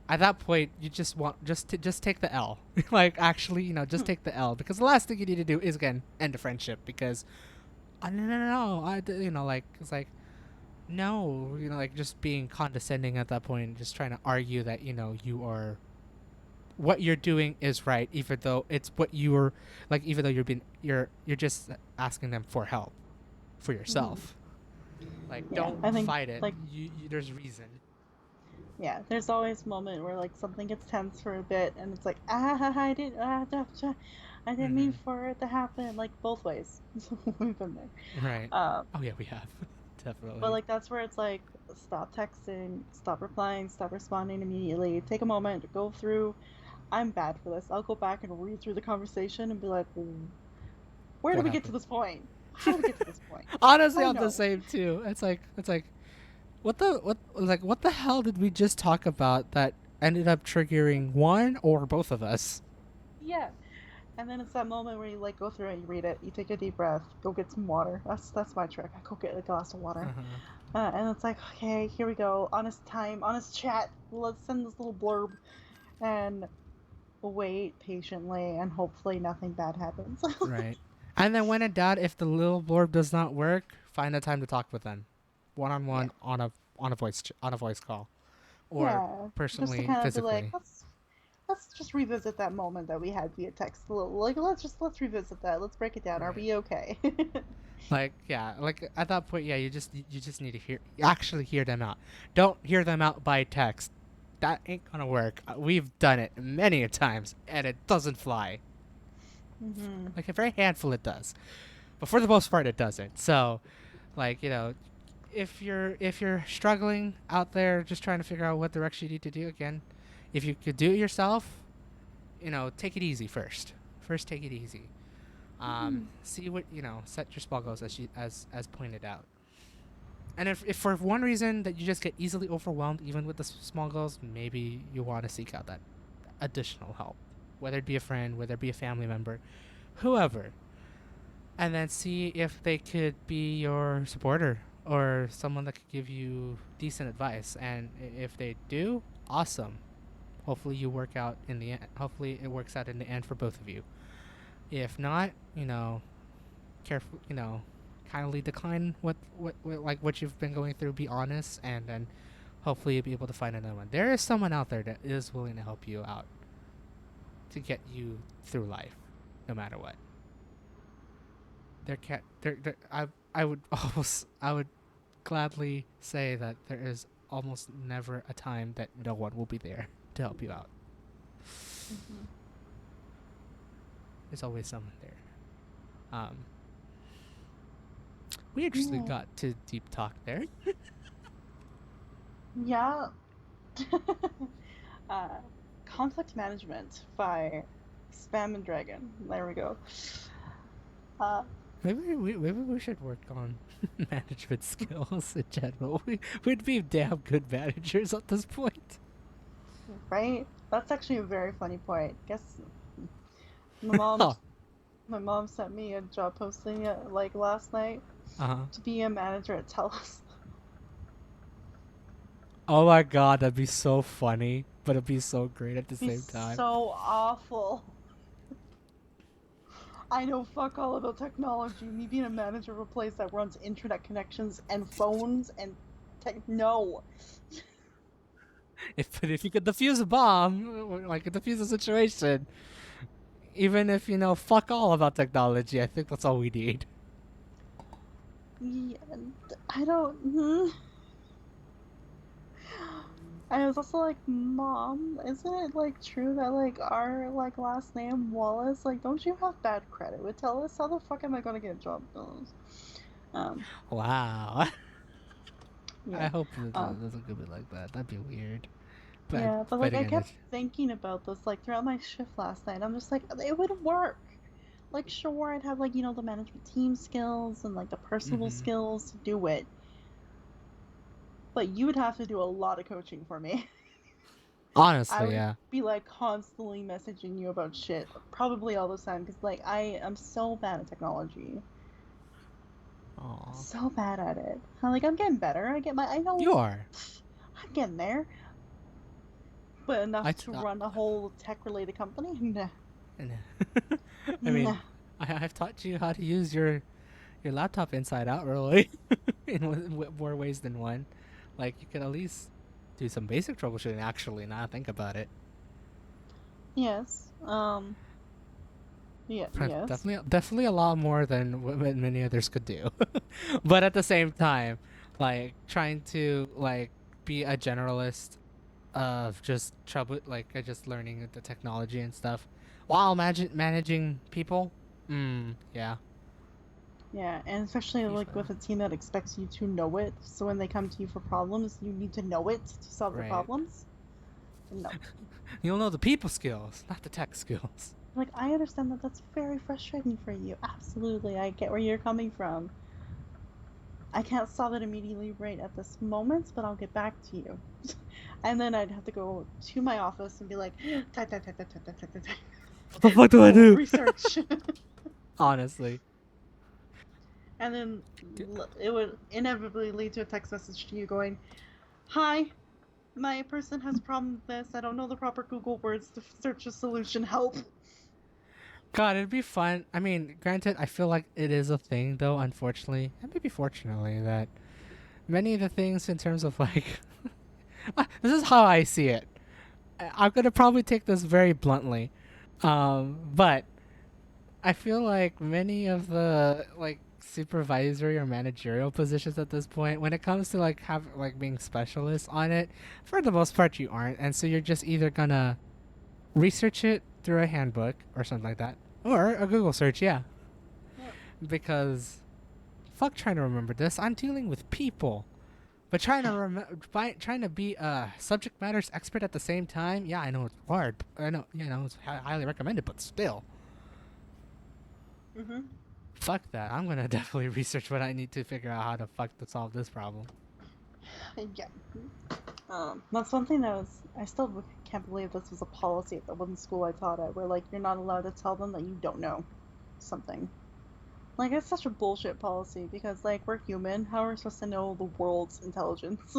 At that point, you just want just take the L. Like actually, just take the L because the last thing you need to do is again end a friendship because no, like it's like no, like just being condescending at that point, just trying to argue that you are what you're doing is right, even though it's what you're like, even though you're just asking them for help for Hmm. yourself. Like, Yeah. don't I think fight it. like There's reason. yeah, there's always a moment where like something gets tense for a bit, and it's like I didn't mean Mm-hmm. for it to happen. Like both ways, we've been there. Right. Um, Oh yeah, we have but definitely. like that's where it's like stop texting, stop replying, stop responding immediately. Take a moment to go through. I'm bad for this. I'll go back and read through the conversation and be like, where did What we get to happened? this point? How did we get to this point? Honestly, Oh I'm the no. same too. It's like what the hell did we just talk about that ended up triggering one or both of us? Yeah. And then it's that moment where you like go through it, you read it, you take a deep breath, go get some water. That's my trick. I go get a glass of water, Uh-huh. and it's like, okay, here we go, honest time, honest chat. Let's send this little blurb and wait patiently, and hopefully nothing bad happens. Right. And then when in doubt, if the little blurb does not work, find a time to talk with them, one on Yeah, one on a voice call, or yeah, just to personally, kind of be like, physically. let's just revisit that moment that we had via text. Like let's revisit that. Let's break it down. Are Right. we okay? Like yeah, like at that point, yeah, you just need to actually hear them out. Don't hear them out by text. That ain't gonna work. We've done it many a times, and it doesn't fly. Mm-hmm. Like a very handful, it does, but for the most part, it doesn't. So, like if you're struggling out there, just trying to figure out what direction you need to do, again, if you could do it yourself, take it easy first. First, take it easy. See what set your small goals as pointed out. And if for one reason that you just get easily overwhelmed, even with the small goals, maybe you want to seek out that additional help, whether it be a friend, whether it be a family member, whoever, and then see if they could be your supporter or someone that could give you decent advice. And if they do, awesome. Hopefully you work out in the end. Hopefully it works out in the end for both of you. If not, careful, kindly decline what you've been going through. Be honest, and then hopefully you'll be able to find another one. There is someone out there that is willing to help you out to get you through life, no matter what. There can't there I would gladly say that there is almost never a time that no one will be there to help you out. Mm-hmm. There's always someone there. Um, we actually Yeah. got to deep talk there. Yeah. uh, Conflict management by Spam and Dragon. There we go. Uh, Maybe we should work on management skills in general. We'd be damn good managers at this point. right? That's actually a very funny point. Guess my Oh, mom's my mom sent me a job posting like last night uh-huh. to be a manager at TELUS. Oh my god, that'd be so funny, but it'd be so great at the Be same time. so awful. I know fuck all about technology. Me being a manager of a place that runs internet connections and phones and no. If you could defuse a bomb, like defuse a situation, even if fuck all about technology, I think that's all we need. Yeah, I don't. I was also like, Mom, isn't it like true that like our like last name Wallace? Like, don't you have bad credit with TELUS? How the fuck am I gonna get a job with those? Um, Wow. I yeah. hope it Um, doesn't go be like that. That'd be weird. But yeah, but but like I again, kept thinking about this like throughout my shift last night. I'm just like, it would work. Like, sure, I'd have like the management team skills and like the personal mm-hmm. skills to do it, but you would have to do a lot of coaching for me. I Honestly, would yeah. be like constantly messaging you about shit, probably all the time, because like I am so bad at technology, Aw. so bad at it. I'm getting better. I know You are. I'm getting there, but I. enough to run a whole tech related company? Nah, I mean, nah. I've taught you how to use your laptop inside out, really, in more ways than one. Like you could at least do some basic troubleshooting. Actually, now I think about it, Yes. Yeah. Yes. definitely a lot more than what many others could do. But at the same time, like trying to be a generalist of just trouble, like just learning the technology and stuff, while managing people. Yeah, Yeah, and especially be like with fun. a team that expects you to know it, so when they come to you for problems, you need to know it to solve the Right. problems. No. You'll know the people skills, not the tech skills. Like, I understand that that's very frustrating for you. Absolutely, I get where you're coming from. I can't solve it immediately right at this moment, but I'll get back to you. And then I'd have to go to my office and be like, type, type, type, type, type, type, type, type, type. What the fuck do I Go do? research. Honestly. And then it would inevitably lead to a text message to you going, "Hi, my person has a problem with this. I don't know the proper Google words to search a solution. Help." God, it'd be fun. I mean, granted, I feel like it is a thing, though, unfortunately, and maybe fortunately, that many of the things in terms of like, this is how I see it. I'm gonna probably take this very bluntly, but I feel like many of the like supervisory or managerial positions at this point, when it comes to like have like being specialists on it, for the most part you aren't, and so you're just either gonna research it through a handbook or something like that, or a Google search, yeah, Yep. because fuck trying to remember this. I'm dealing with people. But trying to be a subject matters expert at the same time, yeah, I know it's hard. I know, it's highly recommended, but still, Mhm. fuck that. I'm gonna definitely research what I need to figure out how to fuck to solve this problem. Yeah. That's one thing that was. I still can't believe this was a policy at the one school I taught at, where like you're not allowed to tell them that you don't know something. Like it's such a bullshit policy because like we're human. How are we supposed to know the world's intelligence?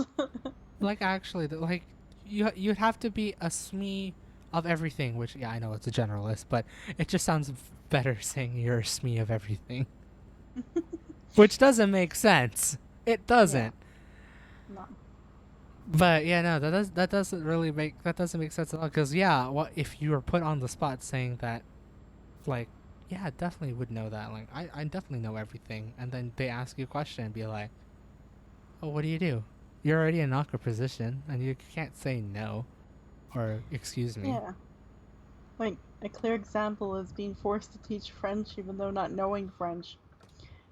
Like actually, like you'd have to be a SME of everything, which yeah, I know it's a generalist, but it just sounds better saying you're a SME of everything, which doesn't make sense. It Yeah. doesn't. No. But yeah, no, that doesn't make sense at all. Because yeah, what if you were put on the spot saying that, like, yeah, I definitely would know that. Like, I definitely know everything, and then they ask you a question and be like, oh, what do you do? You're already in an awkward position, and you can't say no or excuse me. Yeah. Like a clear example is being forced to teach French even though not knowing French.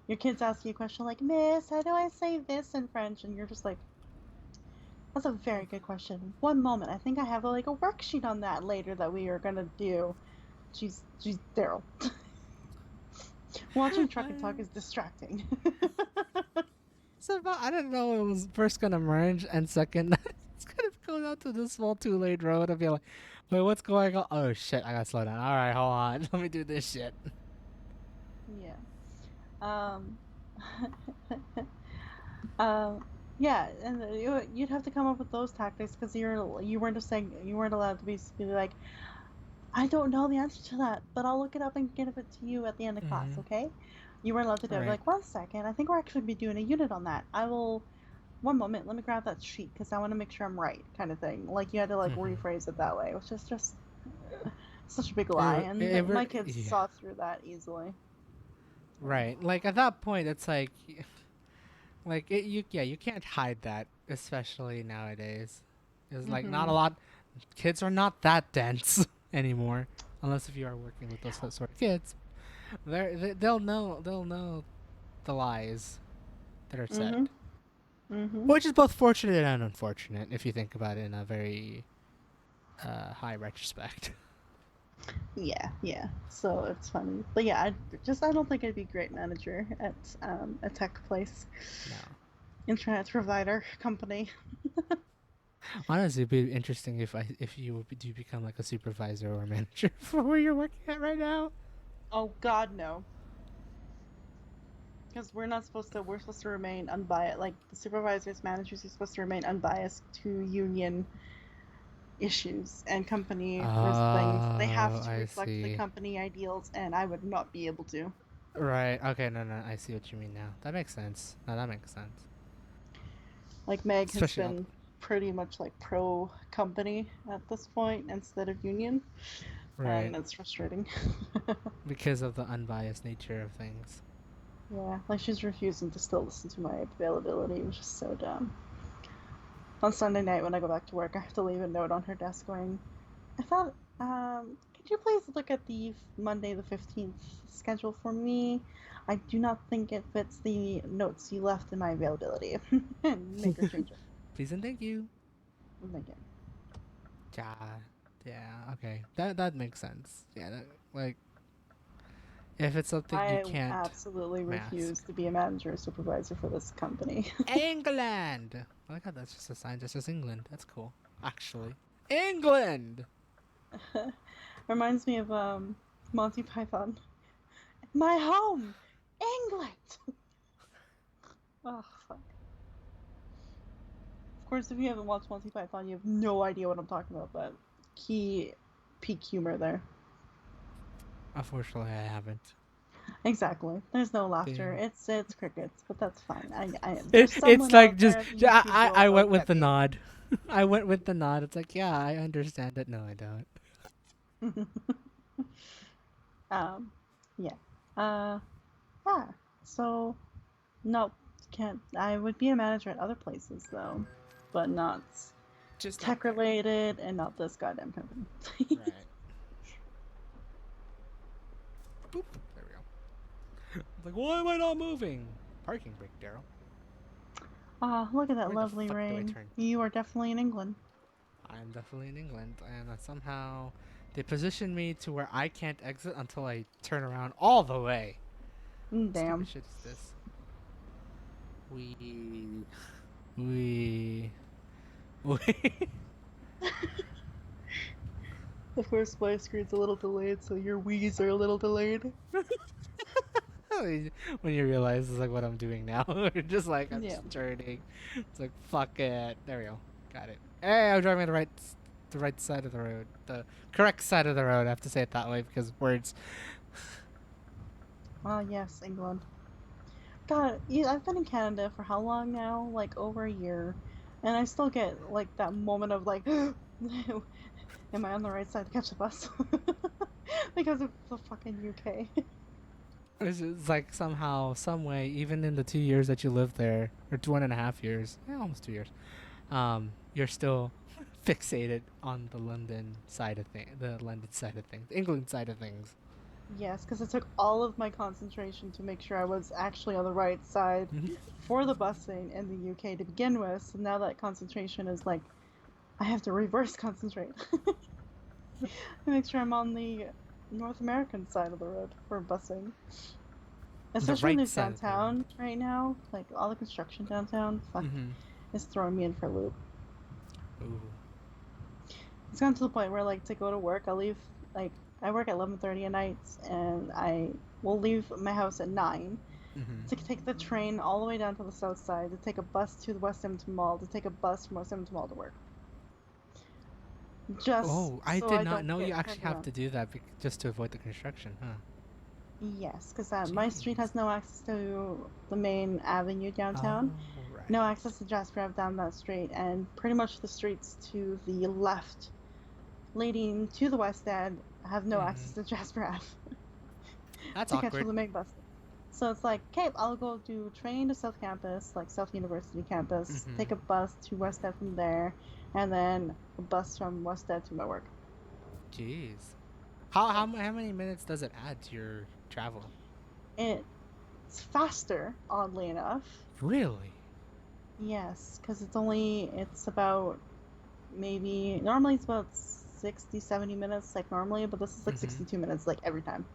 Your kids ask you a question like, "Miss, how do I say this in French?" And you're just like, "That's a very good question. One moment. I think I have like a worksheet on that later that we are gonna do." She's Daryl. Watching Truck and Talk is distracting. So I didn't know it was first gonna merge, and second, it's gonna go down to this small two-lane road and be like, wait, what's going on? Oh shit, I gotta slow down. All right, hold on, let me do this shit. Yeah. Um. um. Yeah, and you'd have to come up with those tactics because you weren't just saying you weren't allowed to be like, "I don't know the answer to that, but I'll look it up and give it to you at the end of class." Mm-hmm. Okay? You weren't allowed to do it. Right. Like, 1 second, I think we're actually be doing a unit on that. I will. One moment, let me grab that sheet because I want to make sure I'm right, kind of thing. Like you had to like Mm-hmm. rephrase it that way, which is just such a big lie, and my kids Yeah. saw through that easily. So. Right. Like at that point, it's like, you can't hide that, especially nowadays. It's like not a Mhm. lot. Kids are not that dense anymore, unless if you are working with those sort of kids. They'll know the lies that are said, Mhm. Mhm. which is both fortunate and unfortunate if you think about it in a very high retrospect. Yeah, yeah. So it's funny, but yeah, I don't think I'd be a great manager at a tech place, No, internet provider company. honestly, it'd be interesting if you do become like a supervisor or a manager for where you're working at right now. Oh God, no. Because we're supposed to remain unbiased. Like the supervisors, managers are supposed to remain unbiased to union issues and company things. They have Oh, to I reflect the see. company ideals, and I would not be able to. Right. Okay. No. No. I see what you mean now. That makes sense. No, that makes sense. Like Meg has Especially all been pretty much like pro company at this point instead of union, right and it's frustrating. because of the unbiased nature of things. Yeah, like she's refusing to still listen to my availability, which is so dumb. On Sunday night when I go back to work, I have to leave a note on her desk going, "I thought, could you please look at the Monday the 15th schedule for me? I do not think it fits the notes you left in my availability." And make her change it. Please and thank you. I'm thinking, Yeah. Yeah. Okay. That makes sense. Yeah. That, like If it's something you I can't absolutely mask. refuse to be a manager or supervisor for this company. England! I like how that's just a sign that says England. That's cool. Actually. England! Reminds me of Monty Python. My home, England. Oh fuck. Of course, if you haven't watched Monty Python, you have no idea what I'm talking about. But key peak humor there. Unfortunately, I haven't. Exactly. There's no laughter. Dang. It's crickets, but that's fine. There's It's someone like out just, there that YouTube I world that'll went with get the me. nod. I went with the nod. It's like, yeah, I understand it. No, I don't. um, yeah. Uh, yeah. So no, can't. I would be a manager at other places though, but not Just not tech there. related and not this goddamn company. Right. Boop. There we go. It's like, why am I not moving? Parking brake, Daryl. Ah, look at that Where the lovely fuck do I rain. turn? You are definitely in England. I'm definitely in England, and somehow they position me to where I can't exit until I turn around all the way. What stupid Damn. shit is this? We, we, we. Of course, my screen's a little delayed, so your wheeze are a little delayed. When you realize it's like what I'm doing now, you're just like I'm Yeah. just turning. It's like fuck it. There we go. Got it. Hey, I'm driving the right side of the road, the correct side of the road. I have to say it that way because words. Ah, yes, England. God, I've been in Canada for how long now? Like over a year, and I still get like that moment of like, am I on the right side to catch the bus? Because of the fucking UK. It's like somehow, some way, even in the 2 years that you lived there, or 1.5 years, almost 2 years, you're still fixated on the London side of things, England side of things. Yes, because it took all of my concentration to make sure I was actually on the right side Mhm. for the busing in the UK to begin with. So now that concentration is like, I have to reverse concentrate to make sure I'm on the North American side of the road for busing. The Especially when right there's side of the road. downtown right now, like all the construction downtown, fuck, Mm-hmm. it's throwing me in for a loop. Ooh. It's gotten to the point where like to go to work, I'll leave like I work at 11:30 at night, and I will leave my house at 9 Mm-hmm. to take the train all the way down to the south side, to take a bus to the West Edmonton Mall, to take a bus from West Edmonton Mall to work, just Oh, I so did I not don't know you get turned actually have around. to do that just to avoid the construction, huh? Yes, because my street Jeez. has no access to the main avenue Oh, downtown, no right. access to Jasper Ave down that street, and pretty much the streets to the left leading to the West End have no Mm-hmm. access to Jasper Ave That's to catch for awkward. the main bus. So it's like, okay, I'll go do train to South Campus, like South University campus, Mm-hmm. take a bus to West End from there, and then a bus from West End to my work. Jeez. How, Yes. how many minutes does it add to your travel? It's faster, oddly enough. Really? Yes, because it's about maybe, normally it's about 60, 70 minutes, like normally, but this is like Mm-hmm. 62 minutes, like every time.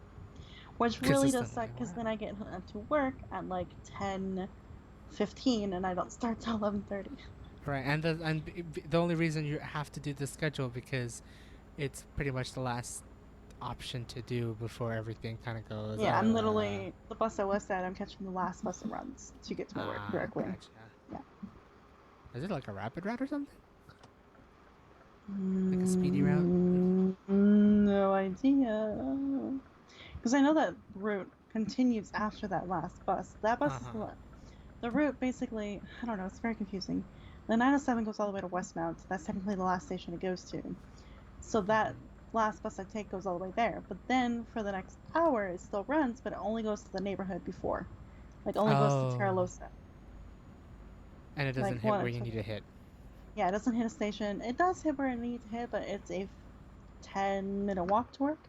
Which really does Consistently. suck because Wow. then I get to work at like 10:15 and I don't start till 11:30. Right, and the only reason you have to do the schedule because it's pretty much the last option to do before everything kind of goes. Yeah, I'm literally the bus at West End. I'm catching the last bus that runs to get to my work directly. Gotcha. Yeah. Is it like a rapid route or something? Like a speedy route? No idea. Because I know that route continues after that last bus. That bus Uh is huh. the route basically. I don't know. It's very confusing. The 907 goes all the way to Westmount. That's technically the last station it goes to. So that Mm-hmm. last bus I take goes all the way there. But then for the next hour, it still runs, but it only goes to the neighborhood before. Like, only goes to Oh, Terralosa. and it Like, doesn't hit where one. you need to hit. Yeah, it doesn't hit a station. It does hit where it needs to hit, but it's a 10-minute walk to work.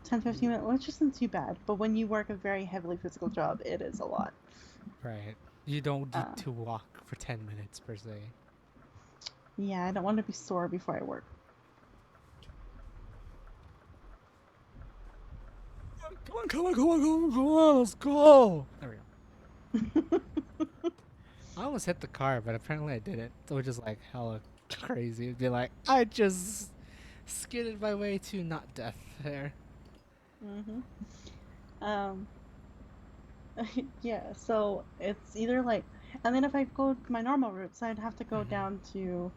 10, 15 minutes, which isn't too bad. But when you work a very heavily physical job, it is a lot. Right. You don't need Uh, to walk for 10 minutes per se. yeah, I don't want to be sore before I work. come on, let's go. There we go. I almost hit the car, but apparently I didn't. So which is like hella crazy. It'd be like, I just skidded my way to not death there. Mhm. Um. Yeah. So it's either like, and then if I go my normal routes, I'd have to go down to,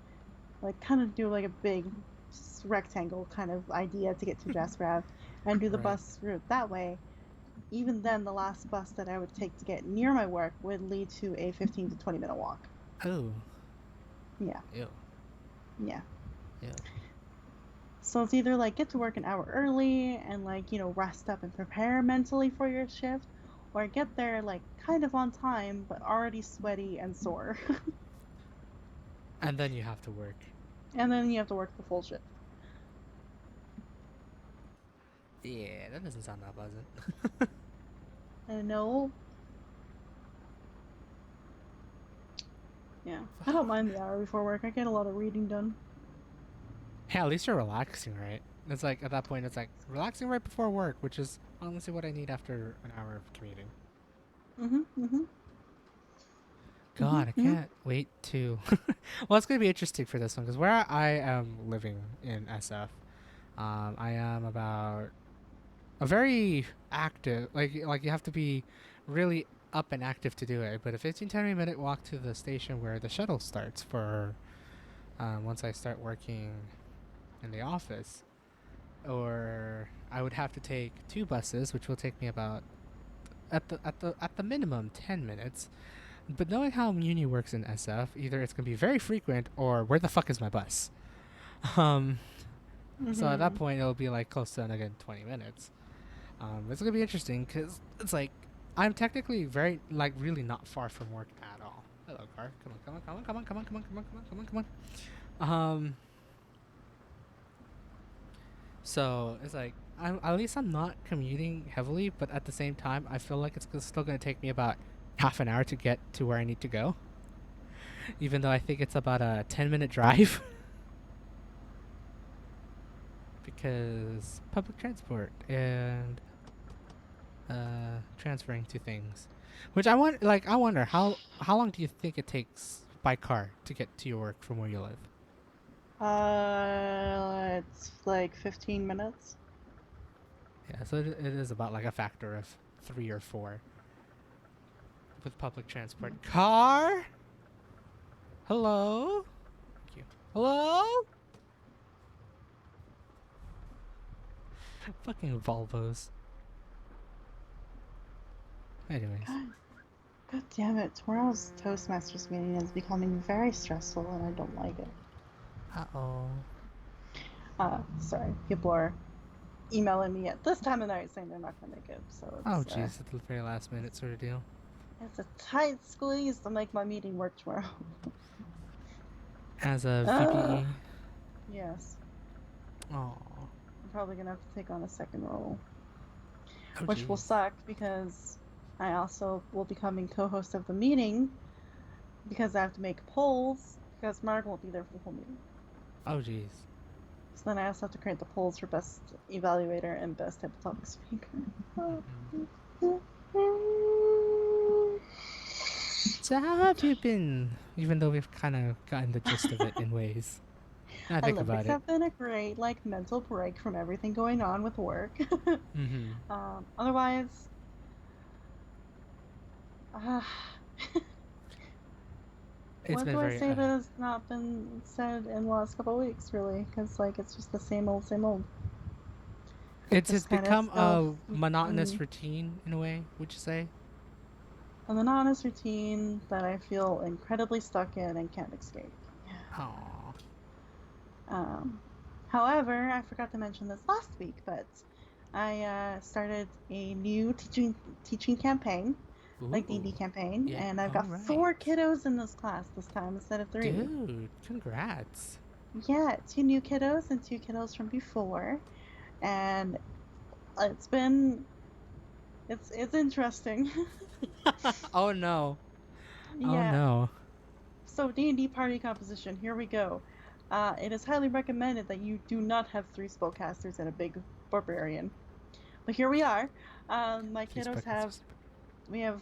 like, kind of do like a big rectangle kind of idea to get to Jasper and do the Right. bus route that way. Even then, the last bus that I would take to get near my work would lead to a 15 to 20-minute walk. Oh. Yeah. Ew. Yeah. Ew. So it's either like get to work an hour early and, like, rest up and prepare mentally for your shift, or get there like kind of on time but already sweaty and sore. And then you have to work. And then you have to work the full shift. Yeah, that doesn't sound that pleasant. I know. Yeah. I don't mind the hour before work. I get a lot of reading done. Hey, at least you're relaxing, right? It's like at that point, it's like relaxing right before work, which is honestly what I need after an hour of commuting. Mhm. Mhm. Mhm. God, I Mhm. can't wait to. Well, it's gonna be interesting for this one because where I am living in SF, I am about a very active. Like you have to be really up and active to do it. But a 15-20 minute walk to the station where the shuttle starts for once I start working in the office, or I would have to take two buses, which will take me about at the minimum 10 minutes. But knowing how uni works in SF, either it's gonna be very frequent or where the fuck is my bus? Um, so at that Mhm. point it'll be like close to again 20 minutes. It's gonna be interesting because it's like I'm technically very like really not far from work at all. Hello, car. Come on, come on, come on, come on, come on, come on, come on, come on, come on, come on. So it's like I'm at least I'm not commuting heavily, but at the same time I feel like it's still gonna take me about half an hour to get to where I need to go, even though I think it's about a 10-minute drive. Because public transport and transferring to things, which I wonder how long do you think it takes by car to get to your work from where you live? It's like 15 minutes. Yeah, so it is about like a factor of 3 or 4 with public transport. Car, hello, thank you. Hello, fucking Volvos. Anyways, God, God damn it. Tomorrow's Toastmasters meeting is becoming very stressful and I don't like it. oh, Sorry. People are emailing me at this time of night saying they're not going to make it. So oh, jeez, at the very last minute sort of deal. it's a tight squeeze to make my meeting work tomorrow. As a uh, VPE, yes. oh, I'm probably going to have to take on a second role, oh, which will jeez, suck because I also will be becoming co-host of the meeting because I have to make polls because Mark won't be there for the whole meeting. oh, jeez. So then I also have to create the polls for best evaluator and best type of topic speaker. So how have you been? Even though we've kind of gotten the gist of it in ways. Now I think about Olympics it. have been a great mental break from everything going on with work. Mm-hmm. Otherwise, uh, It's what been do I very. say that has not been said in the last couple of weeks? Really, because it's just the same old, same old. It's Just kind of become still a monotonous in routine in a way. Would you say? a monotonous routine that I feel incredibly stuck in and can't escape. Oh. Um, However, I forgot to mention this last week, but I started a new teaching campaign, like D&D Ooh. campaign, Yeah. and I've All got right. 4 kiddos in this class this time instead of 3. Dude, congrats. Yeah, 2 new kiddos and 2 kiddos from before, and it's been it's interesting. Oh no. Oh Yeah. no. So D&D party composition. Here we go. It is highly recommended that you do not have 3 spellcasters and a big barbarian. But here we are. My kiddos Facebook and have, social. we have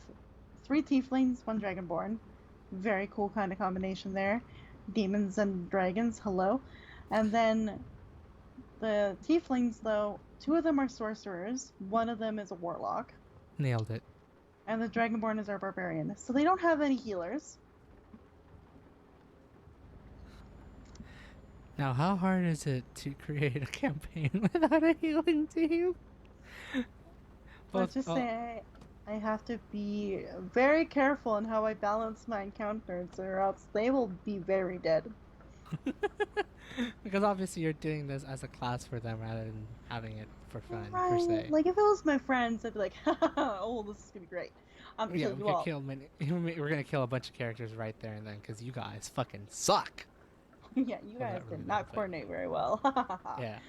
3 tieflings, 1 dragonborn. Very cool kind of combination there. Demons and dragons, hello. And then the tieflings, though, 2 of them are sorcerers, 1 of them is a warlock, Nailed it. and the dragonborn is our barbarian. So they don't have any healers. Now, how hard is it to create a campaign without a healing team? Let's Both. just Oh, say I have to be very careful in how I balance my encounters, or else they will be very dead. because obviously you're doing this as a class for them rather than having it for fun per Right. se. Like if it was my friends, I'd be like, oh, this is gonna be great. I'm gonna Yeah, kill we you could all. kill many. We're gonna kill a bunch of characters right there and then because you guys fucking suck. Yeah, you Well, guys not really did though, not but coordinate very well. yeah.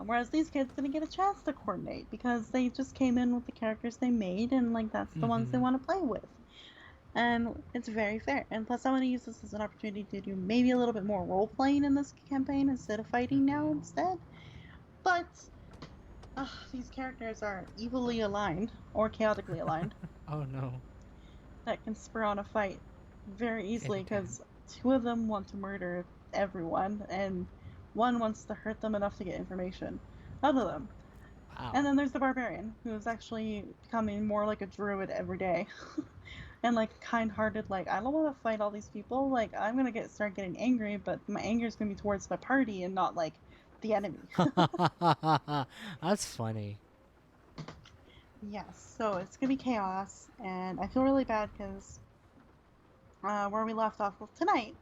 Whereas these kids didn't get a chance to coordinate because they just came in with the characters they made and like that's the ones they Mm-hmm. want to play with. And it's very fair. And plus, I want to use this as an opportunity to do maybe a little bit more role playing in this campaign instead of fighting now Mm-hmm. instead. But these characters are evilly aligned or chaotically aligned Oh no, that can spur on a fight very easily anytime. because 2 of them want to murder everyone and 1 wants to hurt them enough to get information out of them. And Wow. then there's the barbarian, who is actually becoming more like a druid every day. And like kind-hearted, like I don't want to fight all these people. Like I'm gonna start getting angry, but my anger is gonna be towards my party and not like the enemy. That's funny. Yes, so it's gonna be chaos, and I feel really bad because where we left off with tonight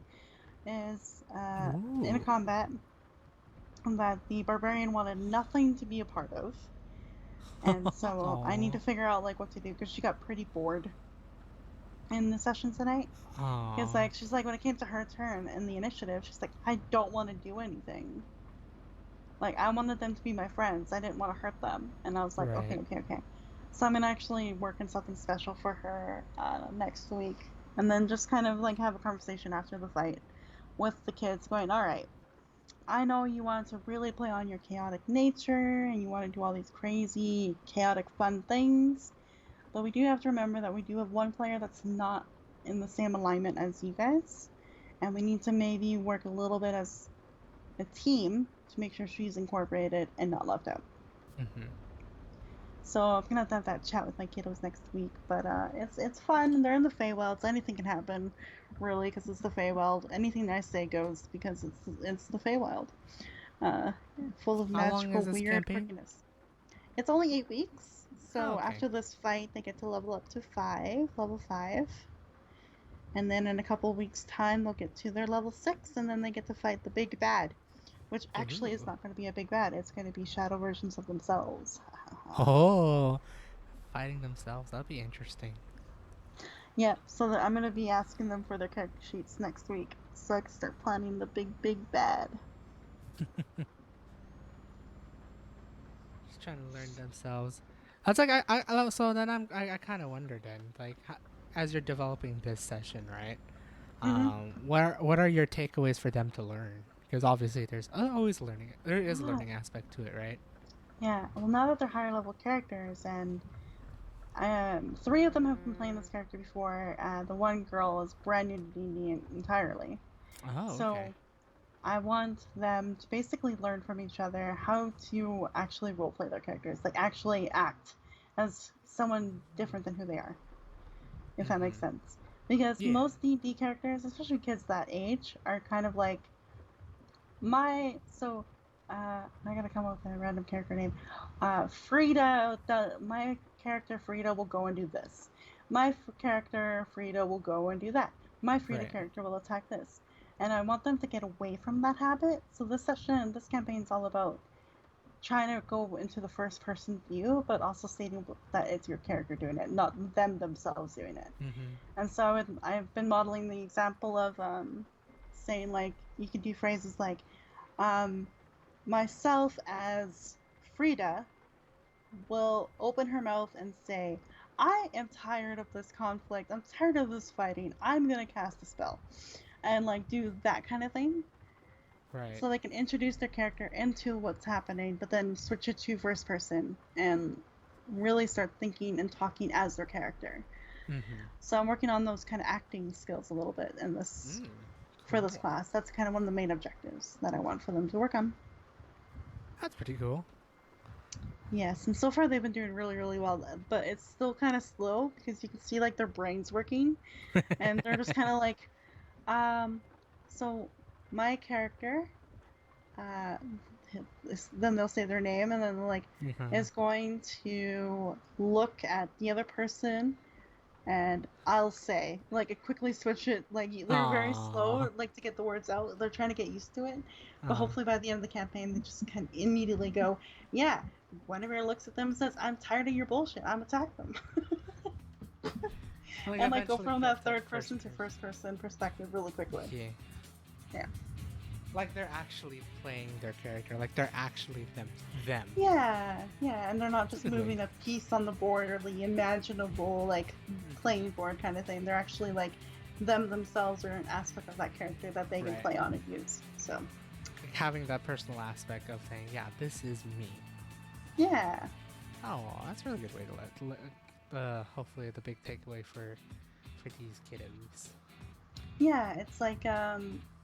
is in a Ooh. combat that the barbarian wanted nothing to be a part of, and so I need Oh. to figure out like what to do because she got pretty bored in the session tonight. Because Oh. like she's like when it came to her turn in the initiative, she's like I don't want to do anything. Like I wanted them to be my friends. I didn't want to hurt them, and I was like okay, Right. okay, okay. So I'm gonna actually work on something special for her next week, and then just kind of like have a conversation after the fight with the kids, going, all right. I know you want to really play on your chaotic nature and you want to do all these crazy, chaotic, fun things, but we do have to remember that we do have 1 player that's not in the same alignment as you guys, and we need to maybe work a little bit as a team to make sure she's incorporated and not left out. Mm-hmm. So I'm gonna have that chat with my kiddos next week, but it's fun. They're in the Feywilds. Anything can happen, really, because it's the Feywild. Anything I say goes because it's the Feywild, uh, full of How long magical, is this weird campaign? quirkiness. It's only 8 weeks, Oh, so okay. after this fight, they get to level up to level 5, and then in a couple weeks' time, they'll get to their level 6, and then they get to fight the big bad, which actually is Ooh. not going to be a big bad. It's going to be shadow versions of themselves. Oh. Fighting themselves. That'd be interesting. Yep, so I'm going to be asking them for their character sheets next week, so I can start planning the big, big bad. Just trying to learn themselves. That's like so then I kind of wonder then like as you're developing this session, right? Mm-hmm. What are your takeaways for them to learn? Because obviously there's always learning. There is a Oh, learning aspect to it, right? yeah. Well, now that they're higher level characters, and 3 of them have been playing this character before. The one girl is brand new to D&D entirely. Oh, okay. So I want them to basically learn from each other how to actually roleplay their characters, like actually act as someone different than who they are, if that makes Mm-hmm. sense. Because Yeah. most D&D characters, especially kids that age, are kind of like my so I gotta come up with a random character name. Frida, my character Frida will go and do this. My character Frida will go and do that. My Frida Right. character will attack this, and I want them to get away from that habit. So this campaign is all about trying to go into the first person view, but also stating that it's your character doing it, not them themselves doing it. Mm-hmm. And so I've been modeling the example of saying like you could do phrases like um, myself as Frida will open her mouth and say, I am tired of this conflict. I'm tired of this fighting. I'm going to cast a spell. And like do that kind of thing. Right. So they can introduce their character into what's happening, but then switch it to first person and really start thinking and talking as their character. Mm-hmm. So I'm working on those kind of acting skills a little bit in this for this Cool. class. That's kind of one of the main objectives that I want for them to work on. That's pretty cool. Yes, and so far they've been doing really, really well, but it's still kind of slow because you can see like their brains working, and they're just kind of like, um, so my character, uh, then they'll say their name, and then like Mm-hmm. is going to look at the other person, and I'll say like it quickly switch it. Like they're very Aww. slow, like to get the words out. They're trying to get used to it, but Uh-huh. hopefully by the end of the campaign, they just can immediately go, yeah. Guinevere looks at them and says, "I'm tired of your bullshit. I'm attack them," Like and like go eventually from get that that third first person to person. first person perspective really quickly. Yeah. Yeah. Like they're actually playing their character. Like they're actually them. Them. Yeah, yeah, and they're not That's a just good way. moving a piece on the board or the imaginable like Mm-hmm. playing board kind of thing. They're actually like them themselves or an aspect of that character that they can Right. play on and use. So Like having that personal aspect of saying, yeah, this is me. yeah, Oh, that's a really good way to hopefully the big takeaway for these kiddos. yeah, it's like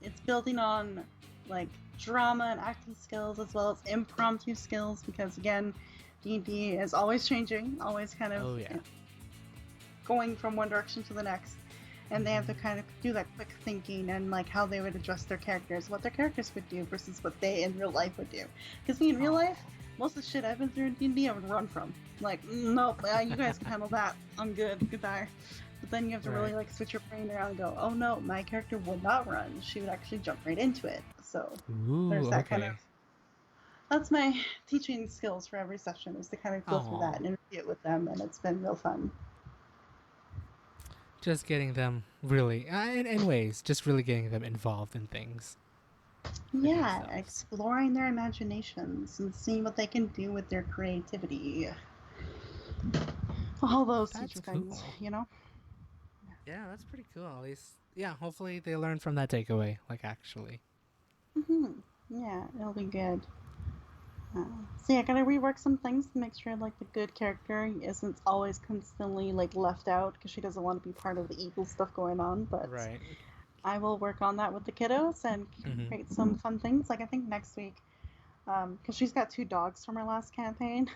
it's building on like drama and acting skills as well as impromptu skills because again, D&D is always changing, always kind of Oh yeah. going from one direction to the next, and they have to Mm-hmm. kind of do that quick thinking and like how they would adjust their characters, what their characters would do versus what they in real life would do. Because me in real life, Aww. most of the shit I've been through in D&D, I would run from. Like, nope, you guys can handle that. I'm good. Goodbye. But then you have to really Right. like switch your brain around and go, oh no, my character would not run. She would actually jump right into it. So there's Ooh, that kind of. okay. That's my teaching skills for every session is to kind of go through that Aww. and review it with them, and it's been real fun. Just getting them really, in ways, just really getting them involved in things for Yeah, themselves. exploring their imaginations and seeing what they can do with their creativity. All those That's teacher things, cool. you know? Yeah, that's pretty cool. At least, yeah. Hopefully, they learn from that takeaway. Like, actually. Yeah, it'll be good. So yeah, gotta rework some things to make sure like the good character isn't always constantly like left out because she doesn't want to be part of the evil stuff going on. But Right. I will work on that with the kiddos and Mm-hmm. create some fun things. Like I think next week, because she's got two dogs from her last campaign.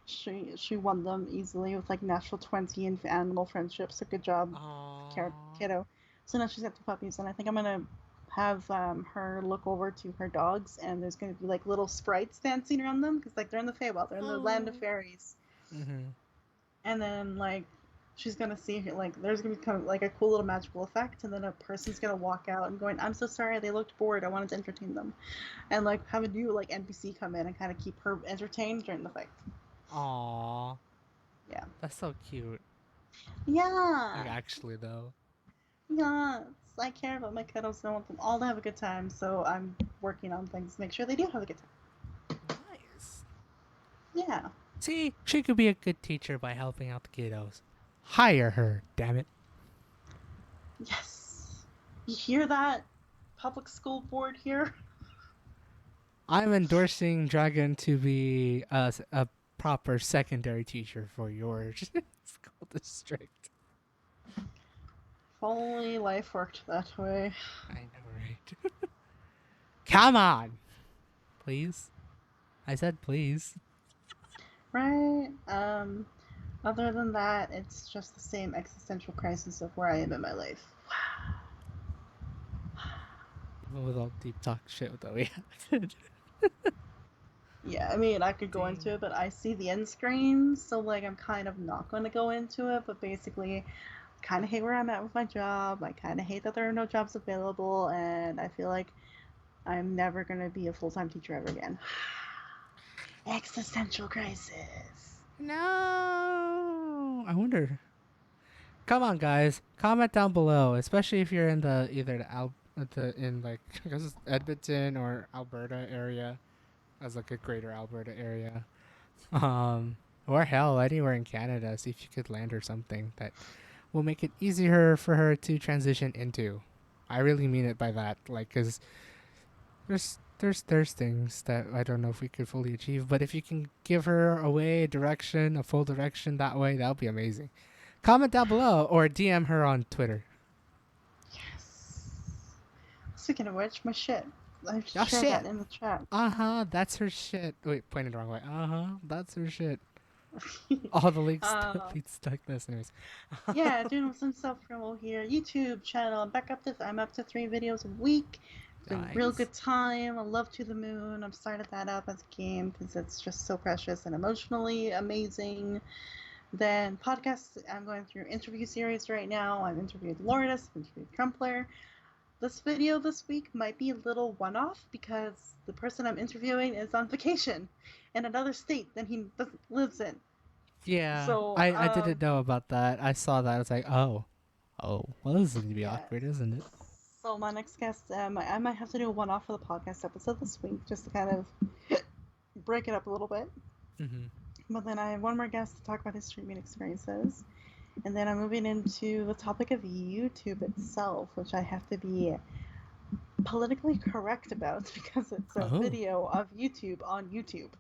She won them easily with like natural 20 in animal friendship. So good job, Aww. kiddo. So now she's got two puppies, and I think I'm gonna have her look over to her dogs, and there's gonna be like little sprites dancing around them because like they're in the Feywild, they're in the land of Oh. fairies, Mm-hmm. and then like she's gonna see like there's gonna be kind of like a cool little magical effect, and then a person's gonna walk out and going, "I'm so sorry, they looked bored. I wanted to entertain them," and like have a new like NPC come in and kind of keep her entertained during the fight. Aww. Yeah. That's so cute. Like, Yeah. actually, though. Yes. I care about my kiddos and I want them all to have a good time, so I'm working on things to make sure they do have a good time. Nice. Yeah. See, she could be a good teacher by helping out the kiddos. Hire her, damn it. Yes. You hear that? Public school board here? I'm endorsing Dragon to be a proper secondary teacher for your school district. If only life worked that way. I know, right? Come on, please. I said please. Right? Other than that, it's just the same existential crisis of where I am in my life. With all deep talk shit that we had. Yeah, I mean, I could go into Dang. it, but I see the end screen, so like I'm kind of not going to go into it, but basically kind of hate where I'm at with my job. I kind of hate that there are no jobs available, and I feel like I'm never going to be a full time teacher ever again. Existential crisis. No. I wonder. Come on, guys. Comment down below, especially if you're in the either in like I guess it's Edmonton or Alberta area, as like a greater Alberta area. Or hell, anywhere in Canada. See if you could land her something that will make it easier for her to transition into. I really mean it by that, like, cause there's things that I don't know if we could fully achieve, but if you can give her a way, a direction, a full direction that way, that would be amazing. Comment down below or DM her on Twitter. Yes. Speaking of which, my shit. I Oh shared that shit. in the chat. That's her shit. Wait, pointed the wrong way. That's her shit. All the links uh, lead stuck this, anyways. yeah, doing some self promo here. YouTube channel. I'm up to 3 videos a week. It's been a real Nice. good time. I love To the Moon. I've started that up as a game because it's just so precious and emotionally amazing. Then podcasts. I'm going through interview series right now. I've interviewed Lourdes, I've interviewed Trumpler. This video this week might be a little one-off because the person I'm interviewing is on vacation in another state than he lives in. Yeah, So, I didn't know about that. I saw that. I was like, oh, well, this is gonna be yes. awkward, isn't it? So my next guest, I might have to do a one-off for the podcast episode this week, just to kind of break it up a little bit. Mm-hmm. But then I have one more guest to talk about his streaming experiences, and then I'm moving into the topic of YouTube itself, which I have to be politically correct about because it's a Oh. video of YouTube on YouTube.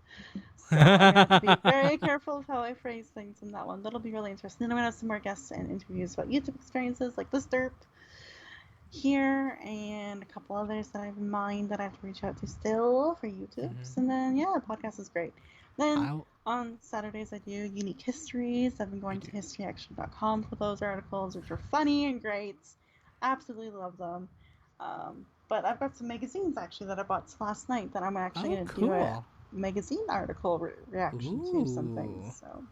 So I'm gonna have to be very careful of how I phrase things in that one. That'll be really interesting. Then I'm gonna have some more guests and interviews about YouTube experiences like this derp here and a couple others that I have in mind that I have to reach out to still for YouTube's. Mm-hmm. And then yeah, the podcast is great. Then I on Saturdays I do unique histories. I've been going to historyaction.com for those articles, which are funny and great. Absolutely love them. But I've got some magazines actually that I bought last night that I'm actually going to do a cool. magazine article reaction to some Ooh, things. So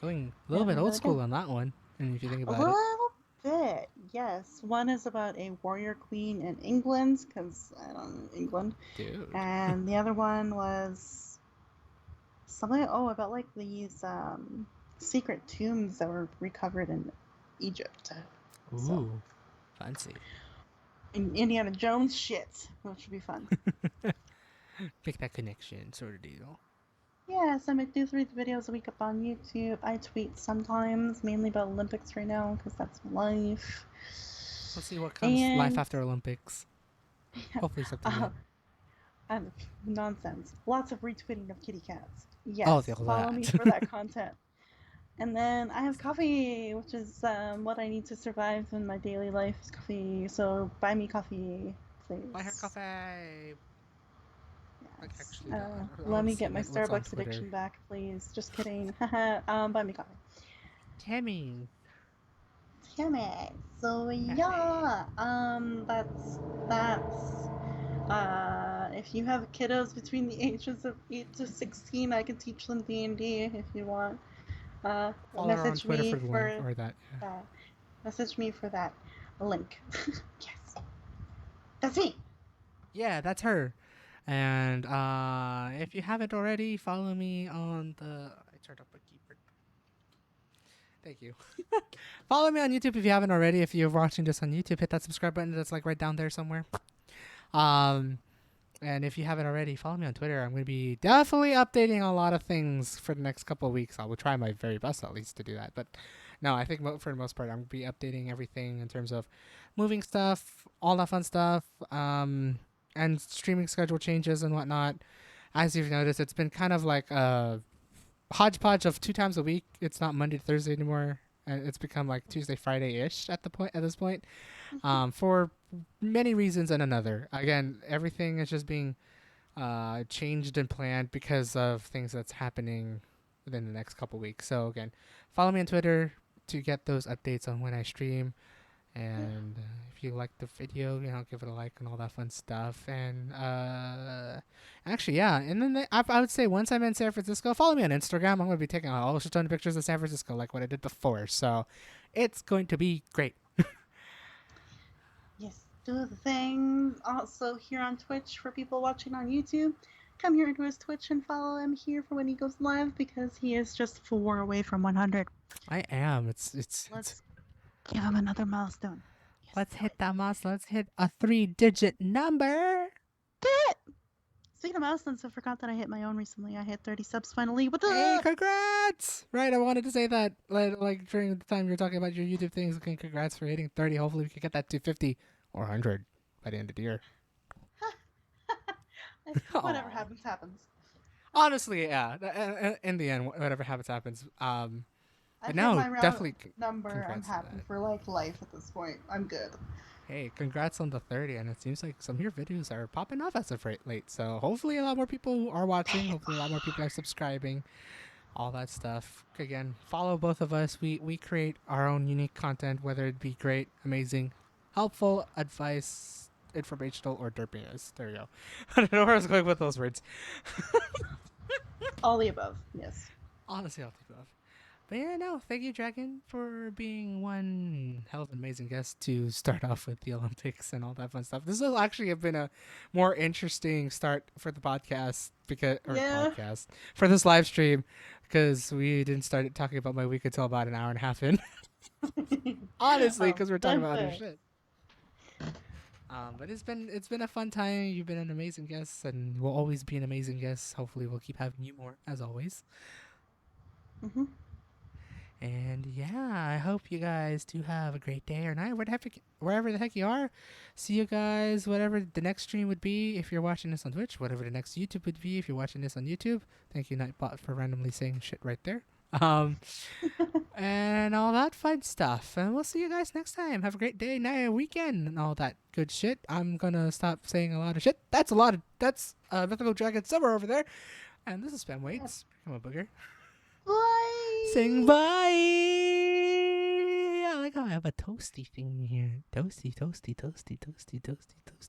going a little it'll bit be old really good. school on that one. And if you think A about it, little bit, yes. One is about a warrior queen in England, because I don't know England, dude. and the other one was something about like these secret tombs that were recovered in Egypt. So Ooh, fancy. Indiana Jones shit, which would be fun. Make that connection, sort of deal. Yes, I make do 3 videos a week up on YouTube. I tweet sometimes, mainly about Olympics right now, because that's my life. Let's see what comes life And after Olympics. Hopefully something uh, good. nonsense. Lots of retweeting of kitty cats. Oh, Yes, follow me for that. that content. And then I have coffee, which is what I need to survive in my daily life. Is coffee. So buy me coffee, Buy her please. coffee. Like Yes. actually, I Let want to me see get my what's on Starbucks Twitter. addiction back, please. Just kidding. Buy me coffee. Tammy. Damn it. So Tammy. yeah, that's if you have kiddos between the ages of 8 to 16, I can teach them D&D if you want. Follow her on Message Twitter me for the link for or that. Yeah. that. Message me for that link. Yes, that's me. Yeah, that's her. And if you haven't already, follow me on the. I turned up a keyboard. Thank you. Follow me on YouTube if you haven't already. If you're watching this on YouTube, hit that subscribe button that's like right down there somewhere. Um, and if you haven't already, follow me on Twitter. I'm going to be definitely updating a lot of things for the next couple of weeks. I will try my very best at least to do that. But no, I think for the most part, I'm going to be updating everything in terms of moving stuff, all that fun stuff, and streaming schedule changes and whatnot. As you've noticed, it's been kind of like a hodgepodge of 2 times a week. It's not Monday to Thursday anymore. And it's become like Tuesday, Friday ish at this point, for many reasons and another. Again, everything is just being changed and planned because of things that's happening within the next couple weeks. So again, follow me on Twitter to get those updates on when I stream. And if you like the video, give it a like and all that fun stuff. And actually, yeah. And then I would say once I'm in San Francisco, follow me on Instagram. I'm going to be taking a whole ton of pictures of San Francisco, like what I did before. So it's going to be great. Yes, do the thing. Also here on Twitch for people watching on YouTube. Come here to his Twitch and follow him here for when he goes live because he is just 4 away from 100. I am. It's. Let's give him another milestone. Yes, Let's do hit it. that mouse. Let's hit a 3-digit number. Do it! Speaking of milestones, I forgot that I hit my own recently. I hit 30 subs finally. What Hey, the? congrats! Right, I wanted to say that like during the time you were talking about your YouTube things. Okay, congrats for hitting 30. Hopefully we can get that to 50 or 100 by the end of the year. Whatever Aw. happens, happens. Honestly, yeah. In the end, whatever happens, happens. But I've hit no, my round definitely number. I'm congrats on happy that. for like life at this point. I'm good. Hey, congrats on the 30, and it seems like some of your videos are popping off as of late. So hopefully a lot more people are watching. Hopefully a lot more people are subscribing. All that stuff. Again, follow both of us. We create our own unique content, whether it be great, amazing, helpful, advice, informational, or derpiness. There you go. I don't know where I was going with those words. All the above. Yes. Honestly, I'll take off. But yeah, no, thank you, Dragon, for being one hell of an amazing guest to start off with the Olympics and all that fun stuff. This will actually have been a more interesting start for the podcast Yeah. for this live stream because we didn't start talking about my week until about an hour and a half in. Honestly, Oh, because we're talking that's about other fair. shit. But it's been a fun time. You've been an amazing guest, and will always be an amazing guest. Hopefully, we'll keep having you more as always. Hmm. And yeah, I hope you guys do have a great day or night, wherever the heck you are. See you guys, whatever the next stream would be if you're watching this on Twitch, whatever the next YouTube would be if you're watching this on YouTube. Thank you, Nightbot, for randomly saying shit right there. Um, and all that fun stuff. And we'll see you guys next time. Have a great day, night, weekend, and all that good shit. I'm gonna stop saying a lot of shit. That's Mythical Dragon somewhere over there. And this is Spam Waits. I'm a booger. Saying Bye. bye. I like how I have a toasty thing here. Toasty, toasty, toasty, toasty, toasty, toasty.